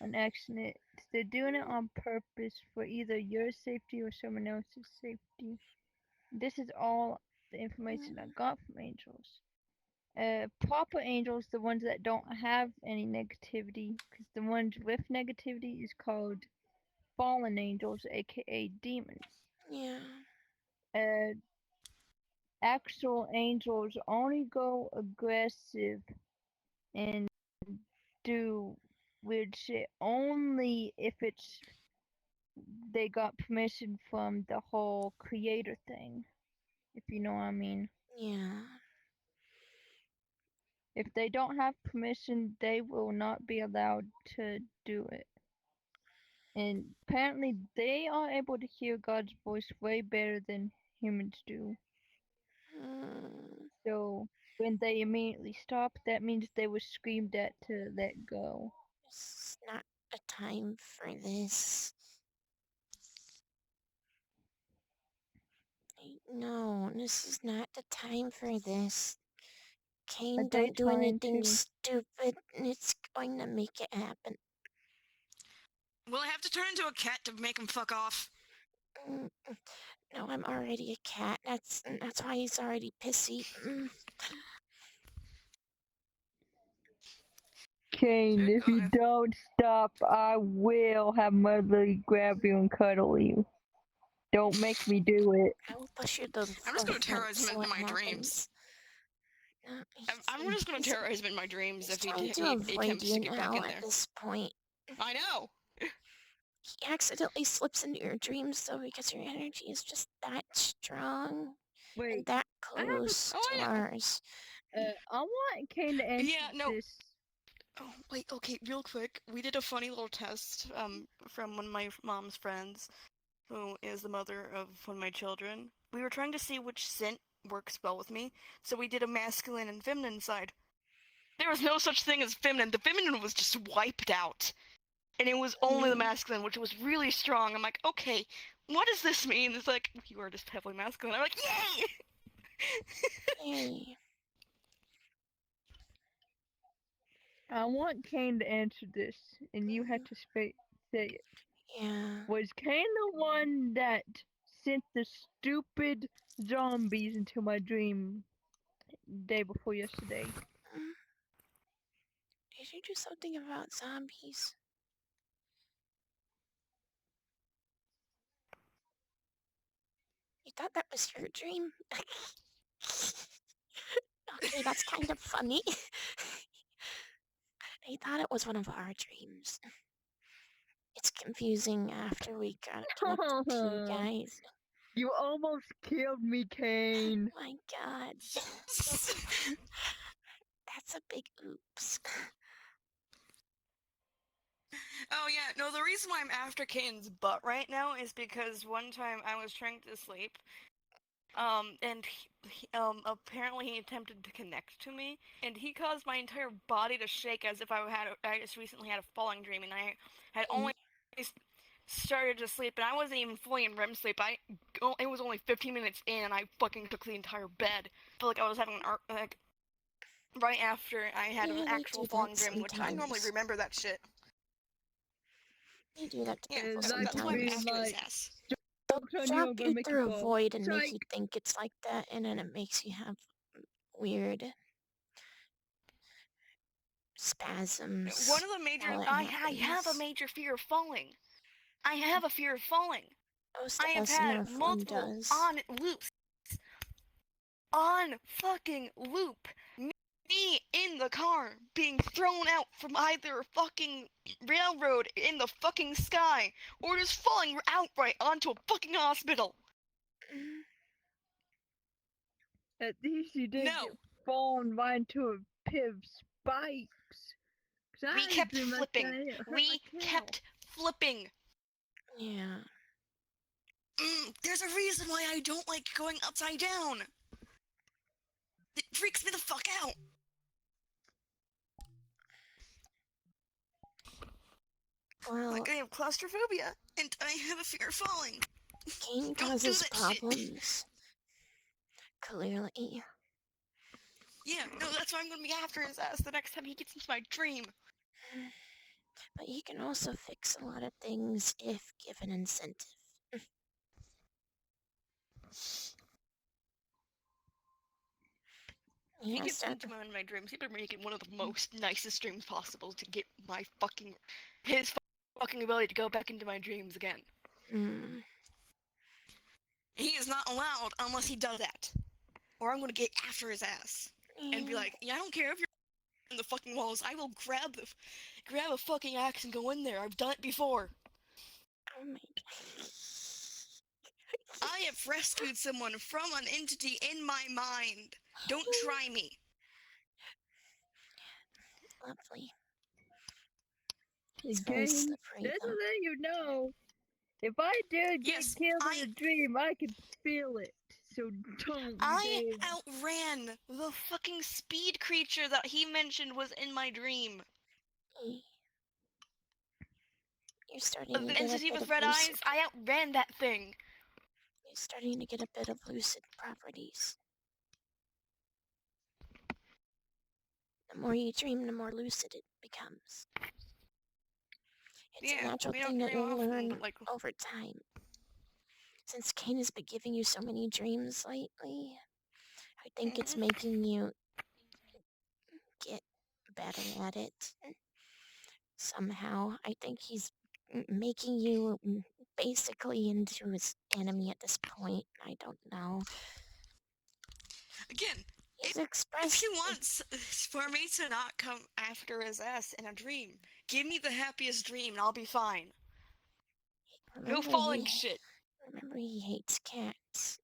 [SPEAKER 3] on accident. They're doing it on purpose for either your safety or someone else's safety. This is all the information I got from angels. Proper angels, the ones that don't have any negativity, because the ones with negativity is called fallen angels, aka demons.
[SPEAKER 1] Yeah.
[SPEAKER 3] Actual angels only go aggressive and do weird shit only if they got permission from the whole creator thing, if you know what I mean.
[SPEAKER 1] Yeah.
[SPEAKER 3] If they don't have permission, they will not be allowed to do it. And apparently, they are able to hear God's voice way better than humans do.
[SPEAKER 1] Mm,
[SPEAKER 3] So, when they immediately stop, that means they were screamed at to let go.
[SPEAKER 1] it's not a time for this. No, this is not the time for this.
[SPEAKER 3] Are
[SPEAKER 1] Kane,
[SPEAKER 3] they
[SPEAKER 1] don't do
[SPEAKER 3] trying
[SPEAKER 1] anything
[SPEAKER 3] to?
[SPEAKER 1] stupid. It's going to make it happen.
[SPEAKER 5] Will I have to turn into a cat to make him fuck off?
[SPEAKER 1] Mm, No, I'm already a cat. That's why he's already pissy.
[SPEAKER 3] Kane, if you
[SPEAKER 5] God.
[SPEAKER 3] don't stop, I will have Motherly grab you and cuddle you. Don't make me do it.
[SPEAKER 1] I will push you to the
[SPEAKER 5] I'm just gonna terrorize
[SPEAKER 1] fence.
[SPEAKER 5] him
[SPEAKER 1] What
[SPEAKER 5] in my
[SPEAKER 1] happens?
[SPEAKER 5] dreams.
[SPEAKER 1] No,
[SPEAKER 5] I'm just gonna terrorize him in my dreams
[SPEAKER 1] he's
[SPEAKER 5] if he,
[SPEAKER 1] trying to
[SPEAKER 5] he
[SPEAKER 1] avoid
[SPEAKER 5] attempts
[SPEAKER 1] you
[SPEAKER 5] to get back
[SPEAKER 1] now
[SPEAKER 5] in
[SPEAKER 1] at
[SPEAKER 5] there.
[SPEAKER 1] this point.
[SPEAKER 5] I know.
[SPEAKER 1] He accidentally slips into your dreams though because your energy is just that strong
[SPEAKER 3] Wait,
[SPEAKER 1] and that
[SPEAKER 3] I have a-
[SPEAKER 1] close
[SPEAKER 5] Oh,
[SPEAKER 1] to
[SPEAKER 5] I know.
[SPEAKER 1] ours.
[SPEAKER 3] I want Kane to answer
[SPEAKER 5] Yeah, no.
[SPEAKER 3] this.
[SPEAKER 5] Oh, wait, okay, real quick. We did a funny little test from one of my mom's friends, who is the mother of one of my children. We were trying to see which scent works well with me, so we did a masculine and feminine side. There was no such thing as feminine. The feminine was just wiped out. And it was only the masculine, which was really strong. I'm like, okay, what does this mean? It's like, you are just heavily masculine. I'm like, yay!
[SPEAKER 1] Yay.
[SPEAKER 3] I want Kane to answer this, and you have to say it.
[SPEAKER 1] Yeah.
[SPEAKER 3] Was Kane the one that sent the stupid zombies into my dream day before yesterday?
[SPEAKER 1] Mm. Did you do something about zombies? You thought that was your dream? Okay, that's kind of funny. I thought it was one of our dreams. It's confusing after we got connected to you guys.
[SPEAKER 3] You almost killed me, Kane.
[SPEAKER 1] My god. That's a big oops.
[SPEAKER 5] Oh yeah, no, the reason why I'm after Kane's butt right now is because one time I was trying to sleep, and apparently he attempted to connect to me, and he caused my entire body to shake as if I just recently had a falling dream, and I had only started to sleep, and I wasn't even fully in REM sleep. It was only 15 minutes in, and I fucking took the entire bed. I felt like I was having like right after I had
[SPEAKER 1] Yeah,
[SPEAKER 5] an
[SPEAKER 1] they
[SPEAKER 5] actual
[SPEAKER 1] do
[SPEAKER 5] falling
[SPEAKER 1] that
[SPEAKER 5] dream, which I normally
[SPEAKER 1] sometimes.
[SPEAKER 5] remember that shit.
[SPEAKER 1] They do that to
[SPEAKER 5] Yeah,
[SPEAKER 1] people
[SPEAKER 3] like
[SPEAKER 5] that's why I'm
[SPEAKER 3] being
[SPEAKER 1] sometimes.
[SPEAKER 5] after his
[SPEAKER 3] like-
[SPEAKER 5] ass.
[SPEAKER 1] They'll
[SPEAKER 3] Turn you
[SPEAKER 1] drop
[SPEAKER 3] over,
[SPEAKER 1] you
[SPEAKER 3] make you
[SPEAKER 1] through a
[SPEAKER 3] fall.
[SPEAKER 1] void and make
[SPEAKER 3] Psych.
[SPEAKER 1] you think it's like that, and then it makes you have weird spasms.
[SPEAKER 5] One of the major
[SPEAKER 1] while it
[SPEAKER 5] I have a
[SPEAKER 1] happens.
[SPEAKER 5] major fear of falling. I have a fear of falling.
[SPEAKER 1] Most
[SPEAKER 5] I
[SPEAKER 1] of
[SPEAKER 5] have
[SPEAKER 1] us in
[SPEAKER 5] had
[SPEAKER 1] our form
[SPEAKER 5] multiple
[SPEAKER 1] does.
[SPEAKER 5] on fucking loop. Me in the car being thrown out from either a fucking railroad in the fucking sky or just falling outright onto a fucking hospital.
[SPEAKER 1] Mm,
[SPEAKER 3] At least you didn't
[SPEAKER 5] No.
[SPEAKER 3] get fallen right into a pit of spikes. 'Cause I
[SPEAKER 5] We
[SPEAKER 3] had a
[SPEAKER 5] kept
[SPEAKER 3] dream like
[SPEAKER 5] flipping.
[SPEAKER 3] that, and it hurt
[SPEAKER 5] We
[SPEAKER 3] like hell.
[SPEAKER 5] kept flipping.
[SPEAKER 1] Yeah.
[SPEAKER 5] There's a reason why I don't like going upside down. It freaks me the fuck out.
[SPEAKER 1] Well,
[SPEAKER 5] Like I have claustrophobia, and I have a fear of falling.
[SPEAKER 1] Kane
[SPEAKER 5] Don't do
[SPEAKER 1] causes
[SPEAKER 5] that shit.
[SPEAKER 1] problems. Clearly.
[SPEAKER 5] Yeah, no, that's why I'm gonna be after his ass the next time he gets into my dream.
[SPEAKER 1] But he can also fix a lot of things if given incentive.
[SPEAKER 4] He
[SPEAKER 1] Yeah,
[SPEAKER 4] gets
[SPEAKER 1] so
[SPEAKER 4] into my dreams. He better make it one of the most nicest dreams possible to get my fucking his fucking ability to go back into my dreams again.
[SPEAKER 1] mm,
[SPEAKER 5] He is not allowed unless he does that. Or I'm gonna get after his ass. And be
[SPEAKER 1] yeah.
[SPEAKER 5] like, yeah, I don't care if you're in the fucking walls. I will grab a fucking axe and go in there. I've done it before.
[SPEAKER 1] Oh my god.
[SPEAKER 5] I have rescued someone from an entity in my mind. Don't try me.
[SPEAKER 1] Lovely. He's very
[SPEAKER 3] Again,
[SPEAKER 1] slippery
[SPEAKER 3] just to
[SPEAKER 1] though.
[SPEAKER 3] let you know, if I dare get
[SPEAKER 5] Yes,
[SPEAKER 3] killed in a dream, I can feel it. So don't
[SPEAKER 5] I
[SPEAKER 3] dare.
[SPEAKER 5] outran the fucking speed creature that he mentioned was in my dream.
[SPEAKER 1] Hey, you're starting
[SPEAKER 4] The
[SPEAKER 1] to get a
[SPEAKER 4] entity
[SPEAKER 1] bit
[SPEAKER 4] with
[SPEAKER 1] of
[SPEAKER 4] red
[SPEAKER 1] lucid.
[SPEAKER 4] eyes, I outran that thing.
[SPEAKER 1] You're starting to get a bit of lucid properties. The more you dream, the more lucid it becomes. It's a
[SPEAKER 4] Yeah,
[SPEAKER 1] natural
[SPEAKER 4] we don't
[SPEAKER 1] thing that
[SPEAKER 4] dream
[SPEAKER 1] you'll
[SPEAKER 4] often,
[SPEAKER 1] learn
[SPEAKER 4] but like,
[SPEAKER 1] over time. Since Kane has been giving you so many dreams lately, I think it's making you get better at it. Somehow, I think he's making you basically into his enemy at this point. I don't know.
[SPEAKER 5] Again,
[SPEAKER 1] He's
[SPEAKER 5] if
[SPEAKER 1] expressed.
[SPEAKER 5] he wants for me to not come after his ass in a dream, give me the happiest dream and I'll be fine. No
[SPEAKER 1] Remember
[SPEAKER 5] falling
[SPEAKER 1] he,
[SPEAKER 5] shit.
[SPEAKER 1] remember he hates cats.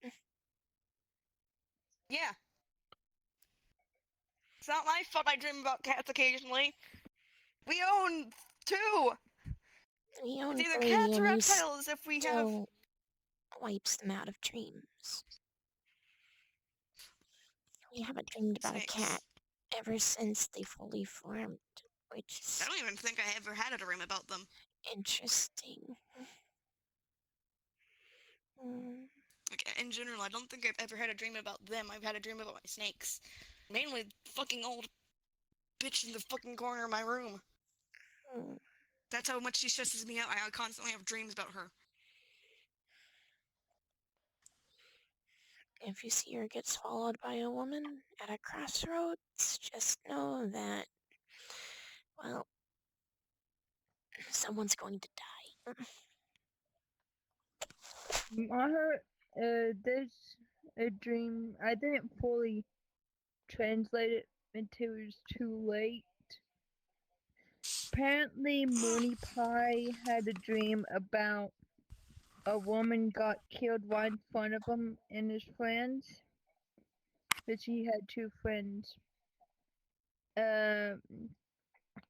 [SPEAKER 5] Yeah. It's not my fault I dream about cats occasionally. We own 2.
[SPEAKER 1] He
[SPEAKER 5] It's
[SPEAKER 1] owns
[SPEAKER 5] either
[SPEAKER 1] 3
[SPEAKER 5] cats or
[SPEAKER 1] and he
[SPEAKER 5] reptiles if we have.
[SPEAKER 1] still wipes them out of dreams. We haven't dreamed about a cat
[SPEAKER 5] Snakes.
[SPEAKER 1] ever since they fully formed, which
[SPEAKER 5] I
[SPEAKER 1] is
[SPEAKER 5] don't even think I ever had a dream about them.
[SPEAKER 1] interesting. Mm,
[SPEAKER 5] Like, in general, I don't think I've ever had a dream about them. I've had a dream about my snakes. Mainly fucking old bitch in the fucking corner of my room.
[SPEAKER 1] mm.
[SPEAKER 5] That's how much she stresses me out. I constantly have dreams about her.
[SPEAKER 1] If you see her get swallowed by a woman at a crossroads, just know that, well, someone's going to die.
[SPEAKER 3] I heard there's a dream. I didn't fully translate it until it was too late. Apparently, Mooney Pie had a dream about a woman got killed right in front of him and his friends. But he had 2 friends.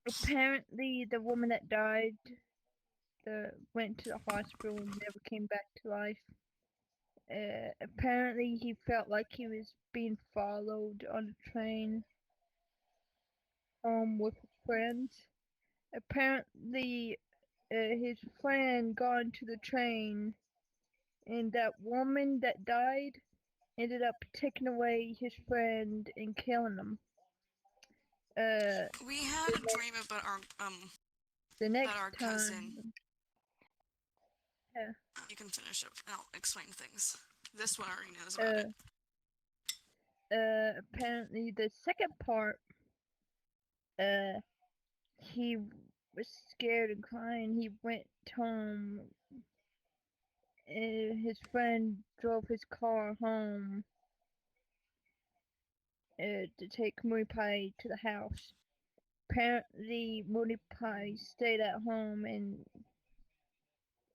[SPEAKER 3] Apparently, the woman that died went to the hospital and never came back to life. Apparently, he felt like he was being followed on a train with his friends. Apparently, his friend got into the train, and that woman that died ended up taking away his friend and killing him.
[SPEAKER 5] We had a dream about
[SPEAKER 3] The next
[SPEAKER 5] our
[SPEAKER 3] time,
[SPEAKER 5] cousin.
[SPEAKER 3] yeah.
[SPEAKER 5] You can finish up and I'll explain things. This one already knows about it.
[SPEAKER 3] Apparently the second part, he was scared and crying. He went home. His friend drove his car home to take Mooney Pie to the house. Apparently, Mooney Pie stayed at home, and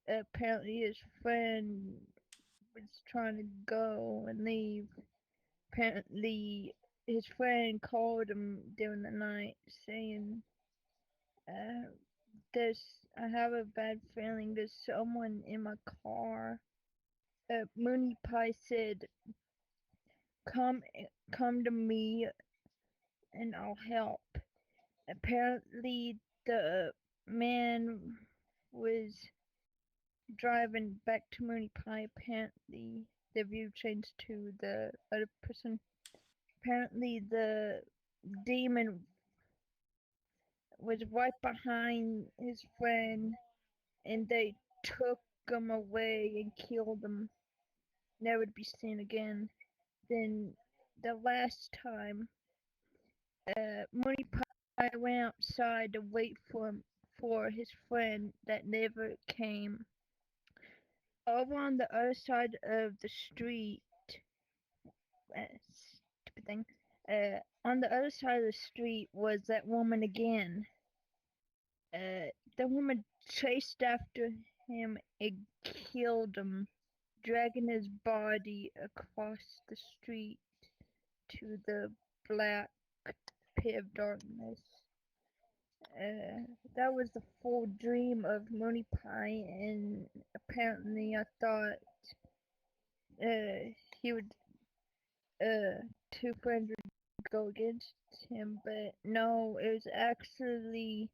[SPEAKER 3] apparently his friend was trying to go and leave. Apparently, his friend called him during the night saying, I have a bad feeling there's someone in my car. Mooney Pie said, come to me and I'll help. Apparently, the man was driving back to Mooney Pie. Apparently, the view changed to the other person. Apparently, the demon was right behind his friend, and they took him away and killed him, never to be seen again. Then the last time Money Pie went outside to wait for his friend that never came. Over on the other side of the street, stupid thing. On the other side of the street was that woman again. The woman chased after him and killed him, dragging his body across the street to the black pit of darkness. That was the full dream of Mooney Pie, and apparently I thought he would two friends would go against him, but no, it was actually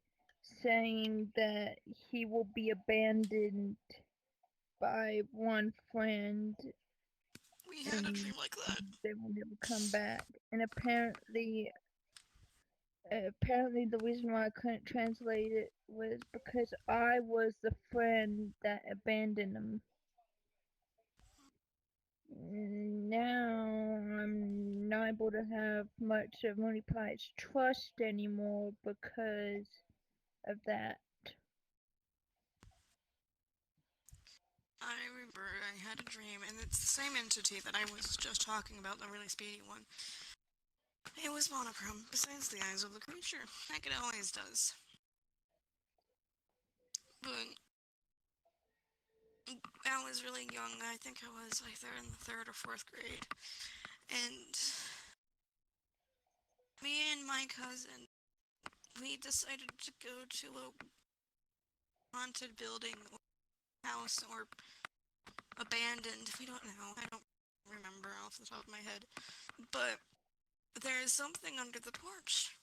[SPEAKER 3] saying that he will be abandoned by one friend
[SPEAKER 5] We had a dream like that.
[SPEAKER 3] they will never come back. And apparently the reason why I couldn't translate it was because I was the friend that abandoned him. Now I'm not able to have much of Mooney Pie's trust anymore because of that.
[SPEAKER 5] I remember I had a dream, and it's the same entity that I was just talking about, the really speedy one. It was monochrome, besides the eyes of the creature, like it always does. But I was really young. I think I was either in the 3rd or 4th grade. And me and my cousin, we decided to go to a haunted building or house or abandoned. We don't know. I don't remember off the top of my head. But there is something under the porch.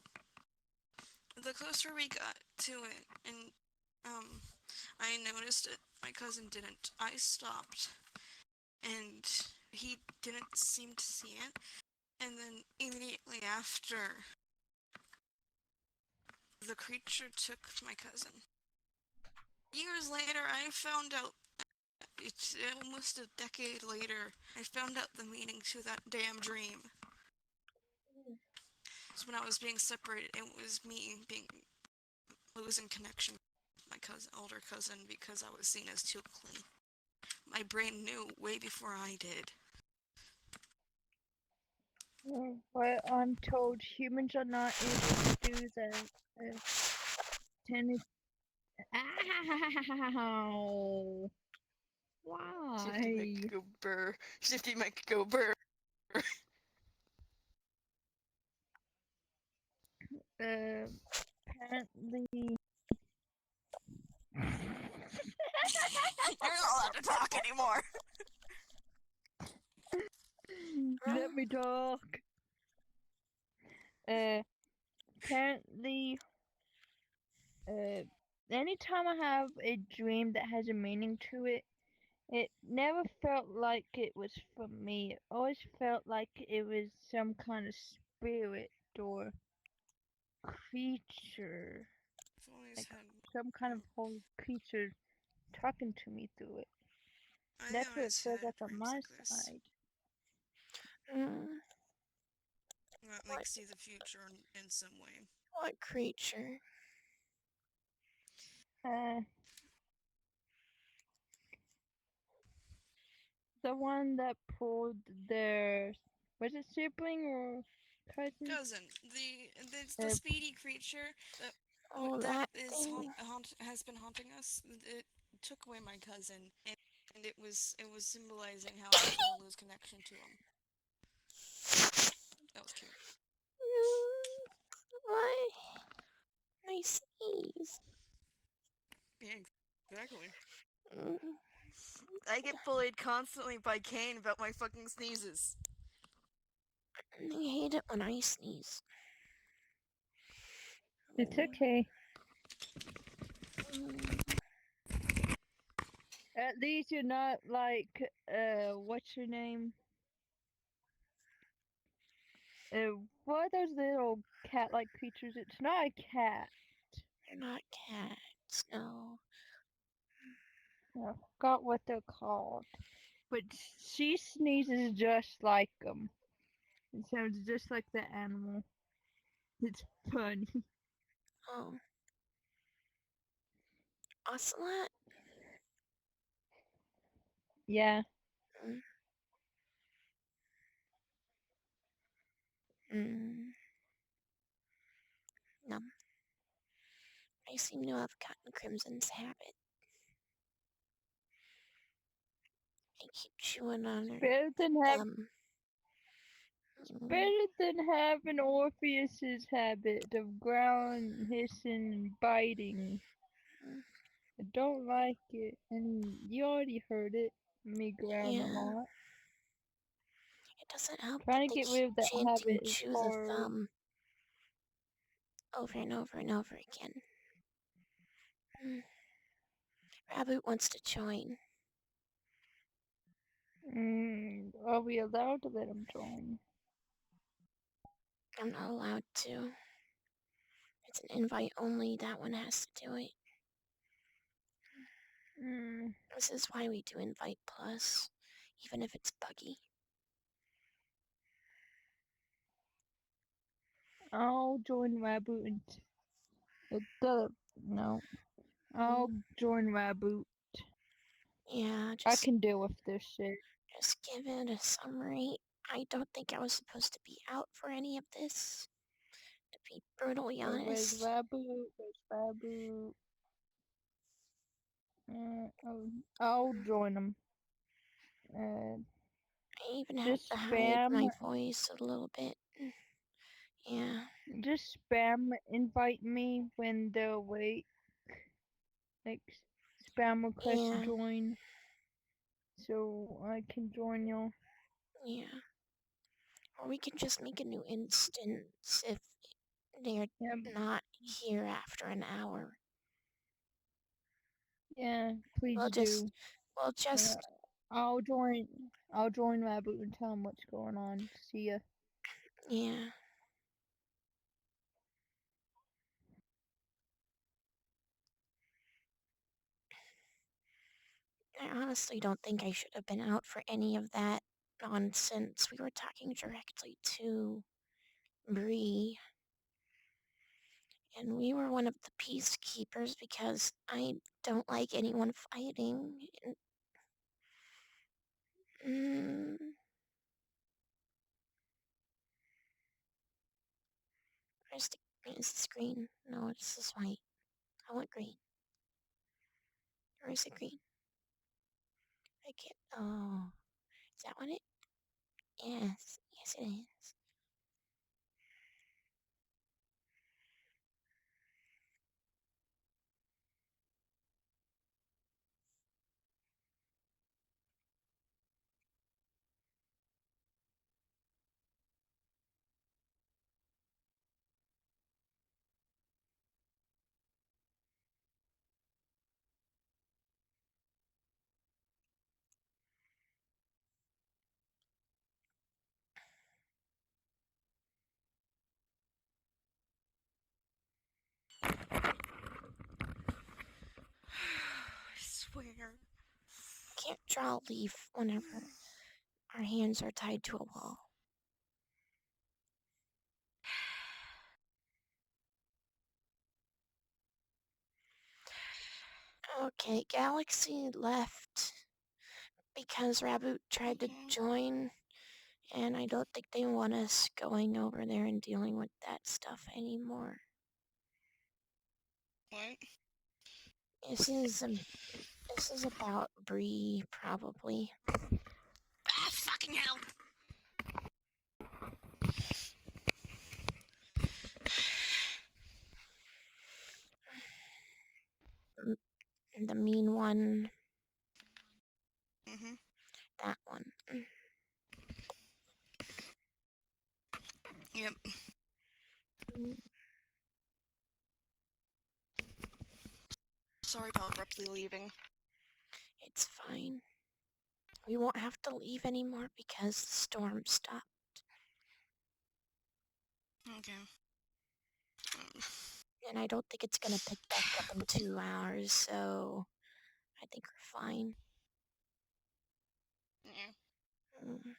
[SPEAKER 5] The closer we got to it, and I noticed it. My cousin didn't. I stopped, and he didn't seem to see it. And then immediately after, the creature took my cousin. Years later, I found out, it's almost a decade later, I found out the meaning to that damn dream. So when I was being separated, it was me losing connection with my older cousin, because I was seen as too clean. My brain knew way before I did.
[SPEAKER 3] Well, I'm told humans are not able to do that. Ow!
[SPEAKER 5] Shifty
[SPEAKER 3] Why?
[SPEAKER 5] might go burr. Shifty might go burr.
[SPEAKER 3] Apparently.
[SPEAKER 5] You're not allowed to talk anymore.
[SPEAKER 3] Let me talk. Apparently, anytime I have a dream that has a meaning to it, it never felt like it was for me. It always felt like it was some kind of spirit or creature.
[SPEAKER 5] I've always
[SPEAKER 3] Like
[SPEAKER 5] had.
[SPEAKER 3] some kind of holy creature talking to me through it.
[SPEAKER 5] I
[SPEAKER 3] That's what it
[SPEAKER 5] always
[SPEAKER 3] feels
[SPEAKER 5] had
[SPEAKER 3] like on
[SPEAKER 5] dreams
[SPEAKER 3] my
[SPEAKER 5] like this.
[SPEAKER 3] side.
[SPEAKER 5] That like see the future in some way.
[SPEAKER 1] What creature?
[SPEAKER 3] The one that pulled their, was it sibling or cousin?
[SPEAKER 5] Cousin, the speedy creature that
[SPEAKER 1] Oh,
[SPEAKER 5] that
[SPEAKER 1] that
[SPEAKER 5] is
[SPEAKER 1] thing.
[SPEAKER 5] has been haunting us. It took away my cousin, and it was symbolizing how I was gonna lose connection to him. That was cute.
[SPEAKER 1] Why? I sneeze.
[SPEAKER 5] Yeah, exactly.
[SPEAKER 1] Mm,
[SPEAKER 5] I get bullied constantly by Kane about my fucking sneezes.
[SPEAKER 1] I hate it when I sneeze.
[SPEAKER 3] It's okay.
[SPEAKER 1] Mm,
[SPEAKER 3] At least you're not like, what's your name? What are those little cat-like creatures? It's not a cat.
[SPEAKER 1] they're not cats, no.
[SPEAKER 3] I forgot what they're called. But she sneezes just like them. It sounds just like the animal. It's funny.
[SPEAKER 1] Oh. Ocelot?
[SPEAKER 3] Yeah.
[SPEAKER 1] Mm. Mm. No. I seem to have gotten Crimson's habit. I keep chewing on her
[SPEAKER 3] Better than
[SPEAKER 1] thumb.
[SPEAKER 3] better than having Orpheus's habit of growling, hissing, and biting.
[SPEAKER 1] Mm.
[SPEAKER 3] I don't like it, and you already heard it. Me growl a
[SPEAKER 1] Yeah.
[SPEAKER 3] lot.
[SPEAKER 1] It doesn't help that
[SPEAKER 3] Trying to
[SPEAKER 1] they
[SPEAKER 3] get rid of
[SPEAKER 1] keep
[SPEAKER 3] that
[SPEAKER 1] chanting
[SPEAKER 3] habit is
[SPEAKER 1] chew the
[SPEAKER 3] hard.
[SPEAKER 1] thumb over and over and over again. Mm. Rabbit wants to join.
[SPEAKER 3] Are we allowed to let him join?
[SPEAKER 1] I'm not allowed to. It's an invite only. That one has to do it. This is why we do Invite Plus, even if it's buggy.
[SPEAKER 3] I'll join Raboot and no. I'll join Raboot.
[SPEAKER 1] Yeah,
[SPEAKER 3] I can deal with this shit.
[SPEAKER 1] just give it a summary. I don't think I was supposed to be out for any of this, to be brutally
[SPEAKER 3] Where's
[SPEAKER 1] honest.
[SPEAKER 3] Raboot? Where's Raboot? I'll join him.
[SPEAKER 1] I even had
[SPEAKER 3] Just
[SPEAKER 1] to hide
[SPEAKER 3] spam.
[SPEAKER 1] my voice a little bit. Yeah,
[SPEAKER 3] Just spam invite me when they're awake. Like spam request
[SPEAKER 1] yeah,
[SPEAKER 3] join, so I can join y'all.
[SPEAKER 1] yeah. Or we can just make a new instance if they're
[SPEAKER 3] Yeah,
[SPEAKER 1] not here after an hour.
[SPEAKER 3] yeah. Please
[SPEAKER 1] We'll
[SPEAKER 3] do.
[SPEAKER 1] just,
[SPEAKER 3] I'll join. I'll join Raboot and tell him what's going on. See ya.
[SPEAKER 1] yeah. I honestly don't think I should have been out for any of that nonsense. We were talking directly to Bree, and we were one of the peacekeepers because I don't like anyone fighting. Mm, where's this green? No, this is white. I want green. Where is it green? I can't. Oh, is that what it? Yes, yes it is.
[SPEAKER 5] I swear.
[SPEAKER 1] Can't draw a leaf whenever our hands are tied to a wall. Okay, Galaxy left because Raboot tried to join, and I don't think they want us going over there and dealing with that stuff anymore.
[SPEAKER 5] What?
[SPEAKER 1] This is about Bree, probably.
[SPEAKER 5] Ah, fucking hell!
[SPEAKER 1] The mean one,
[SPEAKER 5] Mm-hmm.
[SPEAKER 1] that one.
[SPEAKER 5] Yep. Sorry about abruptly leaving.
[SPEAKER 1] It's fine. We won't have to leave anymore because the storm stopped.
[SPEAKER 5] Okay.
[SPEAKER 1] And I don't think it's gonna pick back up in 2 hours, so I think we're fine.
[SPEAKER 5] Yeah.
[SPEAKER 1] Mm.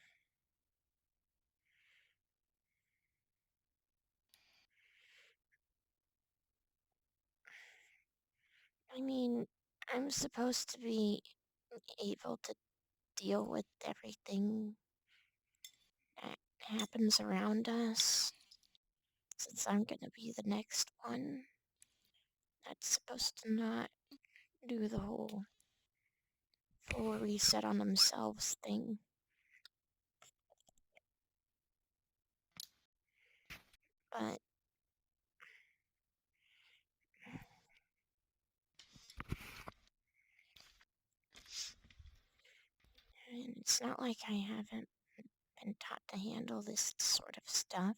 [SPEAKER 1] I mean, I'm supposed to be able to deal with everything that happens around us, since I'm gonna be the next one that's supposed to not do the whole full reset on themselves thing. But and it's not like I haven't been taught to handle this sort of stuff.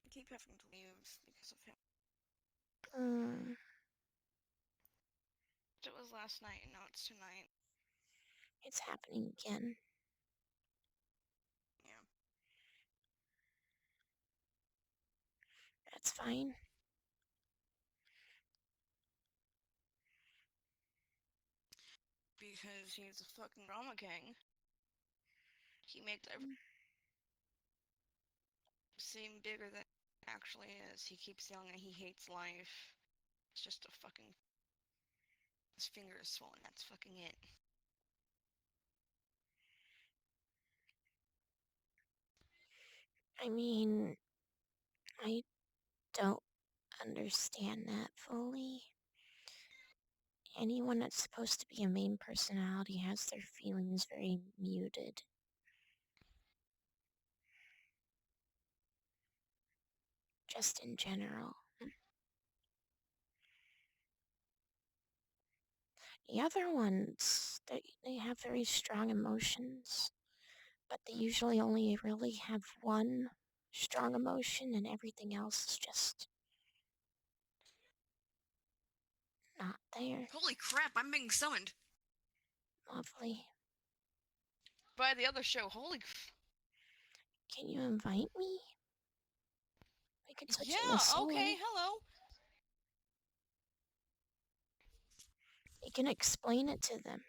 [SPEAKER 5] I keep having to leave because of him.
[SPEAKER 4] It was last night, and now it's tonight.
[SPEAKER 1] It's happening again.
[SPEAKER 5] Yeah.
[SPEAKER 1] That's fine.
[SPEAKER 5] Because he's a fucking drama king. He makes everything seem bigger than it actually is. He keeps yelling that he hates life. It's just a fucking... His finger is swollen, that's fucking it.
[SPEAKER 1] I mean, I don't understand that fully. Anyone that's supposed to be a main personality has their feelings very muted. Just in general. The other ones, they have very strong emotions, but they usually only really have one strong emotion and everything else is just not there.
[SPEAKER 5] Holy crap, I'm being summoned!
[SPEAKER 1] Lovely.
[SPEAKER 4] By the other show, holy
[SPEAKER 1] Can you invite me? We could switch it
[SPEAKER 4] yeah,
[SPEAKER 1] this
[SPEAKER 4] okay,
[SPEAKER 1] way.
[SPEAKER 4] hello.
[SPEAKER 1] You can explain it to them.